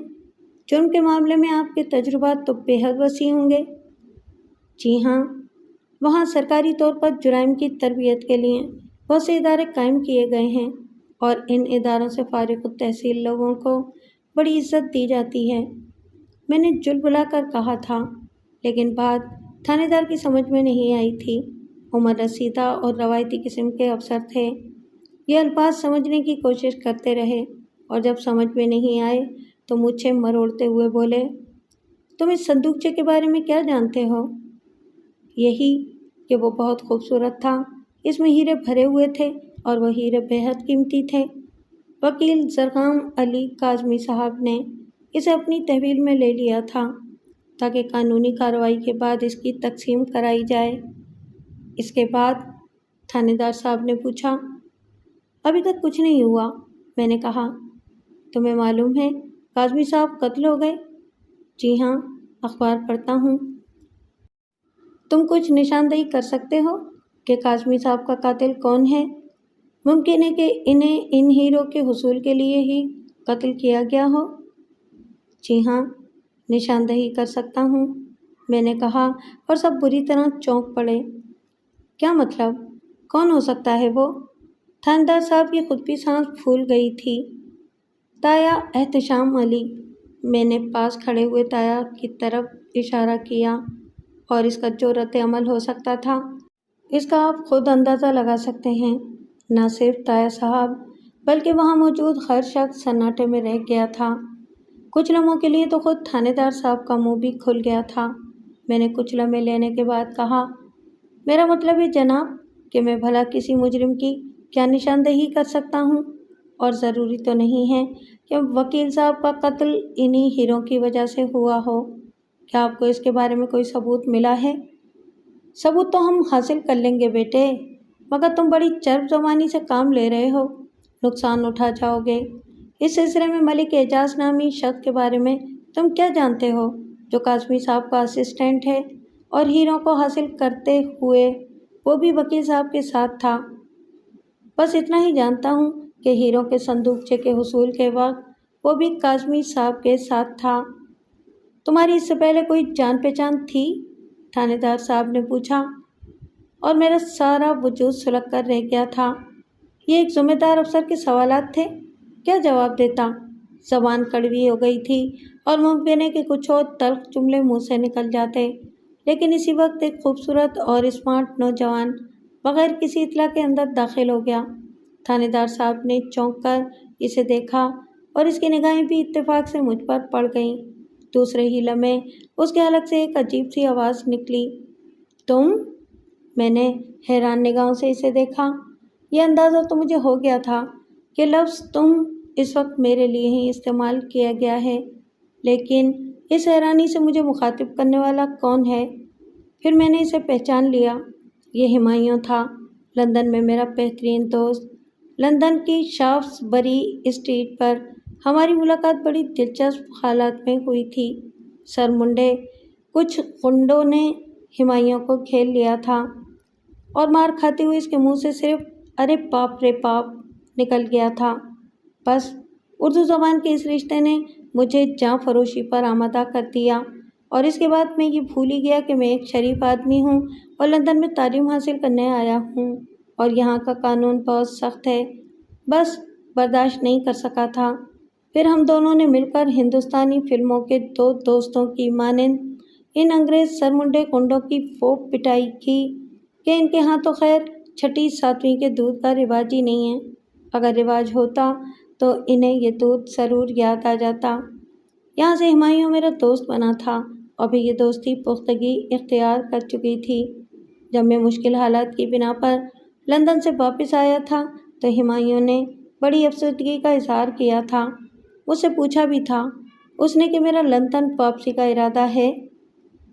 جرم کے معاملے میں آپ کے تجربات تو بے حد وسیع ہوں گے۔ جی ہاں، وہاں سرکاری طور پر جرائم کی تربیت کے لیے بہت سے ادارے قائم کیے گئے ہیں، اور ان اداروں سے فارغ التحصیل لوگوں کو بڑی عزت دی جاتی ہے۔ میں نے جل بلا کر کہا تھا، لیکن بات تھانے دار کی سمجھ میں نہیں آئی تھی۔ عمر رسیدہ اور روایتی قسم کے افسر تھے۔ یہ الفاظ سمجھنے کی کوشش کرتے رہے، اور جب سمجھ میں نہیں آئے تو مجھے مروڑتے ہوئے بولے، تم اس صندوقچے کے بارے میں کیا جانتے ہو؟ یہی کہ وہ بہت خوبصورت تھا، اس میں ہیرے بھرے ہوئے تھے، اور وہ ہیرے بے حد قیمتی تھے۔ وکیل زرغام علی کاظمی صاحب نے اسے اپنی تحویل میں لے لیا تھا تاکہ قانونی کارروائی کے بعد اس کی تقسیم کرائی جائے۔ اس کے بعد تھانے دار صاحب نے پوچھا، ابھی تک کچھ نہیں ہوا؟ میں نے کہا، تمہیں معلوم ہے کاظمی صاحب قتل ہو گئے؟ جی ہاں، اخبار پڑھتا ہوں۔ تم کچھ نشاندہی کر سکتے ہو کہ کاظمی صاحب کا قاتل کون ہے؟ ممکن ہے کہ انہیں ان ہیروں کے حصول کے لیے ہی قتل کیا گیا ہو؟ جی ہاں، نشاندہی کر سکتا ہوں، میں نے کہا، اور سب بری طرح چونک پڑے۔ کیا مطلب؟ کون ہو سکتا ہے وہ؟ تھاندار صاحب کی خود بھی سانس پھول گئی تھی۔ تایا احتشام علی، میں نے پاس کھڑے ہوئے تایا کی طرف اشارہ کیا، اور اس کا جو رد عمل ہو سکتا تھا اس کا آپ خود اندازہ لگا سکتے ہیں۔ نہ صرف تایا صاحب بلکہ وہاں موجود ہر شخص سناٹے میں رہ گیا تھا۔ کچھ لمحوں کے لیے تو خود تھانے دار صاحب کا منہ بھی کھل گیا تھا۔ میں نے کچھ لمحے لینے کے بعد کہا، میرا مطلب ہے جناب کہ میں بھلا کسی مجرم کی کیا نشاندہی کر سکتا ہوں، اور ضروری تو نہیں ہے کہ وکیل صاحب کا قتل انہی ہیروں کی وجہ سے ہوا ہو۔ کیا آپ کو اس کے بارے میں کوئی ثبوت ملا ہے؟ ثبوت تو ہم حاصل کر لیں گے بیٹے، مگر تم بڑی چرب زبانی سے کام لے رہے ہو، نقصان اٹھا جاؤ گے۔ اس سلسلے میں ملک اعجاز نامی شخص کے بارے میں تم کیا جانتے ہو، جو کاظمی صاحب کا اسسٹنٹ ہے اور ہیروں کو حاصل کرتے ہوئے وہ بھی وکیل صاحب کے ساتھ تھا؟ بس اتنا ہی جانتا ہوں کہ ہیروں کے صندوقچے کے حصول کے وقت وہ بھی کاظمی صاحب کے ساتھ تھا۔ تمہاری اس سے پہلے کوئی جان پہچان تھی؟ تھانے دار صاحب نے پوچھا، اور میرا سارا وجود سلگ کر رہ گیا تھا۔ یہ ایک ذمہ دار افسر کے سوالات تھے، کیا جواب دیتا؟ زبان کڑوی ہو گئی تھی، اور ممکن ہے کہ کچھ اور تلخ جملے منہ سے نکل جاتے، لیکن اسی وقت ایک خوبصورت اور اسمارٹ نوجوان بغیر کسی اطلاع کے اندر داخل ہو گیا۔ تھانے دار صاحب نے چونک کر اسے دیکھا اور اس کی نگاہیں بھی اتفاق سے مجھ پر پڑ گئیں۔ دوسرے ہی لمحے اس کے حلق سے ایک عجیب سی آواز نکلی، تم؟ میں نے حیران نگاہوں سے اسے دیکھا۔ یہ اندازہ تو مجھے ہو گیا تھا کہ لفظ تم اس وقت میرے لیے ہی استعمال کیا گیا ہے، لیکن اس حیرانی سے مجھے مخاطب کرنے والا کون ہے؟ پھر میں نے اسے پہچان لیا۔ یہ ہمایوں تھا، لندن میں میرا بہترین دوست۔ لندن کی شافٹس بری اسٹریٹ پر ہماری ملاقات بڑی دلچسپ حالات میں ہوئی تھی۔ سر منڈے کچھ غنڈوں نے ہمایوں کو کھیل لیا تھا اور مار کھاتے ہوئے اس کے منہ سے صرف ارے باپ رے باپ نکل گیا تھا۔ بس اردو زبان کے اس رشتے نے مجھے جاں فروشی پر آمادہ کر دیا، اور اس کے بعد میں یہ بھول ہی گیا کہ میں ایک شریف آدمی ہوں اور لندن میں تعلیم حاصل کرنے آیا ہوں، اور یہاں کا قانون بہت سخت ہے۔ بس برداشت نہیں کر سکا تھا۔ پھر ہم دونوں نے مل کر ہندوستانی فلموں کے دو دوستوں کی مانند ان انگریز سرمنڈے گنڈوں کی وہ پٹائی کی کہ ان کے ہاں تو خیر چھٹی ساتویں کے دودھ کا رواج ہی نہیں ہے۔ اگر رواج ہوتا تو انہیں یہ دودھ ضرور یاد آ جاتا۔ یہاں سے ہمایوں میرا دوست بنا تھا اور بھی یہ دوستی پختگی اختیار کر چکی تھی۔ جب میں مشکل حالات کی بنا پر لندن سے واپس آیا تھا تو ہمایوں نے بڑی افسردگی کا اظہار کیا تھا۔ مجھ سے پوچھا بھی تھا اس نے کہ میرا لندن واپسی کا ارادہ ہے،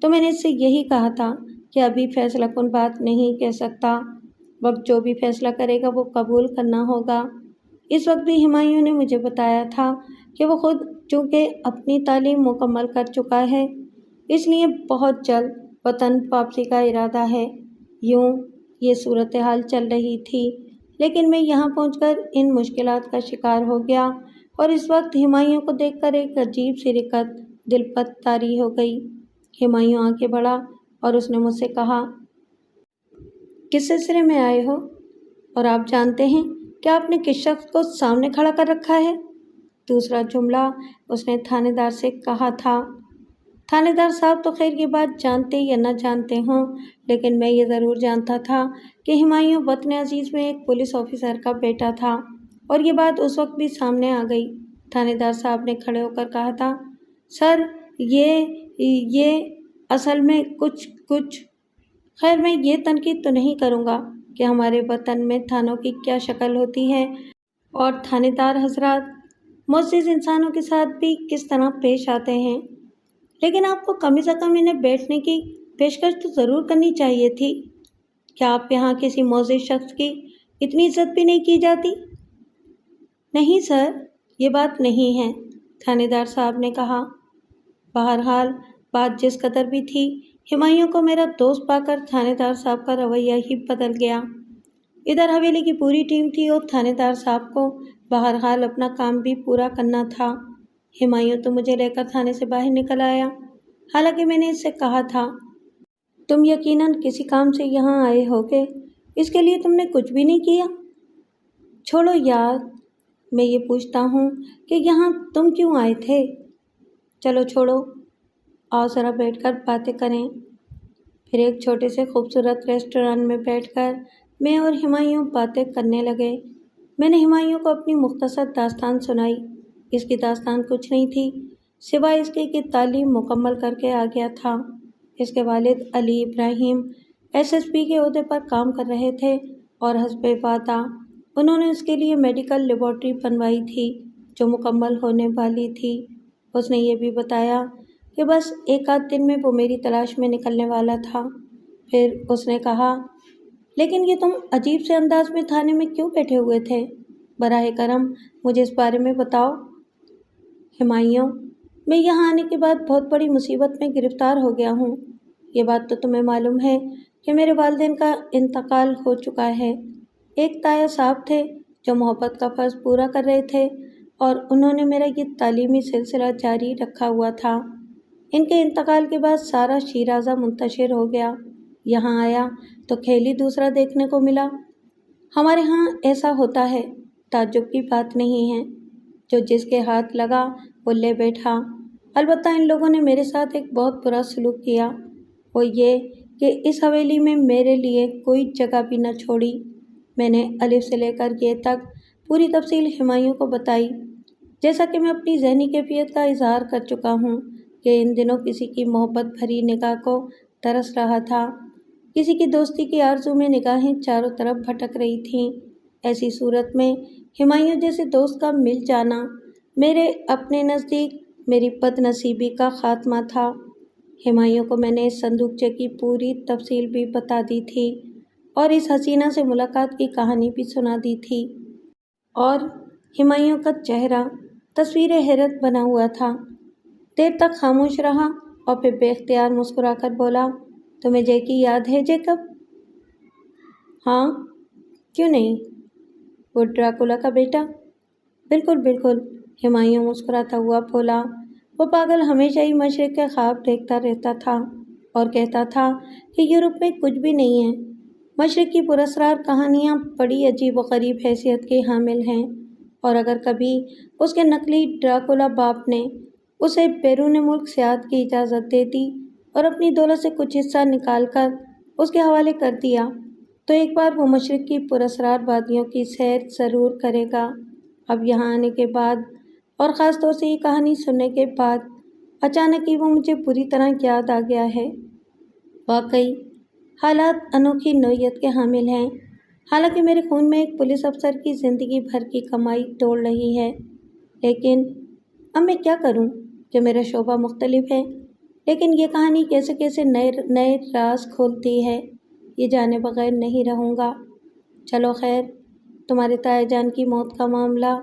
تو میں نے اس سے یہی کہا تھا کہ ابھی فیصلہ کن بات نہیں کہہ سکتا، وقت جو بھی فیصلہ کرے گا وہ قبول کرنا ہوگا۔ اس وقت بھی ہمایوں نے مجھے بتایا تھا کہ وہ خود چونکہ اپنی تعلیم مکمل کر چکا ہے، اس لیے بہت جلد وطن واپسی کا ارادہ ہے۔ یوں یہ صورتحال چل رہی تھی، لیکن میں یہاں پہنچ کر ان مشکلات کا شکار ہو گیا، اور اس وقت ہمایوں کو دیکھ کر ایک عجیب سی رقت دل پر طاری ہو گئی۔ ہمایوں آگے بڑھا اور اس نے مجھ سے کہا، کس سلسلے میں آئے ہو؟ اور آپ جانتے ہیں کہ آپ نے کس شخص کو سامنے کھڑا کر رکھا ہے؟ دوسرا جملہ اس نے تھانے دار سے کہا تھا۔ تھانے دار صاحب تو خیر یہ بات جانتے یا نہ جانتے ہوں، لیکن میں یہ ضرور جانتا تھا کہ ہمایوں وطن عزیز میں ایک پولیس آفیسر کا بیٹا تھا، اور یہ بات اس وقت بھی سامنے آ گئی۔ تھانے دار صاحب نے کھڑے ہو کر کہا تھا، سر یہ اصل میں کچھ خیر میں یہ تنقید تو نہیں کروں گا کہ ہمارے وطن میں تھانوں کی کیا شکل ہوتی ہے اور تھانے دار حضرات معزز انسانوں کے ساتھ بھی کس طرح پیش آتے ہیں، لیکن آپ کو کم از کم انہیں بیٹھنے کی پیشکش تو ضرور کرنی چاہیے تھی۔ کیا آپ یہاں کسی معزز شخص کی اتنی عزت بھی نہیں کی جاتی؟ نہیں سر، یہ بات نہیں ہے، تھانے دار صاحب نے کہا۔ بہرحال بات جس قدر بھی تھی، ہمایوں کو میرا دوست پا کر تھانے دار صاحب کا رویہ ہی بدل گیا۔ ادھر حویلی کی پوری ٹیم تھی اور تھانے دار صاحب کو بہرحال اپنا کام بھی پورا کرنا تھا۔ ہمایوں تو مجھے لے کر تھانے سے باہر نکل آیا، حالانکہ میں نے اس سے کہا تھا، تم یقیناً کسی کام سے یہاں آئے ہوگے، اس کے لیے تم نے کچھ بھی نہیں کیا۔ چھوڑو یار، میں یہ پوچھتا ہوں کہ یہاں تم کیوں آئے تھے؟ چلو چھوڑو، آؤ ذرا بیٹھ کر باتیں کریں۔ پھر ایک چھوٹے سے خوبصورت ریسٹورانٹ میں بیٹھ کر میں اور ہمایوں باتیں کرنے لگے۔ میں نے ہمایوں کو اپنی مختصر داستان سنائی۔ اس کی داستان کچھ نہیں تھی سوائے اس کے کہ تعلیم مکمل کر کے آ گیا تھا۔ اس کے والد علی ابراہیم SSP کے عہدے پر کام کر رہے تھے اور حسب وعدہ انہوں نے اس کے لیے میڈیکل لیبارٹری بنوائی تھی جو مکمل ہونے والی تھی۔ اس نے یہ بھی بتایا کہ بس ایک آدھ دن میں وہ میری تلاش میں نکلنے والا تھا۔ پھر اس نے کہا، لیکن یہ تم عجیب سے انداز میں تھانے میں کیوں بیٹھے ہوئے تھے؟ براہ کرم مجھے اس بارے میں بتاؤ۔ ہمایوں، میں یہاں آنے کے بعد بہت بڑی مصیبت میں گرفتار ہو گیا ہوں۔ یہ بات تو تمہیں معلوم ہے کہ میرے والدین کا انتقال ہو چکا ہے۔ ایک تایا صاحب تھے جو محبت کا فرض پورا کر رہے تھے اور انہوں نے میرا یہ تعلیمی سلسلہ جاری رکھا ہوا تھا۔ ان کے انتقال کے بعد سارا شیرازہ منتشر ہو گیا۔ یہاں آیا تو کھیل ہی دوسرا دیکھنے کو ملا۔ ہمارے ہاں ایسا ہوتا ہے، تعجب کی بات نہیں ہے، جو جس کے ہاتھ لگا وہ لے بیٹھا۔ البتہ ان لوگوں نے میرے ساتھ ایک بہت برا سلوک کیا۔ وہ یہ کہ اس حویلی میں میرے لیے کوئی جگہ بھی نہ چھوڑی۔ میں نے الف سے لے کر یہ تک پوری تفصیل ہمایوں کو بتائی، جیسا کہ میں اپنی ذہنی کیفیت کا اظہار کر چکا ہوں کہ ان دنوں کسی کی محبت بھری نگاہ کو ترس رہا تھا، کسی کی دوستی کی آرزو میں نگاہیں چاروں طرف بھٹک رہی تھیں۔ ایسی صورت میں ہمایوں جیسے دوست کا مل جانا میرے اپنے نزدیک میری بد نصیبی کا خاتمہ تھا۔ ہمایوں کو میں نے اس صندوقچے کی پوری تفصیل بھی بتا دی تھی اور اس حسینہ سے ملاقات کی کہانی بھی سنا دی تھی، اور ہمایوں کا چہرہ تصویر حیرت بنا ہوا تھا۔ دیر تک خاموش رہا اور پھر بے اختیار مسکرا کر بولا، تمہیں جیکی یاد ہے جیکب؟ ہاں، کیوں نہیں؟ وہ ڈراکولا کا بیٹا؟ بالکل بالکل، ہمایوں مسکراتا ہوا بولا۔ وہ پاگل ہمیشہ ہی مشرق کے خواب دیکھتا رہتا تھا اور کہتا تھا کہ یورپ میں کچھ بھی نہیں ہے۔ مشرق کی پراسرار کہانیاں بڑی عجیب و غریب حیثیت کی حامل ہیں، اور اگر کبھی اس کے نقلی ڈراکولا باپ نے اسے بیرون ملک سیاحت کی اجازت دے دی اور اپنی دولت سے کچھ حصہ نکال کر اس کے حوالے کر دیا، تو ایک بار وہ مشرق کی پراسرار وادیوں کی سیر ضرور کرے گا۔ اب یہاں آنے کے بعد، اور خاص طور سے یہ کہانی سننے کے بعد، اچانک ہی وہ مجھے بری طرح یاد آ گیا ہے۔ واقعی حالات انوکھی نوعیت کے حامل ہیں۔ حالانکہ میرے خون میں ایک پولیس افسر کی زندگی بھر کی کمائی دوڑ رہی ہے، لیکن اب میں کیا کروں کہ میرا شعبہ مختلف ہے۔ لیکن یہ کہانی کیسے کیسے نئے نئے راز کھولتی ہے، یہ جانے بغیر نہیں رہوں گا۔ چلو خیر، تمہارے تایا جان کی موت کا معاملہ،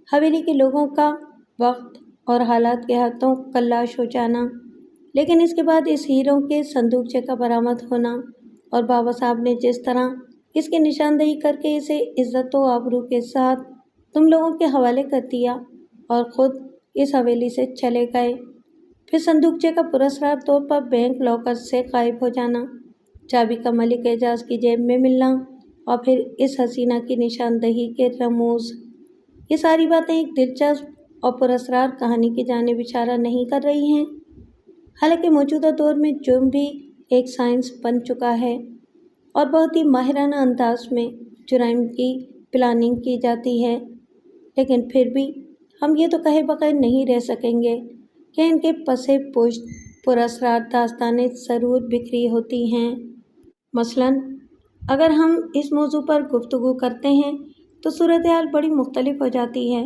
حویلی کے لوگوں کا وقت اور حالات کے ہاتھوں کلاش ہو جانا، لیکن اس کے بعد اس ہیروں کے صندوقچے کا برآمد ہونا، اور بابا صاحب نے جس طرح اس کی نشاندہی کر کے اسے عزت و آبرو کے ساتھ تم لوگوں کے حوالے کر دیا اور خود اس حویلی سے چلے گئے، پھر صندوقچے کا پراسرار طور پر بینک لاکر سے غائب ہو جانا، چابی کا ملک اعجاز کی جیب میں ملنا، اور پھر اس حسینہ کی نشاندہی کے رموز، یہ ساری باتیں ایک دلچسپ اور پراسرار کہانی کی جانب اشارہ نہیں کر رہی ہیں؟ حالانکہ موجودہ دور میں جرم بھی ایک سائنس بن چکا ہے اور بہت ہی ماہرانہ انداز میں جرائم کی پلاننگ کی جاتی ہے، لیکن پھر بھی ہم یہ تو کہے بغیر نہیں رہ سکیں گے کہ ان کے پس پشت پراسرار داستانیں ضرور بکھری ہوتی ہیں۔ مثلاً اگر ہم اس موضوع پر گفتگو کرتے ہیں تو صورتحال بڑی مختلف ہو جاتی ہے۔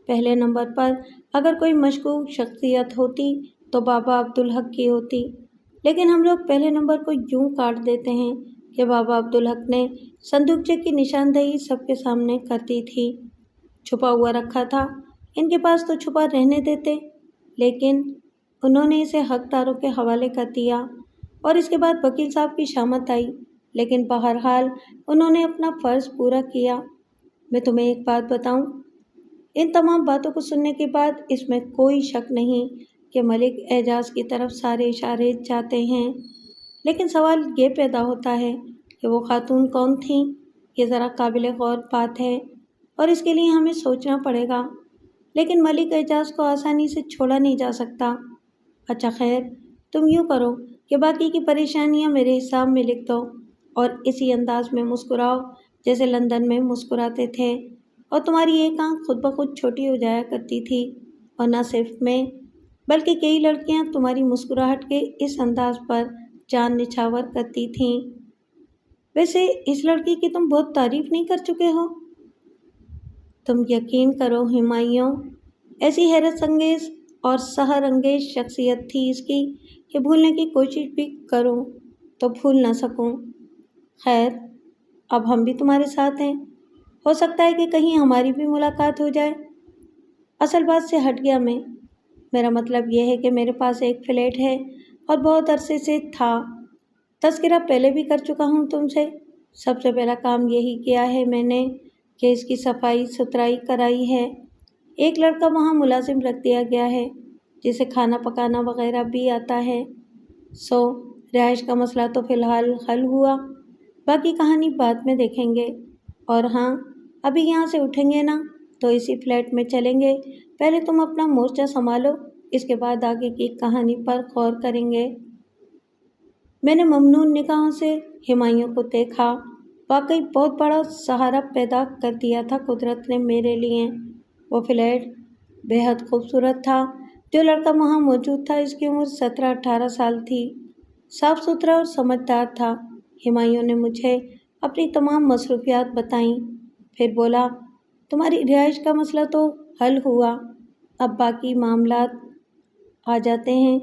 پہلے نمبر پر اگر کوئی مشکوک شخصیت ہوتی تو بابا عبدالحق کی ہوتی، لیکن ہم لوگ پہلے نمبر کو یوں کاٹ دیتے ہیں کہ بابا عبدالحق نے صندوقچے کی نشاندہی سب کے سامنے کر دی تھی، چھپا ہوا رکھا تھا، ان کے پاس تو چھپا رہنے دیتے، لیکن انہوں نے اسے حقداروں کے حوالے کر دیا، اور اس کے بعد وکیل صاحب کی شامت آئی، لیکن بہرحال انہوں نے اپنا فرض پورا کیا۔ میں تمہیں ایک بات بتاؤں، ان تمام باتوں کو سننے کے بعد اس میں کوئی شک نہیں کہ ملک اعجاز کی طرف سارے اشارے جاتے ہیں، لیکن سوال یہ پیدا ہوتا ہے کہ وہ خاتون کون تھیں؟ یہ ذرا قابل غور بات ہے اور اس کے لیے ہمیں سوچنا پڑے گا، لیکن ملک اعجاز کو آسانی سے چھوڑا نہیں جا سکتا۔ اچھا خیر، تم یوں کرو کہ باقی کی پریشانیاں میرے حساب میں لکھ دو اور اسی انداز میں مسکراؤ جیسے لندن میں مسکراتے تھے، اور تمہاری ایک آنکھ خود بخود چھوٹی ہو جایا کرتی تھی، اور نہ صرف میں بلکہ کئی لڑکیاں تمہاری مسکراہٹ کے اس انداز پر جان نچھاور کرتی تھیں۔ ویسے اس لڑکی کی تم بہت تعریف نہیں کر چکے ہو؟ تم یقین کرو ہمایوں، ایسی حیرت انگیز اور سحر انگیز شخصیت تھی اس کی کہ بھولنے کی کوشش بھی کروں تو بھول نہ سکوں۔ خیر، اب ہم بھی تمہارے ساتھ ہیں، ہو سکتا ہے کہ کہیں ہماری بھی ملاقات ہو جائے۔ اصل بات سے ہٹ گیا میں، میرا مطلب یہ ہے کہ میرے پاس ایک فلیٹ ہے اور بہت عرصے سے تھا، تذکرہ پہلے بھی کر چکا ہوں تم سے۔ سب سے پہلا کام یہی کیا ہے میں نے کہ اس کی صفائی ستھرائی کرائی ہے۔ ایک لڑکا وہاں ملازم رکھ دیا گیا ہے جسے کھانا پکانا وغیرہ بھی آتا ہے۔ رہائش کا مسئلہ تو فی الحال حل ہوا، باقی کہانی بعد میں دیکھیں گے۔ اور ہاں، ابھی یہاں سے اٹھیں گے نا تو اسی فلیٹ میں چلیں گے، پہلے تم اپنا مورچہ سنبھالو، اس کے بعد آگے کی کہانی پر غور کریں گے۔ میں نے ممنون نگاہوں سے ہمایوں کو دیکھا۔ واقعی بہت بڑا سہارا پیدا کر دیا تھا قدرت نے میرے لیے۔ وہ فلیٹ بے حد خوبصورت تھا۔ جو لڑکا وہاں موجود تھا اس کی عمر 17-18 سال تھی۔ صاف ستھرا اور سمجھدار تھا۔ ہمایوں نے مجھے اپنی تمام مصروفیات بتائیں، پھر بولا، تمہاری رہائش کا مسئلہ تو حل ہوا، اب باقی معاملات آ جاتے ہیں۔